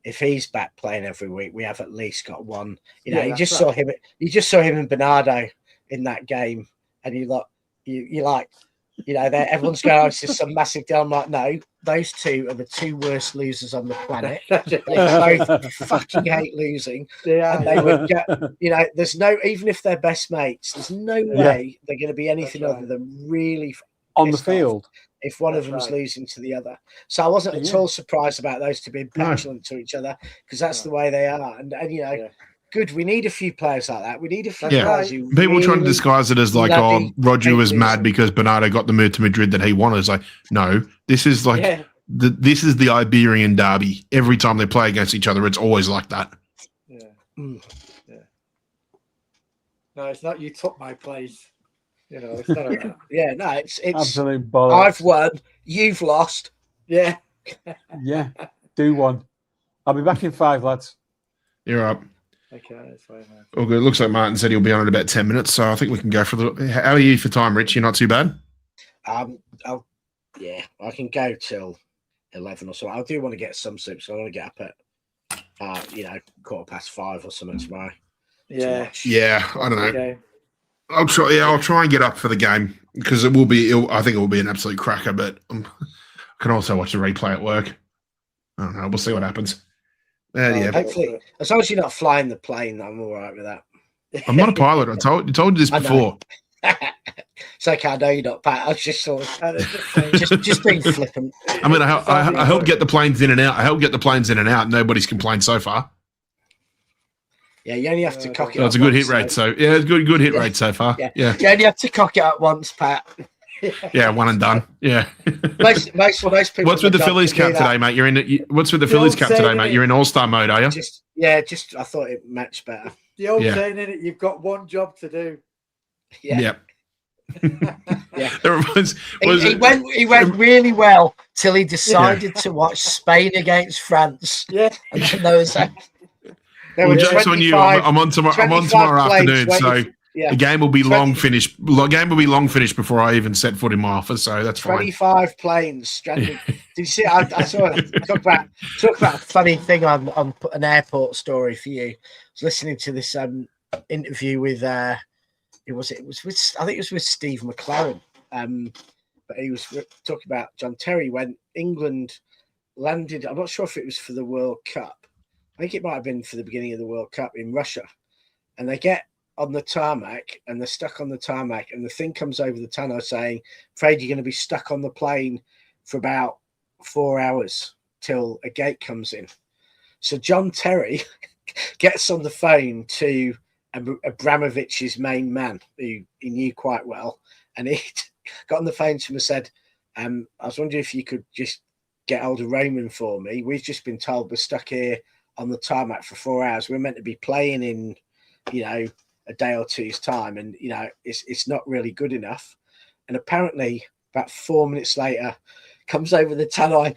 if he's back playing every week, we have at least got one. You know, you just saw him and Bernardo in that game, and you like, you know, everyone's going, oh, it's just some massive deal. I'm like, no, those two are the two worst losers on the planet. They both fucking hate losing. And they would get, you know, there's no, even if they're best mates, there's no way they're going to be anything other than really on the field if one of them's losing to the other. So I wasn't at all surprised about those two being petulant to each other, because that's the way they are. And you know, good. We need a few players like that. We need a few guys who people trying to disguise it as like, Roger was mad because Bernardo got the move to Madrid that he wanted. It's like, no, this is like this is the Iberian derby. Every time they play against each other, it's always like that. Yeah. Yeah. No, it's not you took my place. You know, it's not like that. No, it's absolute bollocks. I've won, you've lost. Yeah. Yeah. Do one. I'll be back in 5, lads. You're up. Okay, that's fine, man. All good. Looks like Martin said he'll be on in about 10 minutes, so I think we can go for the. How are you for time, Rich? You're not too bad. I can go till 11 or so. I do want to get some sleep, so I want to get up at 5:15 or something tomorrow. Yeah. Yeah, I don't know. Okay. I'll try. Yeah, I'll try and get up for the game because it will be. I think it will be an absolute cracker. But I can also watch the replay at work. I don't know. We'll see what happens. Yeah. Hopefully, as long as you're not flying the plane, I'm all right with that. I'm not a pilot. I told you this before. It's okay. I know you're not, Pat. I was just sort of just being flippant. I mean, I helped get the planes in and out. Nobody's complained so far. Yeah, you only have to cock it. It's a good hit rate. So yeah, it's good hit rate so far. Yeah. You only have to cock it up once, Pat. Yeah, one and done. Yeah. most people. What's with the Phillies cap today, mate? What's with the Phillies cap today, mate? You're in All-Star mode, are you? Just I thought it matched better. The old saying, in it, you've got one job to do. Yeah. He went really well till he decided to watch Spain against France. Yeah. And then there was well, joke's on you. I'm on tomorrow afternoon, so the game will be long finished. The game will be long finished before I even set foot in my office, so that's 25 planes stranded. Did you see? I saw talk about a funny thing on an airport story for you. I was listening to this interview with I think it was with Steve McLaren, but he was talking about John Terry when England landed. I'm not sure if it was for the World Cup. I think it might have been for the beginning of the World Cup in Russia, and they get on the tarmac and they're stuck on the tarmac, and the thing comes over the tunnel saying, "Afraid you're going to be stuck on the plane for about 4 hours till a gate comes in." So John Terry gets on the phone to Abramovich's main man, who he knew quite well, and he got on the phone to him and said, "I was wondering if you could just get hold of Roman for me. We've just been told we're stuck here on the tarmac for 4 hours. We're meant to be playing in, a day or two's time, and it's not really good enough." And apparently, about 4 minutes later, comes over the tunnel.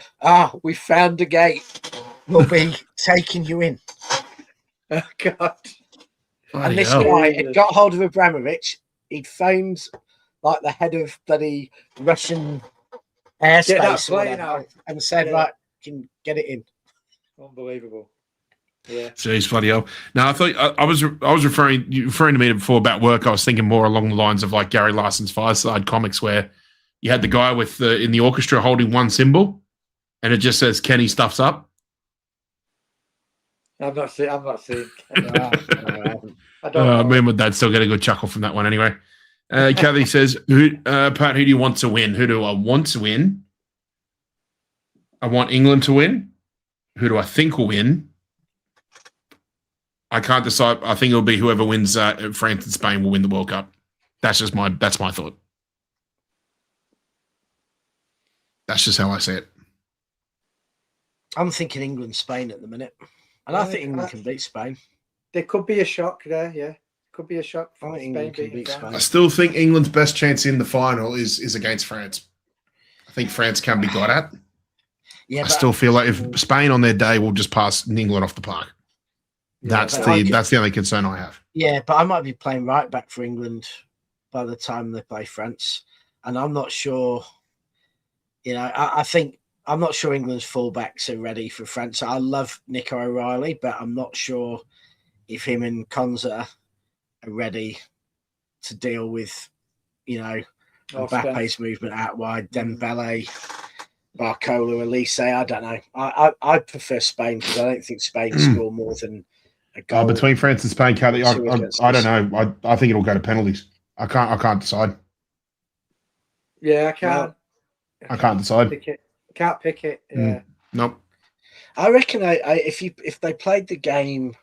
We found a gate. We'll be taking you in. Oh God! And this guy had got hold of Abramovich. He'd phoned like the head of bloody Russian airspace or whatever, and said, "Right, can get it in." Unbelievable. Yeah. Jeez, bloody hell. No, I thought I was referring to me before about work. I was thinking more along the lines of like Gary Larson's Fireside Comics, where you had the guy with in the orchestra holding one cymbal, and it just says Kenny stuffs up. I'm not seeing. I don't know. Me and my dad still get a good chuckle from that one anyway. Kathy says, Pat, who do you want to win? Who do I want to win? I want England to win. Who do I think will win? I can't decide. I think it'll be whoever wins France and Spain will win the World Cup. That's my thought. That's just how I see it. I'm thinking England, Spain at the minute. And I think England can beat Spain. There could be a shock there, yeah. Could be a shock for Spain beating France. I still think England's best chance in the final is against France. I think France can be got at. Yeah, I still feel like if Spain on their day will just pass England off the park. That's the only concern I have. Yeah, but I might be playing right back for England by the time they play France. And I'm not sure, I'm not sure England's fullbacks are ready for France. I love Nico O'Reilly, but I'm not sure if him and Konza are ready to deal with, Mbappe's movement out wide, Dembele, Barcola, Elise. I don't know. I prefer Spain because I don't think Spain score more than a goal. Between France and Spain, Kelly, I don't know. I think it'll go to penalties. I can't decide. Yeah, I can't. I can't decide. Can't pick it. Yeah. Nope. I reckon if they played the game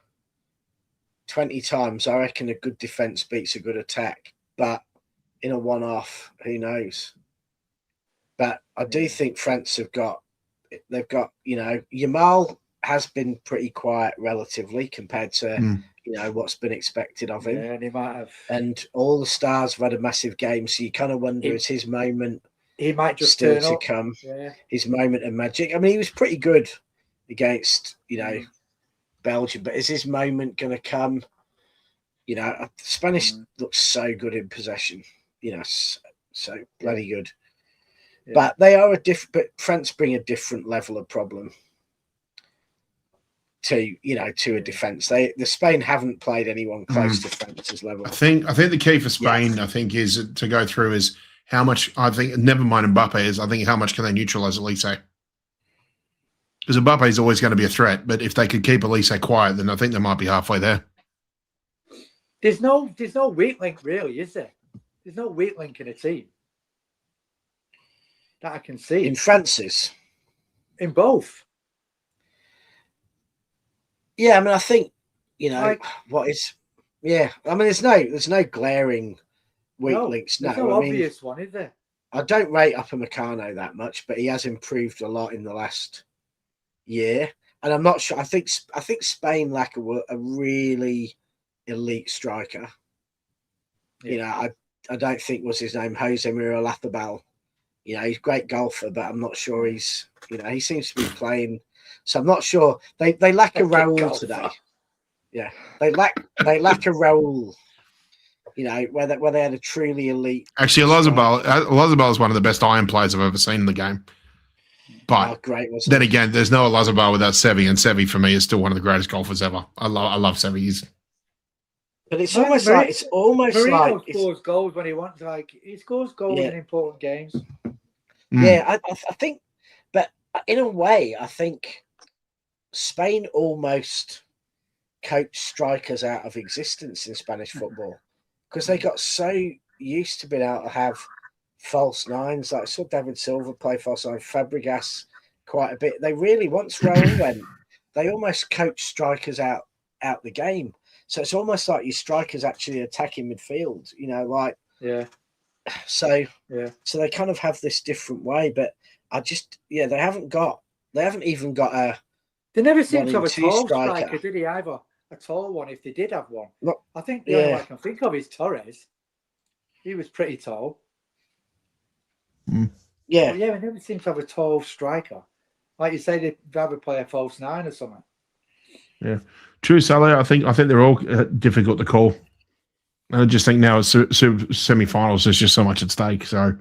20 times, I reckon a good defense beats a good attack. But in a one-off, who knows? But I do think France they've got, Yamal has been pretty quiet relatively compared to, what's been expected of him. Yeah, and he might have. And all the stars have had a massive game, so you kind of wonder, is his moment he might just still turn to come? Yeah. His moment of magic. I mean, he was pretty good against, Belgium, but is his moment going to come? The Spanish looks so good in possession, so bloody good. Yeah. But they are but France bring a different level of problem to a defence. The Spain haven't played anyone close to France's level. I think the key for Spain, is to go through is how much, I think, never mind Mbappe, I think how much can they neutralise Elise? Because Mbappe is always going to be a threat, but if they could keep Elise quiet, then I think they might be halfway there. There's no weak link really, is there? There's no weak link in a team that I can see. In France's? In both. Yeah, I mean, I think, there's no glaring weak links. There's no obvious one, is there? I don't rate Upamecano that much, but he has improved a lot in the last year. And I'm not sure. I think Spain lack a really elite striker. Yeah. I don't think, what's his name, Jose Muriel-Athabal. He's a great golfer, but I'm not sure he's, he seems to be playing. So I'm not sure. They lack a Raul today. Yeah, they lack a Raul. Where they had a truly elite. Actually, Olazabal is one of the best iron players I've ever seen in the game. But great, then again, there's no Olazabal without Seve, and Seve for me is still one of the greatest golfers ever. I love Seve. But it's almost like scores goals when he wants. He scores goals in important games. Yeah, I think, but in a way, I think Spain almost coached strikers out of existence in Spanish football because they got so used to being able to have false nines. Like I saw David Silva play false nine, Fabregas quite a bit. They really, once Raul went, they almost coached strikers out the game. So it's almost like your strikers actually attacking midfield, So they kind of have this different way, but they haven't even got a. They never seem to have a tall striker, did he? Either a tall one, if they did have one. No, I think the only one I can think of is Torres. He was pretty tall. Yeah, we never seem to have a tall striker. Like you say, they'd rather play a false nine or something. Yeah, true, Sally. I think they're all difficult to call. I just think now it's semi-finals. There's just so much at stake. So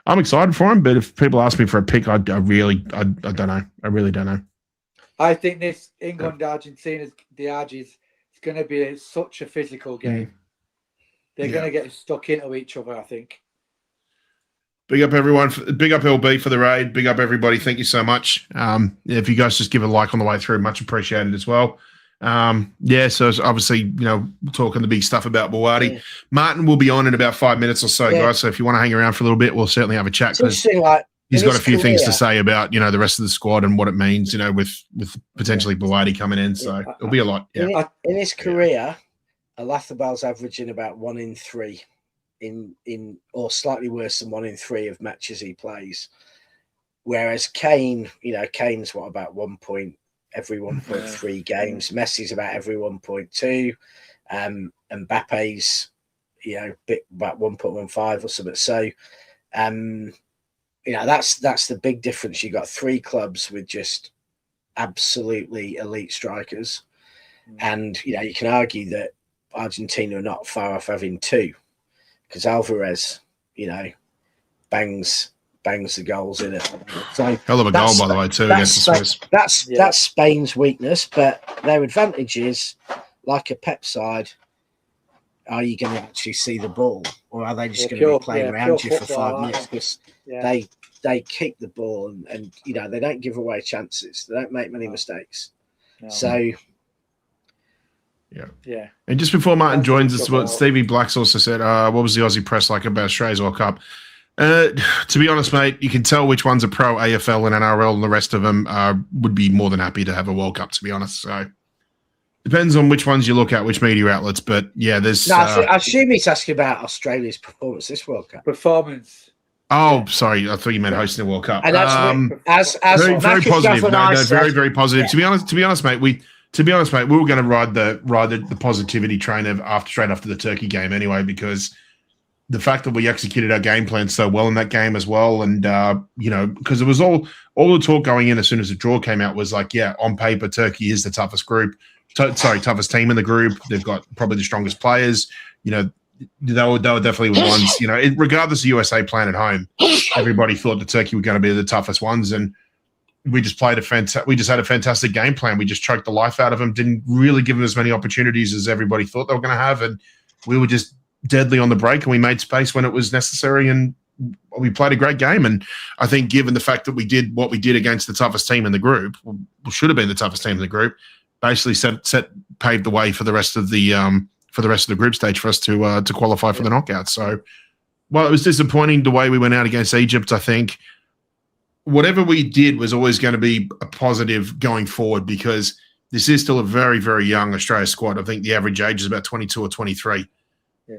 I'm excited for him. But if people ask me for a pick, I don't know. I really don't know. I think this England-Argentina, the Argies, it's going to be such a physical game. They're going to get stuck into each other, I think. Big up everyone. Big up LB for the raid. Big up everybody. Thank you so much. If you guys just give a like on the way through, much appreciated as well. So obviously, talking the big stuff about Buwadi. Martin will be on in about 5 minutes or so, guys. So if you want to hang around for a little bit, we'll certainly have a chat. He's got a few things to say about, the rest of the squad and what it means, with potentially Buwadi coming in. So it'll be a lot. Yeah. In his career, Alathabal's averaging about 1 in 3 in or slightly worse than 1 in 3 of matches he plays. Whereas Kane, Kane's about 1 point every 1.3 games. Messi's about every 1.2. Mbappe's, about 1.15 or something. So, that's the big difference. You got 3 clubs with just absolutely elite strikers, and you can argue that Argentina are not far off having 2, because Alvarez, bangs the goals in it. So hell of a goal, by the way, too, against the Swiss. That's Spain's weakness, but their advantage is, like a Pep side, are you going to actually see the ball, or are they just going to be playing around you for 5 minutes? Because they keep the ball and they don't give away chances. They don't make many mistakes. No. So yeah. And just before Martin joins us, what Stevie Blacks also said, what was the Aussie press like about Australia's World Cup? To be honest, mate, you can tell which ones are pro AFL and NRL, and the rest of them would be more than happy to have a World Cup, to be honest. So depends on which ones you look at, which media outlets. But yeah, there's. No, I assume he's asking about Australia's performance this World Cup. Performance. Oh, sorry. I thought you meant hosting the World Cup. And that's very positive. No, very, very positive. Yeah. To be honest, mate, we were going to ride the positivity train straight after the Turkey game anyway, because the fact that we executed our game plan so well in that game as well, and because it was all the talk going in as soon as the draw came out was like, on paper Turkey is the toughest toughest team in the group. They've got probably the strongest players. They were definitely the ones. Regardless of USA playing at home, everybody thought that Turkey were going to be the toughest ones, and we just had a fantastic game plan. We just choked the life out of them. Didn't really give them as many opportunities as everybody thought they were going to have, and we were just deadly on the break, and we made space when it was necessary, and we played a great game. And I think, given the fact that we did what we did against the toughest team in the group, should have been the toughest team in the group, basically paved the way for the rest of the group stage for us to qualify for the knockouts. So, while it was disappointing the way we went out against Egypt, I think whatever we did was always going to be a positive going forward, because this is still a very, very young Australia squad. I think the average age is about 22 or 23. Yeah.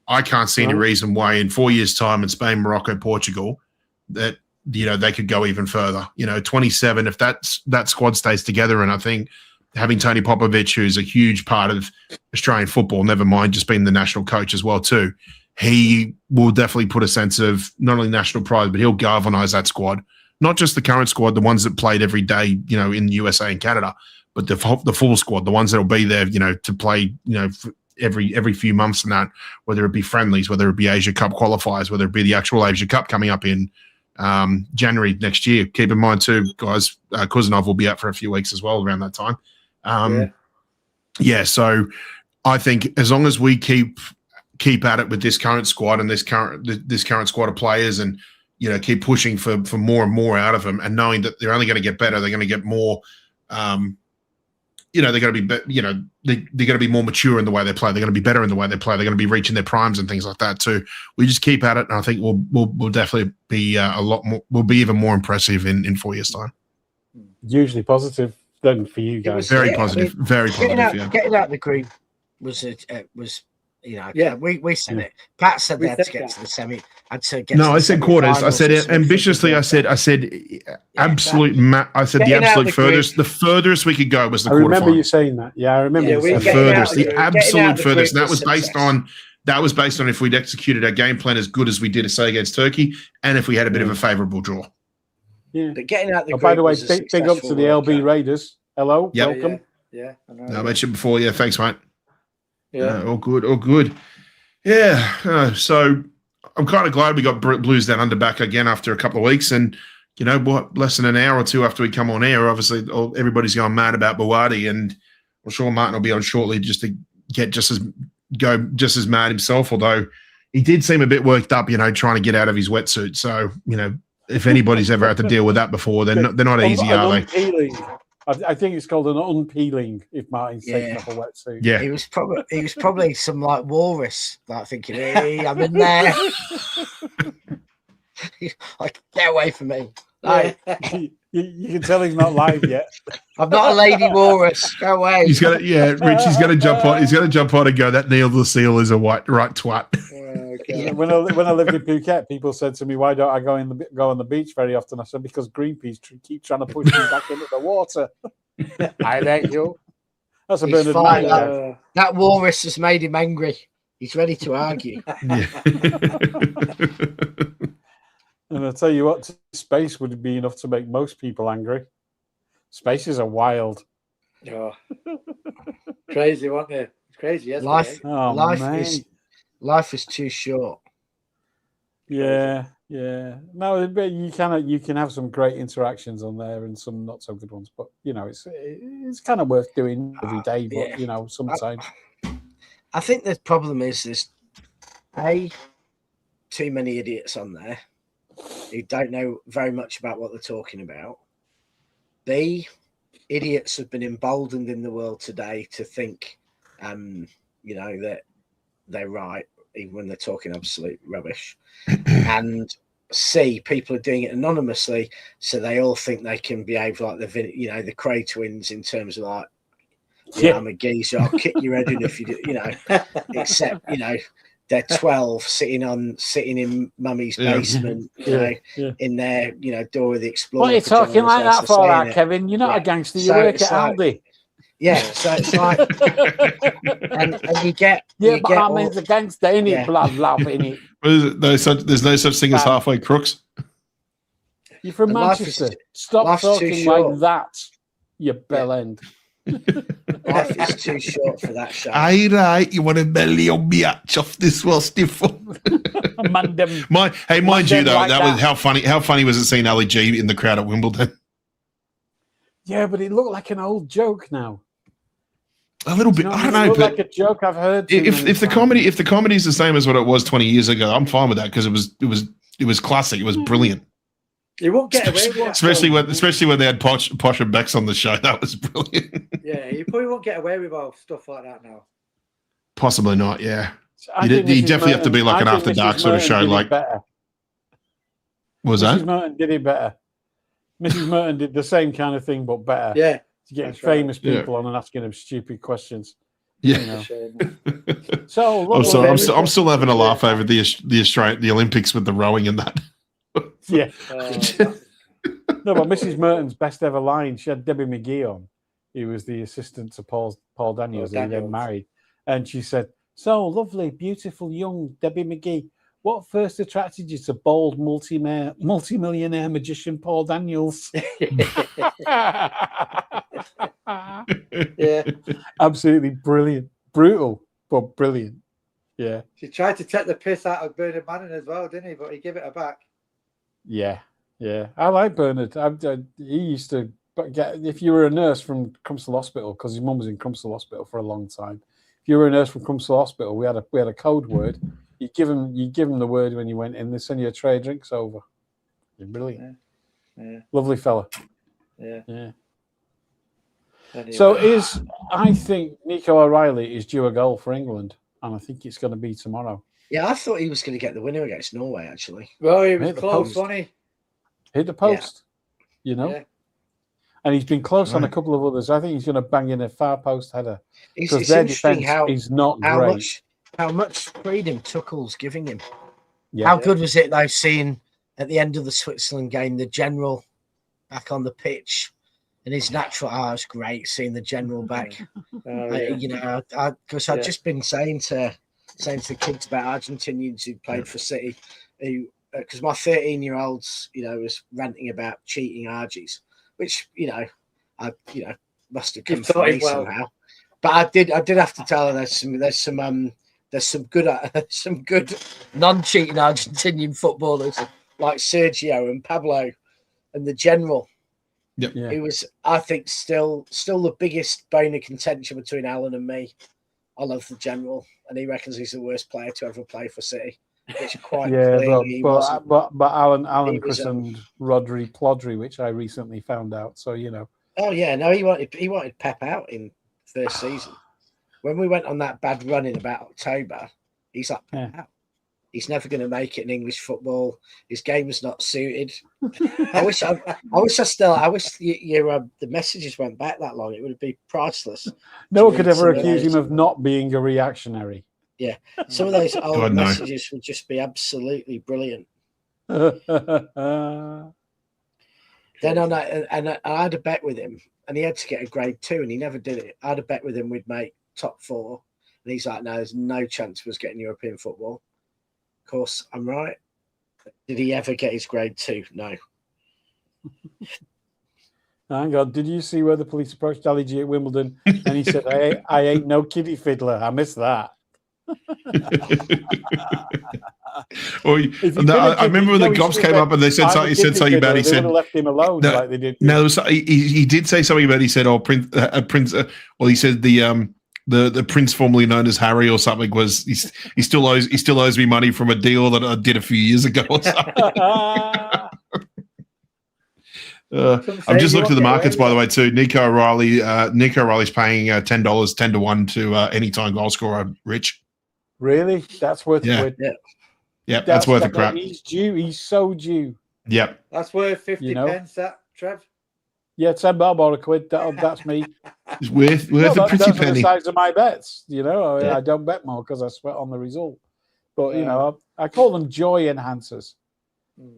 I can't see any reason why in 4 years' time in Spain, Morocco, Portugal, that they could go even further. 27, if that squad stays together, and I think having Tony Popovic, who's a huge part of Australian football, never mind just being the national coach as well too, he will definitely put a sense of not only national pride, but he'll galvanise that squad. Not just the current squad, the ones that played every day, in the USA and Canada, but the full squad, the ones that will be there, to play, every few months and that, whether it be friendlies, whether it be Asia Cup qualifiers, whether it be the actual Asia Cup coming up in January next year. Keep in mind too, guys, Kuzanov will be out for a few weeks as well around that time. So I think as long as we keep at it with this current squad and this current squad of players, and keep pushing for more and more out of them, and knowing that they're only going to get better, they're going to get more. They're going to be, they're going to be more mature in the way they play. They're going to be better in the way they play. They're going to be reaching their primes and things like that too. We just keep at it, and I think we'll definitely be a lot more. We'll be even more impressive in 4 years' time. Hugely positive then for you guys. Very positive. Very positive. Getting out of the group was we said it. Pat said they had to get to the semi. I said quarters. I said it ambitiously. I said absolute. I said the absolute furthest. The furthest we could go was the quarterfinal. I remember you saying that. Yeah, I remember you saying the furthest, the absolute furthest. And that was based on. That was based on if we'd executed our game plan as good as we did, say, against Turkey, and if we had a bit of a favourable draw. Yeah. But getting out the group. By the way, big up to the LB Raiders. Hello, welcome. Yeah. I mentioned before. Yeah, thanks, mate. Yeah, all good. Yeah, so I'm kind of glad we got Blues down under back again after a couple of weeks, and you know what, less than an hour or two after we come on air, obviously everybody's going mad about Buwadi, and I'm sure Martin will be on shortly just to get just as mad himself, although he did seem a bit worked up, you know, trying to get out of his wetsuit. So, you know, if anybody's ever had to deal with that before, they're not easy, are they? Unpeeling. I think it's called an unpeeling if Martin's taking off a wetsuit. Yeah. He was probably some like walrus, like thinking, hey, I'm in there. Like, get away from me. Like, you can tell he's not live yet. I'm not a lady walrus. Go away. He's got Rich, he's gonna jump on. He's gonna jump on and go, that Neil the Seal is a right twat. Okay. When I lived in Phuket, people said to me, "Why don't I go on the beach very often?" I said, "Because Greenpeace keep trying to push me back into the water." I let you. That's a He's Bernard fine, Manning. that walrus has made him angry. He's ready to argue. Yeah. And I tell you what, space would be enough to make most people angry. Spaces are wild. Oh. Crazy, wasn't it? It's crazy, isn't Life, it? Oh, life is too short. Yeah. No, but you can have some great interactions on there and some not so good ones. But you know, it's kind of worth doing every day. But you know, sometimes I think the problem is there's too many idiots on there who don't know very much about what they're talking about. B, idiots have been emboldened in the world today to think, you know, that they're right, even when they're talking absolute rubbish. And C, people are doing it anonymously, so they all think they can behave like the Cray twins in terms of like, I'm a geezer, I'll kick your head in if you do, you know, except, you know, they're 12 sitting in mummy's basement, you know, in their, you know, door with the Explorer. What are you talking like that for, Kevin? You're not a gangster, you work at Aldi. Yeah, so it's like, and you get, but I mean, it's a gangster, innit? Blah, blah, innit? There's no such thing as halfway crooks. You're from Manchester. Stop talking like that, you bell end. Life is too short for that show. Aye, right. You want to belly on me off this well stiff. Mind you though, like that was how funny. How funny was it seeing Ali G in the crowd at Wimbledon? Yeah, but it looked like an old joke now. A little bit. I don't know. But like a joke I've heard. If the comedy is the same as what it was 20 years ago, I'm fine with that because it was classic. It was brilliant. You won't get away with that. Especially when they had Posh and Bex on the show. That was brilliant. Yeah, you probably won't get away with all stuff like that now. Possibly not, yeah. You definitely have to be like an After Dark sort of show. Like, what was that? Mrs. Merton did it better. Mrs. Merton did the same kind of thing, but better. Yeah. To get famous people on and asking them stupid questions. Yeah. You know. So I'm still having a laugh over the Olympics with the rowing and that. Yeah. No, but Mrs. Merton's best ever line, she had Debbie McGee on, who was the assistant to Paul Daniels, who then married. And she said, "So lovely, beautiful, young Debbie McGee. What first attracted you to bold multi-millionaire magician Paul Daniels?" Yeah. Absolutely brilliant. Brutal, but brilliant. Yeah. She tried to take the piss out of Bernard Manning as well, didn't he? But he gave it her back. Yeah. I like Bernard. He used to get, if you were a nurse from Crumpsall Hospital, because his mum was in Crumpsall Hospital for a long time. If you were a nurse from Crumpsall Hospital, we had a code word. You give them the word when you went in. They send you a tray of drinks over. You're brilliant. Yeah. Lovely fella. Yeah. Anyway. So I think Nico O'Reilly is due a goal for England, and I think it's going to be tomorrow. Yeah, I thought he was going to get the winner against Norway, actually. Well, he was close, wasn't he? Hit the post, you know. Yeah. And he's been close on a couple of others. I think he's going to bang in a far post header. Because their defence is not great. How much freedom Tuchel's giving him. Yeah. How good was it, though, seeing at the end of the Switzerland game, the general back on the pitch and his natural... Oh, it's great seeing the general back. You know, because I've just been saying to the kids about Argentinians who played for City, who... Because my 13-year-old's, you know, was ranting about cheating Argies, which, I must have come from me somehow. But I did have to tell her there's some good non-cheating Argentinian footballers like Sergio and Pablo and the general. Yep. Yeah. It was, I think, still the biggest bone of contention between Alan and me. I love the general, and he reckons he's the worst player to ever play for City. Which quite clearly he wasn't. But Alan christened Rodri Plodri, which I recently found out. So Oh yeah, no, he wanted Pep out in first season. When we went on that bad run in about October, he's like, Pep out. He's never going to make it in English football. His game is not suited. I wish the messages went back that long. It would be priceless. No one could ever accuse him of not being a reactionary. Yeah, some of those old messages would just be absolutely brilliant. Then I had a bet with him, and he had to get a grade 2, and he never did it. I had a bet with him we'd make top 4, and he's like, "No, there's no chance of us getting European football." Of course, I'm right. Did he ever get his grade 2? No. Hang on, did you see where the police approached Ali G at Wimbledon and he said, I ain't no kiddie fiddler. I missed that. I remember when the cops came up and they said something about. He said, left him alone like they did. No, he did say something about. He said, "Oh, Prince." Well, he said the prince formerly known as Harry or something was he still owes me money from a deal that I did a few years ago or something. I've just looked at the markets, by the way, too. Nico O'Reilly's paying $10, 10 to 1 to anytime goal scorer. Rich, really? That's worth a quid. Yeah, that's worth a crap. He's due. He's so due. Yep. That's worth 50 pence, that, Trev. Yeah, $10 or a quid. That's me. It's worth a pretty that's penny. The size of my bets. I don't bet more because I sweat on the result. But I call them joy enhancers.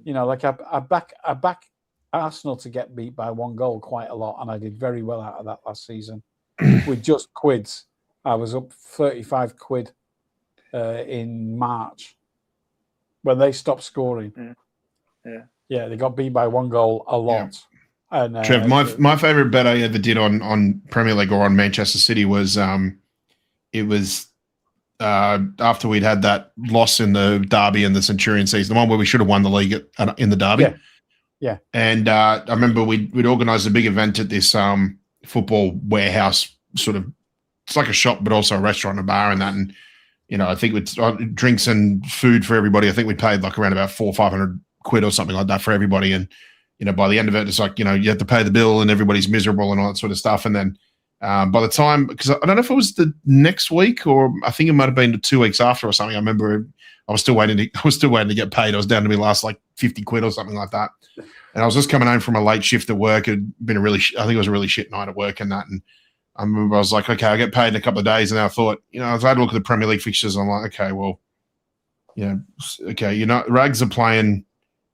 Like I back Arsenal to get beat by 1 goal quite a lot, and I did very well out of that last season with just quids. I was up 35 quid in March when they stopped scoring. Yeah, they got beat by 1 goal a lot. Yeah. And, Trev, my favorite bet I ever did on Premier League or on Manchester City was it was after we'd had that loss in the derby in the Centurion season, the one where we should have won the league in the derby. Yeah. And I remember we'd organised a big event at this football warehouse, sort of, it's like a shop, but also a restaurant and a bar and that. And, I think with drinks and food for everybody, I think we paid like around about 400 or 500 quid or something like that for everybody. And, by the end of it, it's like, you have to pay the bill and everybody's miserable and all that sort of stuff. And then by the time, because I don't know if it was the next week or I think it might have been 2 weeks after or something. I remember I was still waiting to get paid. I was down to my last like 50 quid or something like that. And I was just coming home from a late shift at work. It'd been I think it was a really shit night at work and that. And I remember I was like, okay, I'll get paid in a couple of days. And then I thought, I've had a look at the Premier League fixtures. I'm like, okay, well, Rags are playing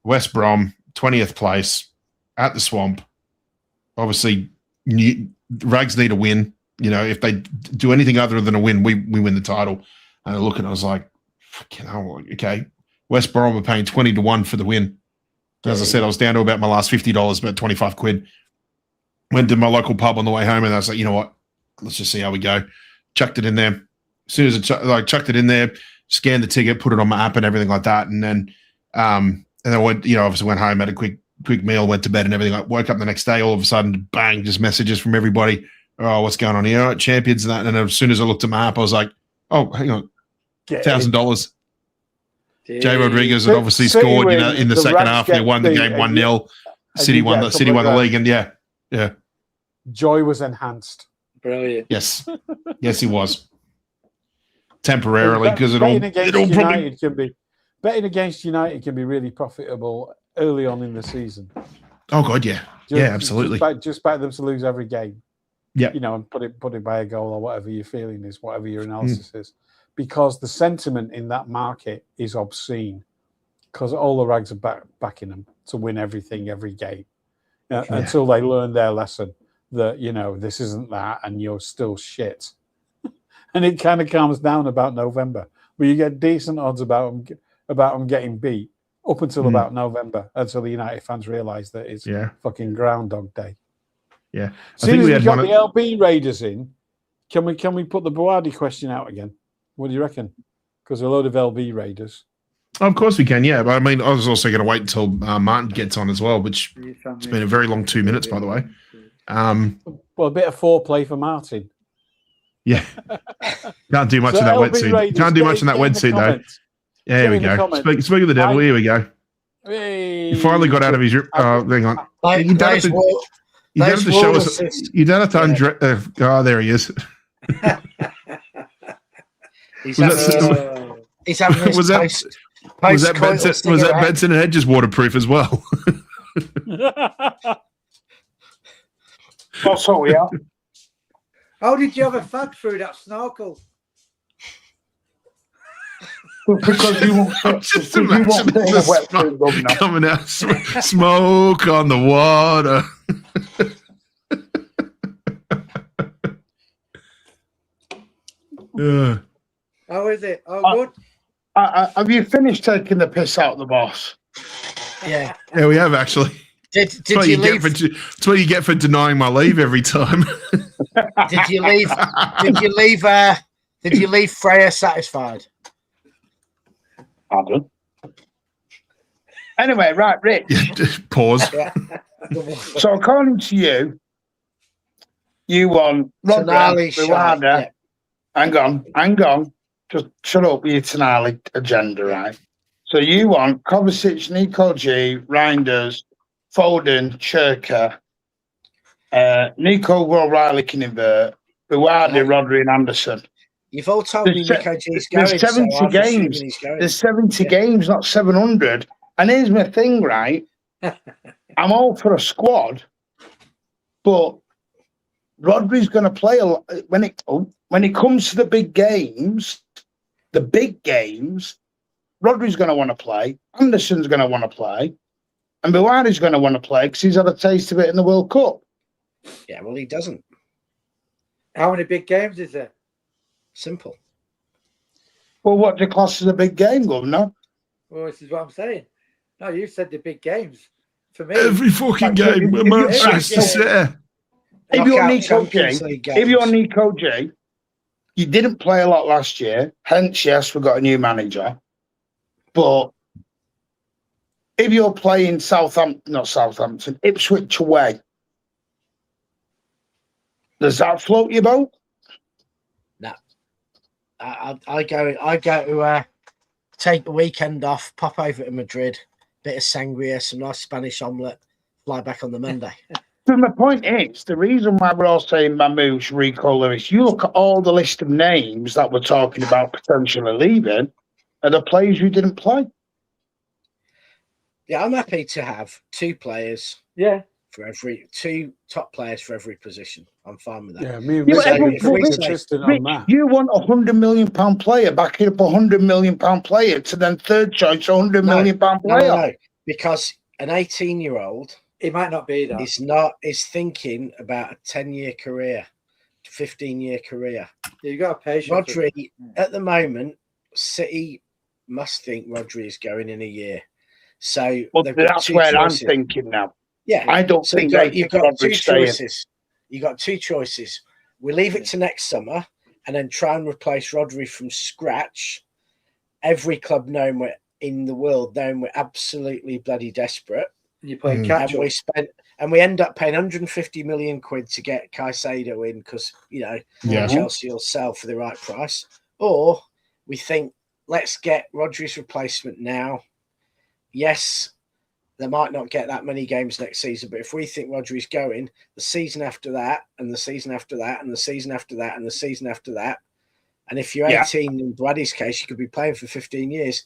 West Brom, 20th place at the Swamp. Obviously, Rags need a win. If they do anything other than a win, we win the title. And I look and I was like, okay, West Brom are paying 20 to 1 for the win. As I said, I was down to about my last $50, about 25 quid. Went to my local pub on the way home, and I was like, you know what? Let's just see how we go. Chucked it in there. As soon as I chucked it in there, scanned the ticket, put it on my app and everything like that. And then I went, obviously went home, had a quick meal, went to bed and everything. I woke up the next day, all of a sudden, bang, just messages from everybody. Oh, what's going on here? Oh, champions and that. And as soon as I looked at my app, I was like, oh, hang on, $1,000. Jay Rodriguez had obviously scored, in the second half. They won the game 1-0. City won the league, and yeah. Joy was enhanced. Brilliant. Yes, he was temporarily because betting against United can be really profitable early on in the season. Oh God, yeah, absolutely. Just back them to lose every game. Yeah, and put it by a goal or whatever your feeling is, whatever your analysis is. Because the sentiment in that market is obscene, because all the Rags are backing them to win everything every game until they learn their lesson that this isn't that and you're still shit. And it kind of calms down about November, but you get decent odds about them getting beat up until about November, until the United fans realise that it's fucking Groundhog Day. Yeah, as soon as we got the LB Raiders in, can we put the Buardi question out again? What do you reckon? Because a load of LB Raiders. Of course we can, yeah. But I mean, I was also going to wait until Martin gets on as well, which it's been a very long 2 minutes, by the way. Well, a bit of foreplay for Martin. Yeah. Can't do much in that wetsuit. Can't do much in that wetsuit, though. Yeah, here we go. Speak of the devil, here we go. Hey. He finally got out of his... hang on. You don't have to show us... You don't have to undress... oh, there he is. He's having his was that Benson and Hedges waterproof as well? Also, yeah. How did you have a fag through that snorkel? Because you won't just imagine coming out, smoke on the water. Yeah. How is it? Oh, good. Have you finished taking the piss out of the boss? Yeah. Yeah, we have actually. Did you leave? That's what you get for denying my leave every time. Did you leave? Did you leave Freya satisfied? Pardon. Anyway, right, Rick. Pause. So according to you, you won Rodri, Buwada. Yeah. Hang on. Just shut up with your Tonali agenda, right? So you want Kovacic, Nico G, Reinders, Foden, Cherka, Nico O'Reilly can invert, Buwada, Rodri, and Anderson. You've all told me Nico G is going. There's 70 games. There's 70 games, not 700. And here's my thing, right? I'm all for a squad, but Rodri's going to play a lot when it comes to the big games. Rodri's going to want to play. Anderson's going to want to play, and Buwadi's going to want to play because he's had a taste of it in the World Cup. Yeah, well, he doesn't. How many big games is there? Simple. Well, what do you class as a big game, Governor? Well, this is what I'm saying. No, you said the big games. For me, every fucking game. Manchester City. If you're Nico J, you didn't play a lot last year. Hence, yes, we've got a new manager. But if you're playing Ipswich away, does that float your boat? No. I go to take the weekend off, pop over to Madrid, bit of sangria, some nice Spanish omelette, fly back on the Monday. So my point is, the reason why we're all saying Mamouche, Rico Lewis, you look at all the list of names that we're talking about potentially leaving, are the players who didn't play. Yeah, I'm happy to have two top players for every position. I'm fine with that. Yeah, me and Rick you want a £100 million player backing up a £100 million player to then third choice £100 million player. No, because an 18-year-old, it might not be that. Is thinking about a 10-year career, 15-year career. Yeah, you got a patience. Rodri, at the moment, City must think Rodri is going in a year. So that's where choices. I'm thinking now. Yeah, I don't think you've got two choices. You got two choices. We leave it to next summer and then try and replace Rodri from scratch. Every club in the world knowing we're absolutely bloody desperate. You play catch up. And we end up paying 150 million quid to get Caicedo in because Chelsea will sell for the right price. Or we think let's get Rodri's replacement now. Yes, they might not get that many games next season, but if we think Rodri's going, the season after that, and the season after that, and the season after that, and the season after that, and if you're 18 in Brady's case, you could be playing for 15 years.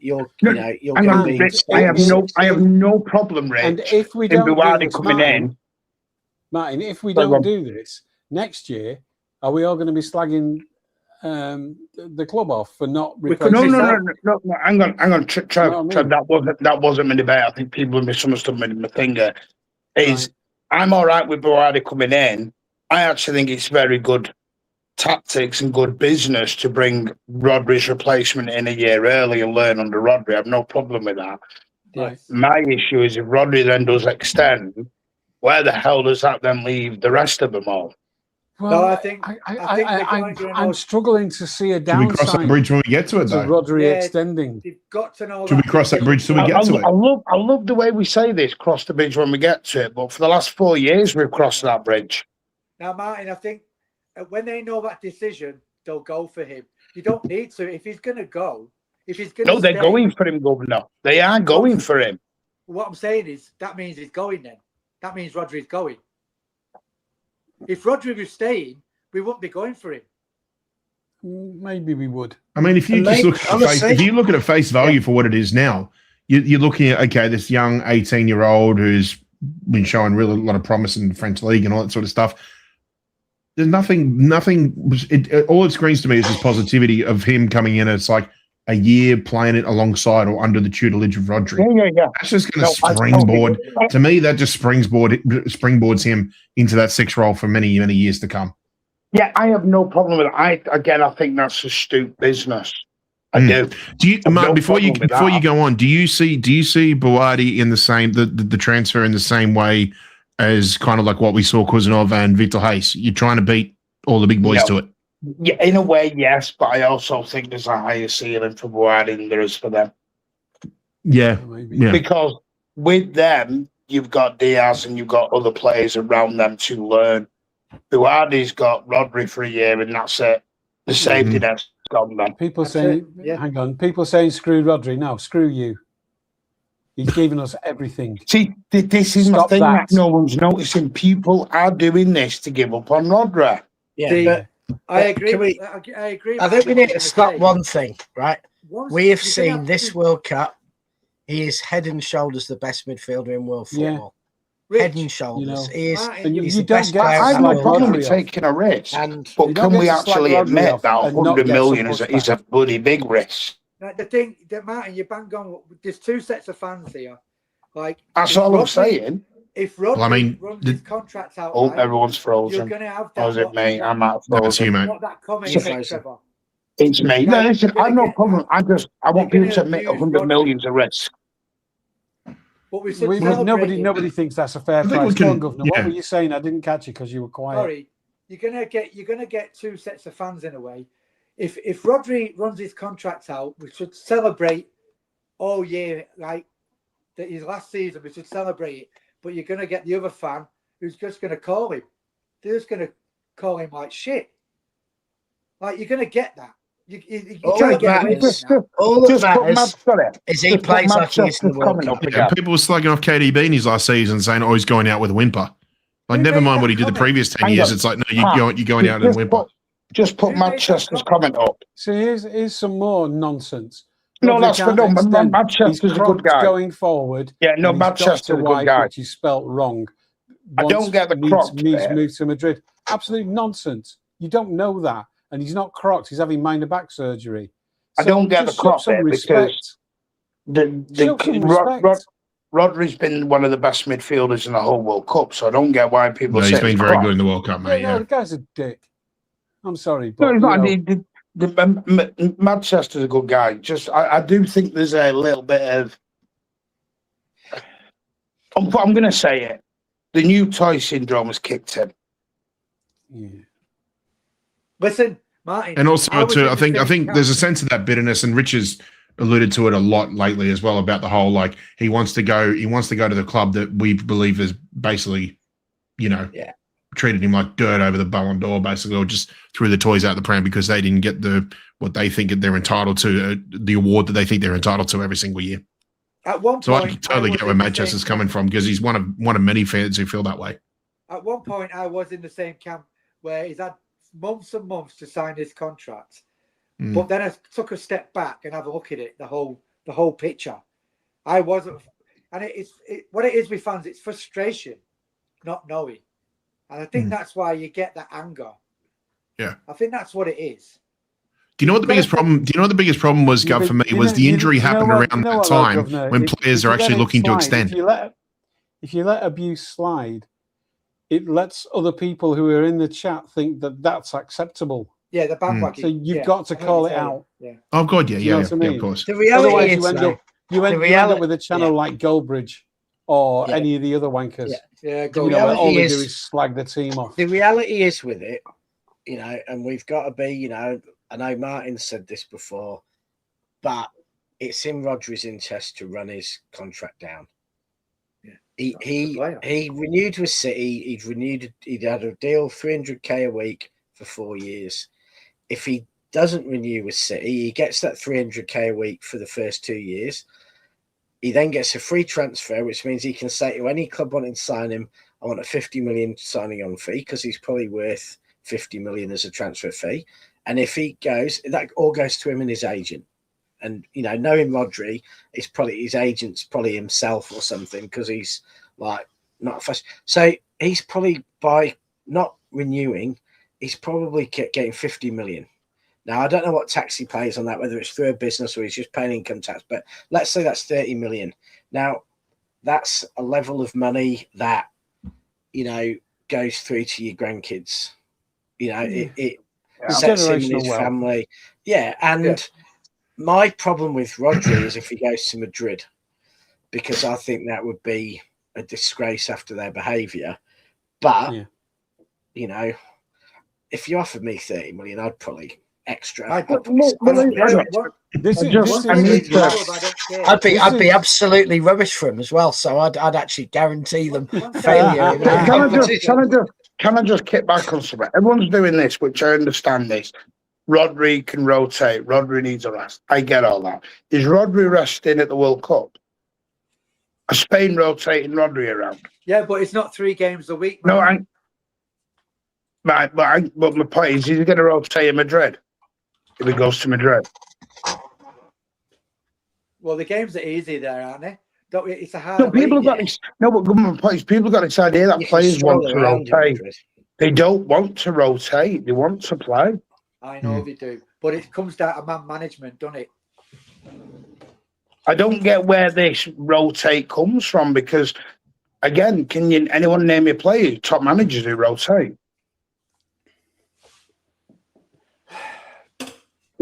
I have no problem, Rich. And if we don't do this, Martin, if we don't do this next year, are we all going to be slagging the club off for not replacing? No. Hang on. That wasn't my debate. I think people have misunderstood my finger. I'm all right with Buwadi coming in. I actually think it's very good tactics and good business to bring Rodri's replacement in a year early and learn under Rodri. I have no problem with that. Yes. My issue is if Rodri then does extend, where the hell does that then leave the rest of them all? Well, No, I'm struggling to see a Should we downside cross that bridge when we get to it, to though? Rodri extending. They've got to know. Should we cross that bridge till we get to it? I love the way we say this, cross the bridge when we get to it, but for the last 4 years, we've crossed that bridge. Now, Martin, I think when they know that decision, they'll go for him. You don't need to. If he's going to go, if he's going to they're going for him, Governor. They are going for him. What I'm saying is that means he's going then. That means Rodri's going. If Rodri was staying, we wouldn't be going for him. Maybe we would. I mean, if you just look at if you look at a face value for what it is now, you're looking at, okay, this young 18-year-old who's been showing really a lot of promise in the French league and all that sort of stuff. There's nothing. All it screams to me is this positivity of him coming in. It's like a year playing it alongside or under the tutelage of Rodri. Yeah. That's just going to springboard. To me, that just springboards him into that sixth role for many, many years to come. Yeah, I have no problem with it. I think that's astute business. I do. Do you, Mark, before you go on, do you see Buardi in the same the transfer in the same way as kind of like what we saw Kuznov and Victor Hayes? You're trying to beat all the big boys to it. Yeah, in a way, yes, but I also think there's a higher ceiling for Buardi than there is for them. Yeah. Because with them, you've got Diaz and you've got other players around them to learn. Buardi's got Rodri for a year, and that's it. The safety net's gone then. People saying, hang on, people saying screw Rodri. No, screw you. He's given us everything. See, this is my thing that no one's noticing. People are doing this to give up on Rodri. Yeah, I agree. I agree. I think we need to stop one thing, right? We have seen this World Cup. He is head and shoulders the best midfielder in world football. Head and shoulders. He's the best player. I have no problem with taking a risk, but can we actually admit that 100 million is a bloody big risk? The thing that Martin, you bang on. There's two sets of fans here. Like that's all I'm saying. If Rodri runs his contract out, everyone's frozen. You're going to have that. Was it me? I'm out frozen. Not that comment, Trevor. It's me. No, listen, I have no problem. I want people to admit 100 million's a risk. Nobody thinks that's a fair price. Go on, Governor. What were you saying? I didn't catch you because you were quiet. Sorry, you're gonna get two sets of fans in a way. If Rodri runs his contract out, we should celebrate all year, like his last season. We should celebrate it. But you're gonna get the other fan who's just gonna call him. They're just gonna call him like shit. Like you're gonna get that. All that matters is he plays like he's in the World Cup. People were slugging off KDB in his last season, saying, "Oh, he's going out with a whimper." Like, never mind what he did the previous 10 years. It's like, no, you're going out in a whimper. Just put Manchester's comment up. So here's some more nonsense. No, that's for no. Manchester's a good guy going forward. Yeah, no, Manchester's a good guy. Which is spelt wrong. I don't get the croc. Needs to move to Madrid. Absolute nonsense. You don't know that. And he's not crocked. He's having minor back surgery. I don't get the crop there because Rodri's been one of the best midfielders in the whole World Cup. So I don't get why people say he's been very good in the World Cup, mate. No, the guy's a dick. I'm sorry, but Manchester's a good guy. Just I do think there's a little bit of. I'm going to say it. The new toy syndrome has kicked him. Yeah. Listen, Martin, and also too, I think there's a sense of that bitterness, and Rich has alluded to it a lot lately as well about the whole like he wants to go to the club that we believe is basically, treated him like dirt over the Ballon d'Or, basically, or just threw the toys out the pram because they didn't get what they think they're entitled to, the award that they think they're entitled to every single year. At one point, so I can totally get where Manchester's coming from because he's one of many fans who feel that way. At one point, I was in the same camp where he's had months and months to sign his contract, but then I took a step back and have a look at it, the whole picture. I wasn't, and what it is with fans, it's frustration, not knowing, and I think that's why you get that anger. Yeah, I think that's what it is. Do you know what the biggest problem? Do you know what the biggest problem was, Gov, for me? Was the injury happened around that time when players are actually looking to extend. If you let abuse slide, it lets other people who are in the chat think that that's acceptable. Yeah, the bandwagon. So you've got to call it out. Yeah. Oh God, yeah, of course. The reality is, you end up with a channel like Goldbridge. or any of the other wankers. Yeah, You know, all they do is slag the team off. The reality is with it, you know, and we've got to be, you know, I know Martin said this before, but it's in Rodri's interest to run his contract down. Yeah, he renewed with City. He'd had a deal 300k a week for 4 years. If he doesn't renew with City, he gets that 300k a week for the first 2 years. He then gets a free transfer, which means he can say to any club wanting to sign him, I want a 50 million signing on fee, because he's probably worth 50 million as a transfer fee. And if he goes, that all goes to him and his agent. And, you know, knowing Rodri, it's probably his agent's probably himself or something, because he's like not fast. So he's probably, by not renewing, he's probably getting 50 million. Now, I don't know what tax he pays on that, whether it's through a business or he's just paying income tax, but let's say that's 30 million. Now, that's a level of money that, you know, goes through to your grandkids. You know, it sets him and his family. Yeah, and my problem with Rodri is if he goes to Madrid, because I think that would be a disgrace after their behaviour. But, you know, if you offered me 30 million, I'd probably extra. I'd be absolutely rubbish for him as well. So I'd actually guarantee them failure. Can I just kick back on something? Everyone's doing this, which I understand this. Rodri can rotate. Rodri needs a rest. I get all that. Is Rodri resting at the World Cup? Are Spain rotating Rodri around? Yeah, but it's not 3 games a week. Man. No, but my point is, he's going to rotate in Madrid if he goes to Madrid. Well, the games are easy there, aren't they? It's a hard. No, people have got this. No, but government plays. People have got this idea that players want to rotate. They don't want to rotate. They want to play. I know they do, but it comes down to man management, doesn't it? I don't get where this rotate comes from, because, again, anyone name a player, top managers who rotate?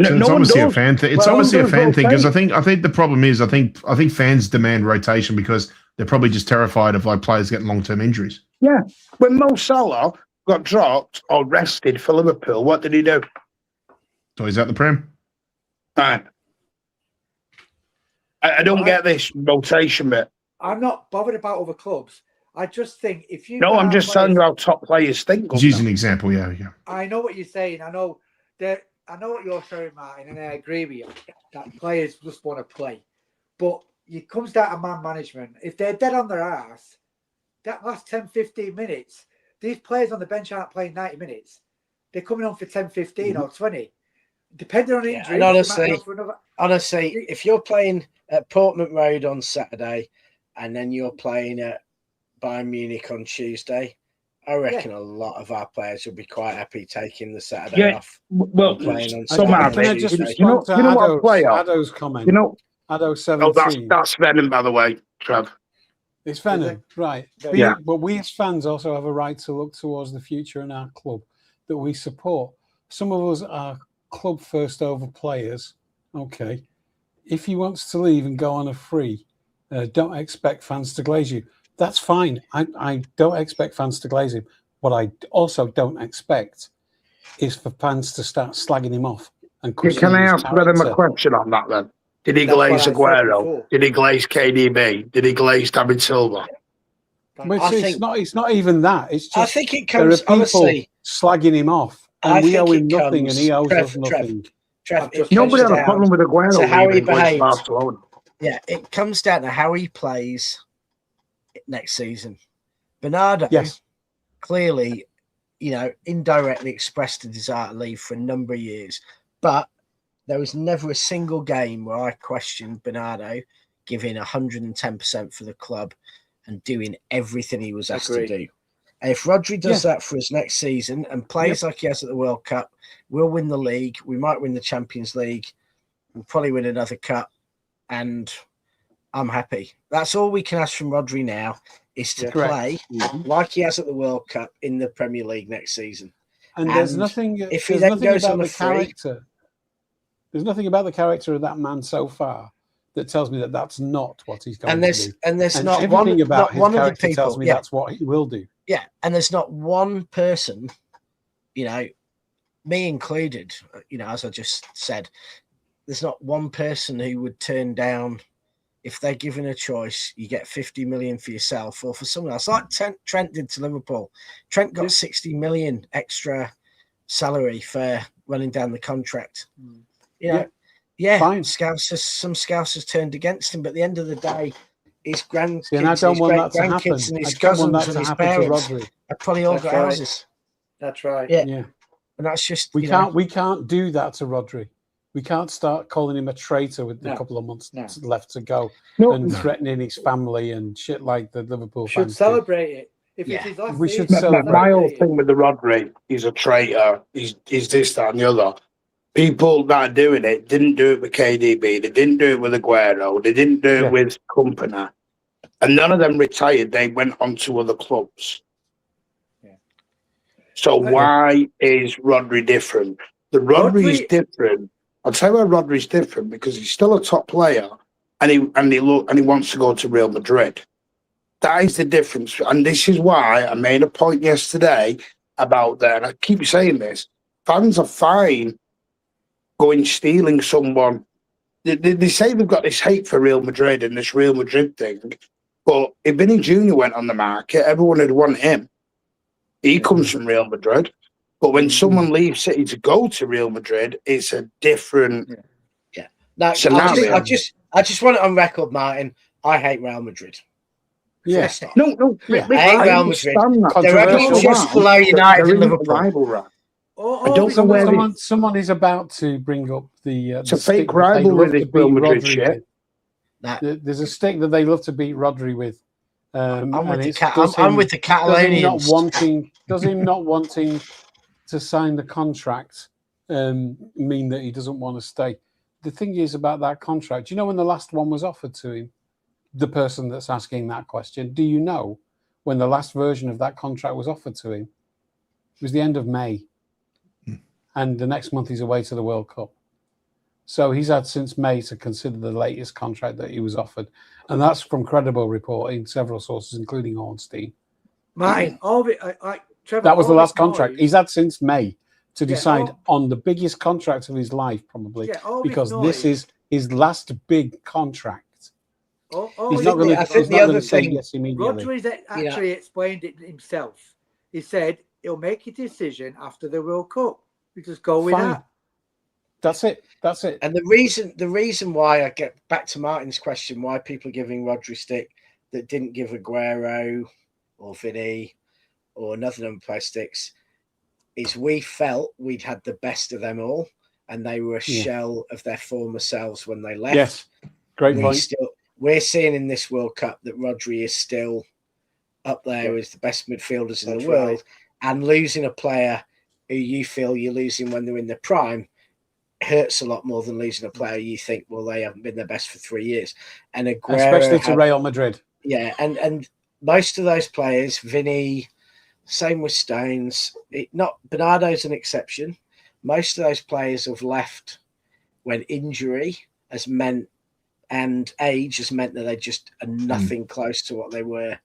So it's obviously a fan thing. It's obviously a fan thing, because I think the problem is I think fans demand rotation because they're probably just terrified of players getting long-term injuries. Yeah, when Mo Salah got dropped or rested for Liverpool, what did he do? So he's at the Prem. Right. I don't get this rotation bit. I'm not bothered about other clubs. I just think if you. No, I'm just telling you how top players think. Just use an example, yeah. I know what you're saying. I know what you're saying, Martin, and I agree with you that players just want to play. But it comes down to man management. If they're dead on their ass, that last 10, 15 minutes, these players on the bench aren't playing 90 minutes. They're coming on for 10, 15 or 20. Depending on injury. And honestly, if you're playing at Portman Road on Saturday and then you're playing at Bayern Munich on Tuesday, I reckon a lot of our players will be quite happy taking the Saturday off. Well, some have it. You know what player? Addo's comment. Addo 17. That's Venom, by the way, Trev. It's Venom, right? Yeah. But we as fans also have a right to look towards the future in our club that we support. Some of us are club first over players. Okay, if he wants to leave and go on a free, don't expect fans to glaze you. That's fine. I don't expect fans to glaze him. What I also don't expect is for fans to start slagging him off. And can I ask Venom a question on that then? Did he glaze Aguero? Did he glaze KDB? Did he glaze David Silva? It's not even that. It's just I think it comes there are people slagging him off, and we owe him nothing, and he owes us nothing. Nobody had a problem with Aguero. So how he behaves. Yeah, it comes down to how he plays next season. Bernardo clearly, indirectly expressed a desire to leave for a number of years, but there was never a single game where I questioned Bernardo giving 110% for the club and doing everything he was asked to do. And if Rodri does that for us next season and plays like he has at the World Cup, we'll win the league. We might win the Champions League. We'll probably win another cup. And I'm happy. That's all we can ask from Rodri now, is to play like he has at the World Cup in the Premier League next season. And there's nothing. If he then goes on the character, there's nothing about the character of that man so far that tells me that that's not what he's going to do. And there's And not everything one about not his one of the character people tells me that's what he will do. Yeah, and there's not one person, you know, me included, you know, as I just said, there's not one person who would turn down, if they're given a choice, you get 50 million for yourself or for someone else, like Trent did to Liverpool. Trent got 60 million extra salary for running down the contract. You know, some Scousers turned against him, but at the end of the day, his grandkids, and I don't want that to happen. And his I don't want cousins that and to his happen parents to Rodri. have probably all got houses. That's right. Yeah. Yeah. And that's just We can't do that to Rodri. We can't start calling him a traitor with a couple of months left to go and threatening his family and shit like the Liverpool fans should celebrate it. If it is last we should season, celebrate. My whole thing with the Rodri, he's a traitor. He's this, that, and the other. People that are doing it didn't do it with KDB. They didn't do it with Aguero. They didn't do it with Company. And none of them retired. They went on to other clubs. Yeah. So why is Rodri different? Rodri's different. I'll tell you why Rodri's different, because he's still a top player and he wants to go to Real Madrid. That is the difference. And this is why I made a point yesterday about that. And I keep saying this. Fans are fine going stealing someone. They say they've got this hate for Real Madrid and this Real Madrid thing. But if Vinny Jr. went on the market, everyone would want him. He comes from Real Madrid. But when someone leaves City to go to Real Madrid, it's a different scenario. I just want it on record, Martin. I hate Real Madrid. Yeah. No. I hate Real Madrid. They're just below United and Liverpool. I don't know where someone is about to bring up it's a fake rivalry with Real Madrid shit. There's a stick that they love to beat Rodri with. I'm with the Catalonians. Does him not wanting to sign the contract mean that he doesn't want to stay? The thing is about that contract, you know when the last one was offered to him? The person that's asking that question, do you know when the last version of that contract was offered to him? It was the end of May. And the next month he's away to the World Cup. So he's had since May to consider the latest contract that he was offered. And that's from credible reporting, several sources, including Ornstein. Martin, Trevor, that was the last contract. He's had since May to decide on the biggest contract of his life, probably, because this is his last big contract. He's not going to say yes immediately. Rodri's actually explained it himself. He said he'll make a decision after the World Cup. We just go with that. That's it. And the reason why I get back to Martin's question, why people are giving Rodri stick that didn't give Aguero or Vinny or another number of play sticks, is we felt we'd had the best of them all, and they were a shell of their former selves when they left. Yes, great point. We're seeing in this World Cup that Rodri is still up there as the best midfielders in the world, and losing a player who you feel you're losing when they're in their prime hurts a lot more than losing a player you think, well, they haven't been their best for 3 years. And Aguero especially to Real Madrid. Yeah, and most of those players, Vinny, same with Stones, Bernardo's an exception. Most of those players have left when injury has meant and age has meant that they just are nothing close to what they were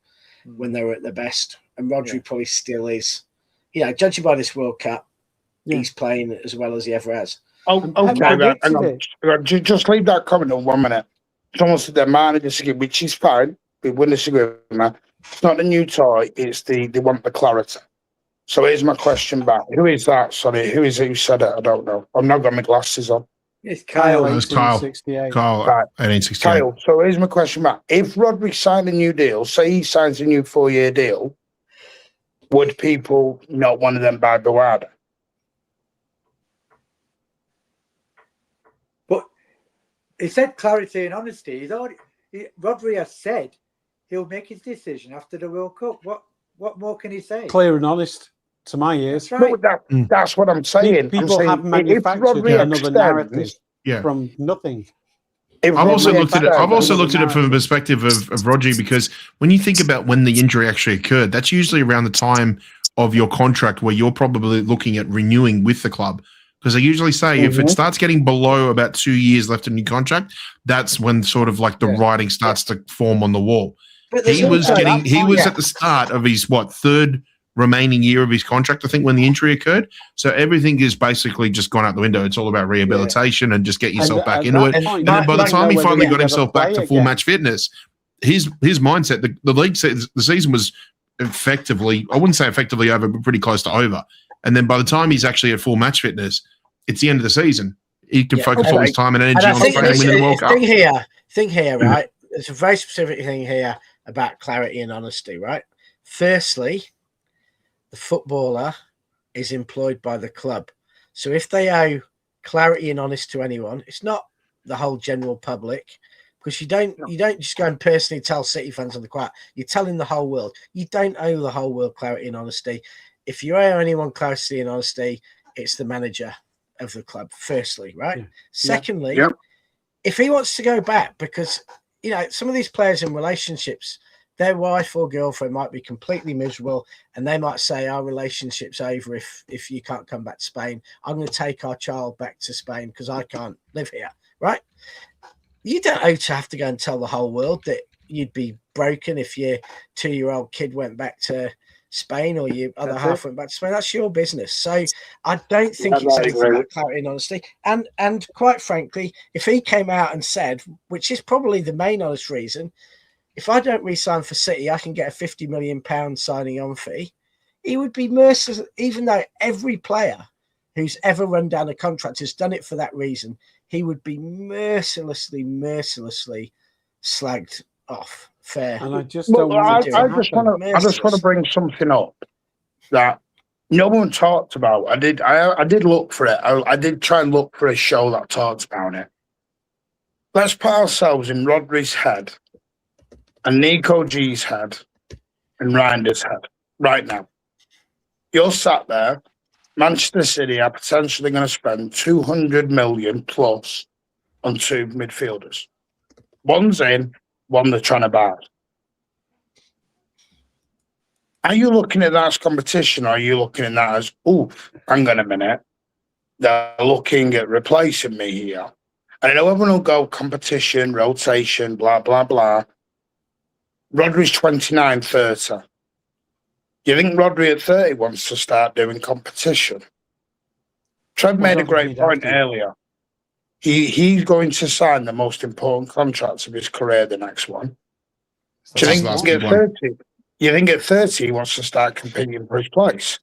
when they were at their best. And Rodri probably still is. You know, judging by this World Cup, he's playing as well as he ever has. Oh, okay, hang on. Just leave that comment on 1 minute. Someone said that man disagree, which is fine. We wouldn't disagree with that. It's not the new toy, it's they want the clarity. So here's my question back. Who is that? Sorry, who is it who said it? I don't know. I've not got my glasses on. It's Kyle. It was Kyle. 1868. Kyle, so here's my question back. If Rodri signed a new deal, say he signs a new 4-year deal, would people not want to then buy Buada? But he said clarity and honesty. Rodri has said he'll make his decision after the World Cup. What more can he say? Clear and honest to my ears. That's right. No, that's what I'm saying. People have manufactured another narrative from nothing. I've also looked at it from the perspective of Rodri, because when you think about when the injury actually occurred, that's usually around the time of your contract where you're probably looking at renewing with the club. Because they usually say if it starts getting below about 2 years left in your contract, that's when sort of like the writing starts to form on the wall. He was at the start of his third remaining year of his contract, I think, when the injury occurred. So everything is basically just gone out the window. It's all about rehabilitation and just get yourself back into it. And then by the time he finally got himself back to full match fitness, his mindset, the league says the season was effectively, I wouldn't say effectively over, but pretty close to over. And then by the time he's actually at full match fitness, it's the end of the season. He can focus all his time and energy on training winning the World Cup. Think here, right? There's a very specific thing here about clarity and honesty, right? Firstly, the footballer is employed by the club. So if they owe clarity and honesty to anyone, it's not the whole general public, because you don't just go and personally tell City fans on the quiet. You're telling the whole world. You don't owe the whole world clarity and honesty. If you owe anyone clarity and honesty, it's the manager of the club, firstly, right? Yeah. Secondly, if he wants to go back, because, you know, some of these players in relationships, their wife or girlfriend might be completely miserable and they might say, our relationship's over if you can't come back to Spain. I'm going to take our child back to Spain because I can't live here, right? You don't owe to have to go and tell the whole world that you'd be broken if your 2-year-old kid went back to Spain or your other half went back to Spain. That's your business. So I don't think it's anything about clarity and honesty. And quite frankly, if he came out and said, which is probably the main honest reason, if I don't re-sign for City, I can get a £50 million signing on fee. He would be merciless, even though every player who's ever run down a contract has done it for that reason. He would be mercilessly slagged off. Fair. And I just don't want to I just want to bring something up that no one talked about. I did look for it. I did try and look for a show that talks about it. Let's put ourselves in Rodri's head and Nico G's head and Reinder's head right now. You're sat there. Manchester City are potentially going to spend 200 million plus on 2 midfielders. One's in, one they're trying to buy. Are you looking at that as competition, or are you looking at that as, oh, hang on a minute, they're looking at replacing me here? And I know everyone will go competition, rotation, blah, blah, blah. Rodri's 29, 30. Do you think Rodri at 30 wants to start doing competition? Trev made a great point earlier. He's going to sign the most important contract of his career, the next one. Do you think at 30? You think at 30 he wants to start competing for his place?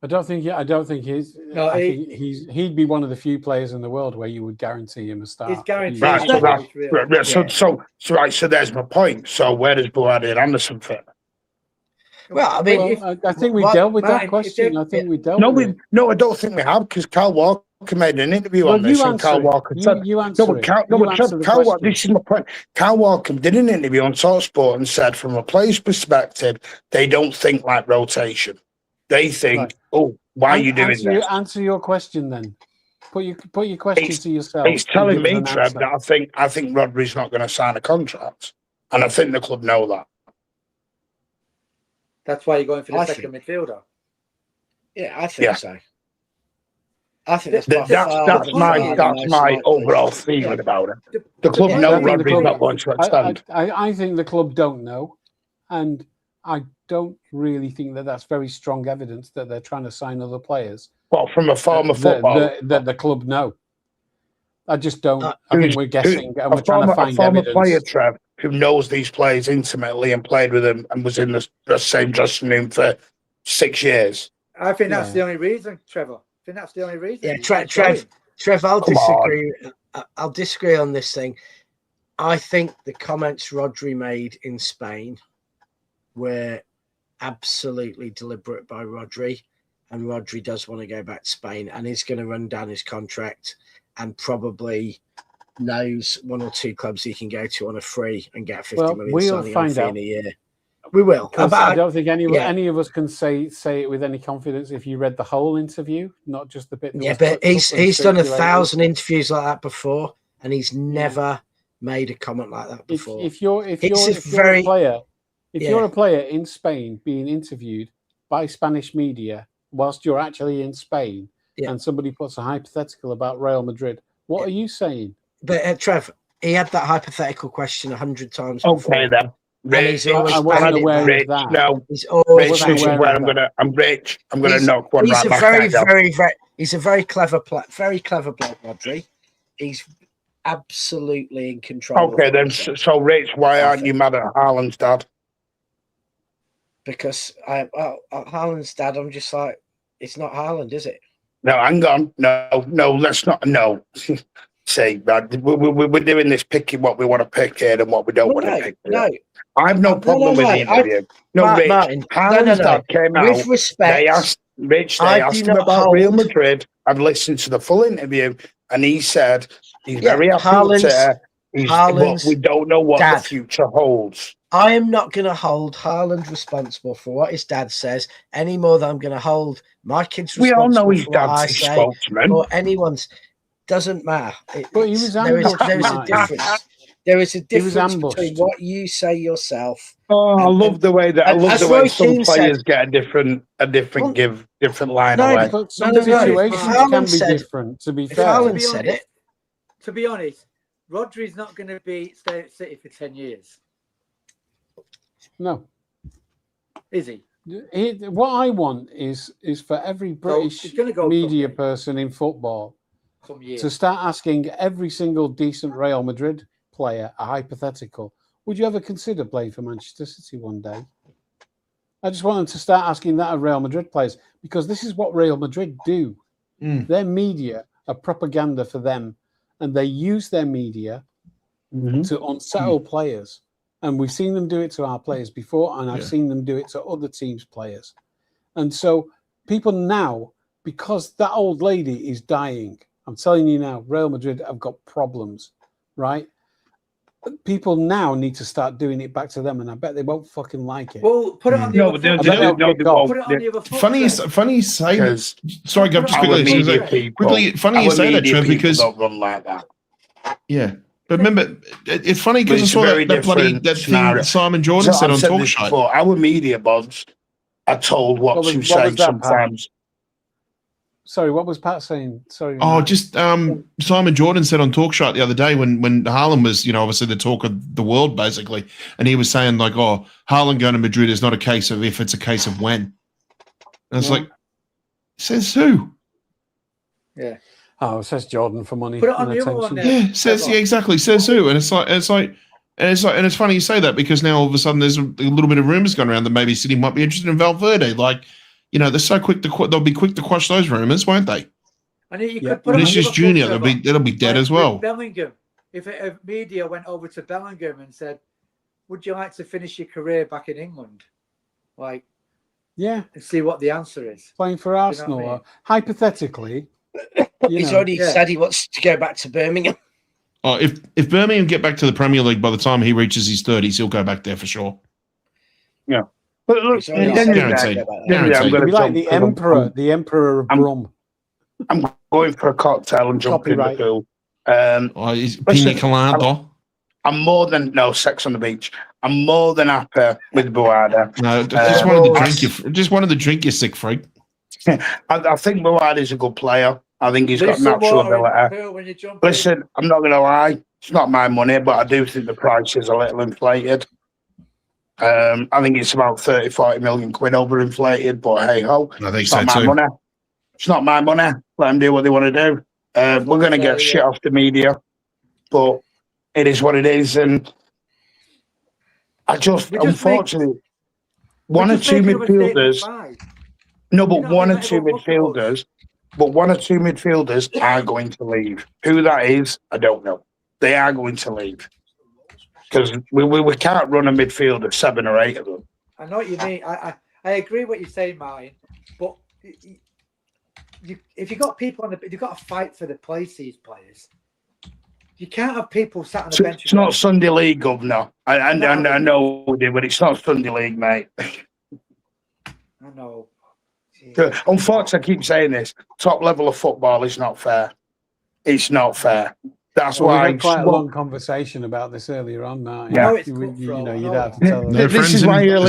I don't think he's. No, I think he'd be one of the few players in the world where you would guarantee him a start. He's guaranteed. Right. So there's my point. So where does Buhari and Anderson fit? Well, I mean, I think we dealt with that question. I think we dealt with it. No, I don't think we have, because Carl Walker made an interview on this, and Carl Walker said, this is my point. Carl Walker did an interview on TalkSport and said, from a player's perspective, they don't think like rotation. They think, oh, why are you doing this? Answer your question then. Put your question to yourself. He's telling me, Trev, that I think Rodri's not going to sign a contract, and I think the club know that. That's why you're going for the second midfielder. Yeah, I think so. I think that's my overall feeling about it. The club know Rodri's not going to extend. I think the club don't know, and I don't really think that that's very strong evidence that they're trying to sign other players. Well, from a former footballer, that the club know. I just don't. I think we're guessing and we're trying to find evidence. A former player, Trev, who knows these players intimately and played with them and was in the same dressing room for 6 years. I think that's the only reason, Trevor. I think that's the only reason. Yeah, Trev, I'll disagree. I'll disagree on this thing. I think the comments Rodri made in Spain were absolutely deliberate by Rodri, and Rodri does want to go back to Spain and he's going to run down his contract and probably knows 1 or 2 clubs he can go to on a free and get 50 million signing on fee in a year. We will. I don't think any of us can say it with any confidence if you read the whole interview, not just the bit. Yeah, but he's done 1,000 interviews like that before, and he's never made a comment like that before. If you're a player in Spain being interviewed by Spanish media whilst you're actually in Spain, and somebody puts a hypothetical about Real Madrid, what are you saying? But Trev, he had that hypothetical question 100 times before. Okay, then. Rich, I wasn't aware of that. No, he's always Rich, this is where I'm Rich. I'm going to knock one right back. He's a very clever bloke, Rodri. He's absolutely in control. Okay, then. So, Rich, why aren't you mad at Haaland's dad? Because Haaland's dad, I'm just like, it's not Haaland, is it? No, hang on. No, let's not. No. See, man, we're doing this picking what we want to pick here and what we don't want to pick. No. I have no problem with the interview. Martin, Haaland's dad came out. With respect, they asked him about Real Madrid. I've listened to the full interview, and he said he's very happy but we don't know what the future holds. I am not going to hold Haaland responsible for what his dad says any more than I'm going to hold my kids responsible. We all know his for what I dad's say, spokesman. or anyone's. Doesn't matter. But he was there is a difference. There is a difference between what you say yourself. Oh, I love the way some players get a different line away. But some situations can be different. To be fair, Haaland said it. To be honest, Rodri's not going to stay at City for 10 years. No, is he? What I want is for every British media person in football to start asking every single decent Real Madrid player a hypothetical. Would you ever consider playing for Manchester City one day? I just want them to start asking that of Real Madrid players, because this is what Real Madrid do. Their media are propaganda for them, and they use their media to unsettle players. And we've seen them do it to our players before, and I've seen them do it to other teams' players. And so people now, because that old lady is dying, I'm telling you now, Real Madrid have got problems, right? People now need to start doing it back to them, and I bet they won't fucking like it. Well, put it on the other foot. Funny you say that. Sorry, Gav, just quickly. Funny you say that, Trev, because don't run like that. Yeah. But remember, it's funny because I saw that thing that Simon Jordan said on Talk Show. Our media bods are told what to say sometimes. Sorry, what was Pat saying? Sorry. Oh, just Simon Jordan said on Talk Show the other day when Haaland was, obviously the talk of the world, basically. And he was saying, like, oh, Haaland going to Madrid is not a case of if, it's a case of when. And it's like, says who? Yeah. Oh, it says Jordan for money. Put it on the other one. Exactly. Says who? And it's funny you say that, because now all of a sudden there's a little bit of rumors going around that maybe City might be interested in Valverde. Like, they're so quick they'll be quick to quash those rumors, won't they? And you could put Vinicius Junior, that'll be dead as well. Bellingham. If media went over to Bellingham and said, "Would you like to finish your career back in England?" Like, and see what the answer is. Playing for Arsenal, You know what I mean? hypothetically. He's already said he wants to go back to Birmingham. Oh, if Birmingham get back to the Premier League by the time he reaches his 30s, he'll go back there for sure. Yeah. But look, guaranteed. It'll be like the Emperor of Brum. I'm going for a cocktail and jumping in the pool. Pina colada. I'm more than sex on the beach. I'm more than happy with Buada. No, just wanted to drink, you sick freak. I think Buada's a good player. I think he's got natural ability. Listen, I'm not going to lie. It's not my money, but I do think the price is a little inflated. I think it's about 30-40 million quid overinflated, but hey ho, I think it's not my money. It's not my money. Let them do what they want to do. We're going to get shit off the media, but it is what it is. And I unfortunately, one or two midfielders are going to leave. Who that is, I don't know. They are going to leave. Because we can't run a midfield of 7 or 8 of them. I know what you mean. I agree what you're saying, Martin. But if you've got people you've got to fight for the place, these players. You can't have people sat on the bench. It's not Sunday League, Governor. I know, but it's not Sunday League, mate. I know. Unfortunately, I keep saying this. Top level of football is not fair. It's not fair. That's why we had quite a long conversation about this earlier on, Martin. Yeah. You'd have to tell them. There's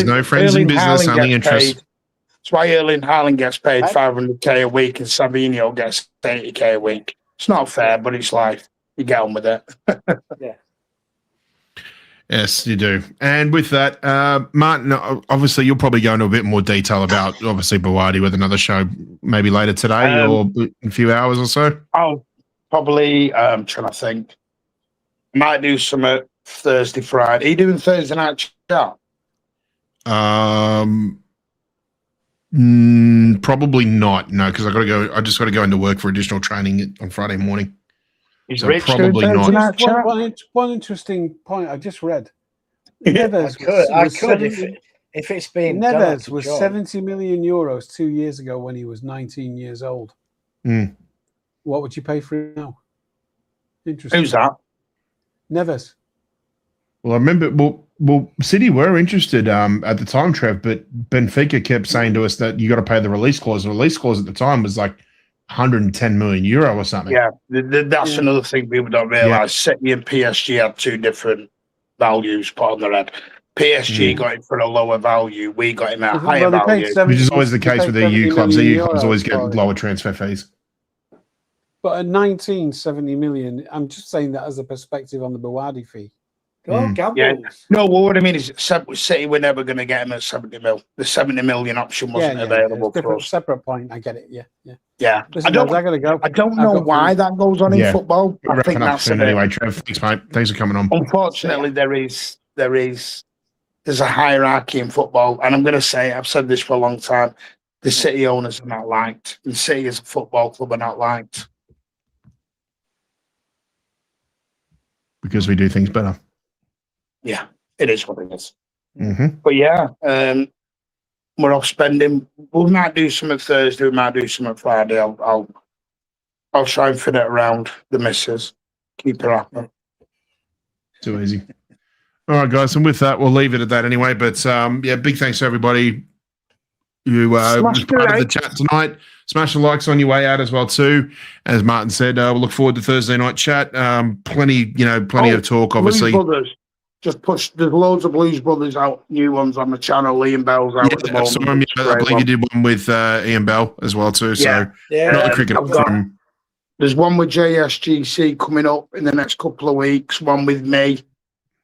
no friends in business, only interest. That's why Erling Haaland gets paid 500k a week and Savinho gets 80k a week. It's not fair, but it's life. You get on with it. Yeah. Yes, you do. And with that, Martin, obviously you'll probably go into a bit more detail about obviously Bawadi with another show maybe later today or in a few hours or so. I'll probably, trying to think. Might do some Thursday, Friday. Are you doing Thursday night chat? Probably not. No, because I gotta go. I just got to go into work for additional training on Friday morning. Is So Rich probably doing Thursday not. night chat? One interesting point I just read. I Neves could if it's been Neves was 70 million euros 2 years ago when he was 19 years old. Mm. What would you pay for him now? Interesting. Who's that? Neves. Well, I remember. Well, City were interested at the time, Trev, but Benfica kept saying to us that you got to pay the release clause. The release clause at the time was like 110 million euro or something. Yeah, that's another thing people don't realise. City and PSG had two different values put on their head. PSG got it for a lower value. We got him at a higher value. Which is always the case with EU clubs. EU clubs always get lower transfer fees. But at 1970 million, I'm just saying that as a perspective on the Bawadi fee. Yeah. No, well, what I mean is City were never going to get him at 70 mil. The 70 million option wasn't available for us. Separate point. I get it. Yeah. Listen, I gotta go. I don't know why that goes on in football. I think that's anyway, Trev. Thanks, mate. Thanks for coming on. Unfortunately, there's a hierarchy in football, and I'm going to say, I've said this for a long time, the City owners are not liked, and City as a football club are not liked. Because we do things better. Yeah, it is what it is. Mm-hmm. But yeah, we're off spending. We might do some on Thursday, we might do some on Friday. I'll try and fit it around the missus. Keep her happy. Too easy. All right, guys, and with that, we'll leave it at that anyway. But big thanks to everybody who was part of the chat tonight. Smash the likes on your way out as well too. As Martin said, we'll look forward to Thursday night chat. Plenty of talk, obviously. Blues Brothers. Just push. There's loads of Blues Brothers out, new ones on the channel. Ian Bell's out at the moment. I believe you did one with Ian Bell as well too. So not a cricket from. There's one with JSGC coming up in the next couple of weeks. One with me.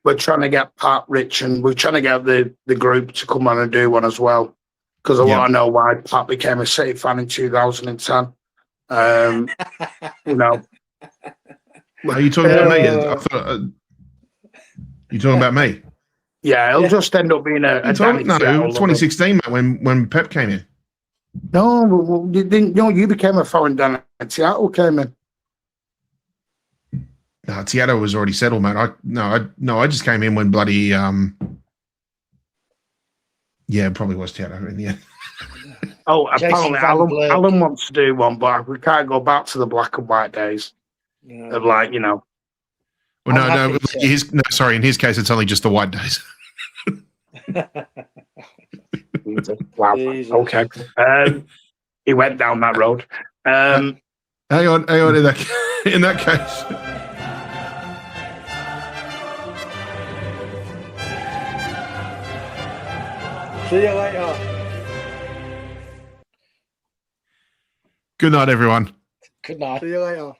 We're trying to get Pat, Rich, and we're trying to get the group to come on and do one as well. Because I want to know why Pat became a City fan in 2010. Are you talking about me? I thought, you talking about me? Yeah, it'll just end up being a 2016, mate, when Pep came in. No, you didn't. No, you became a fan when Seattle came in. No, Seattle was already settled, mate. I just came in when bloody it probably was Seattle in the end. Oh, apparently Alan wants to do one, but we can't go back to the black and white days of Well, no. In his case, it's only just the white days. Wow. Okay. He went down that road. Hang on. In that case. See you later. Good night, everyone. Good night. See you later.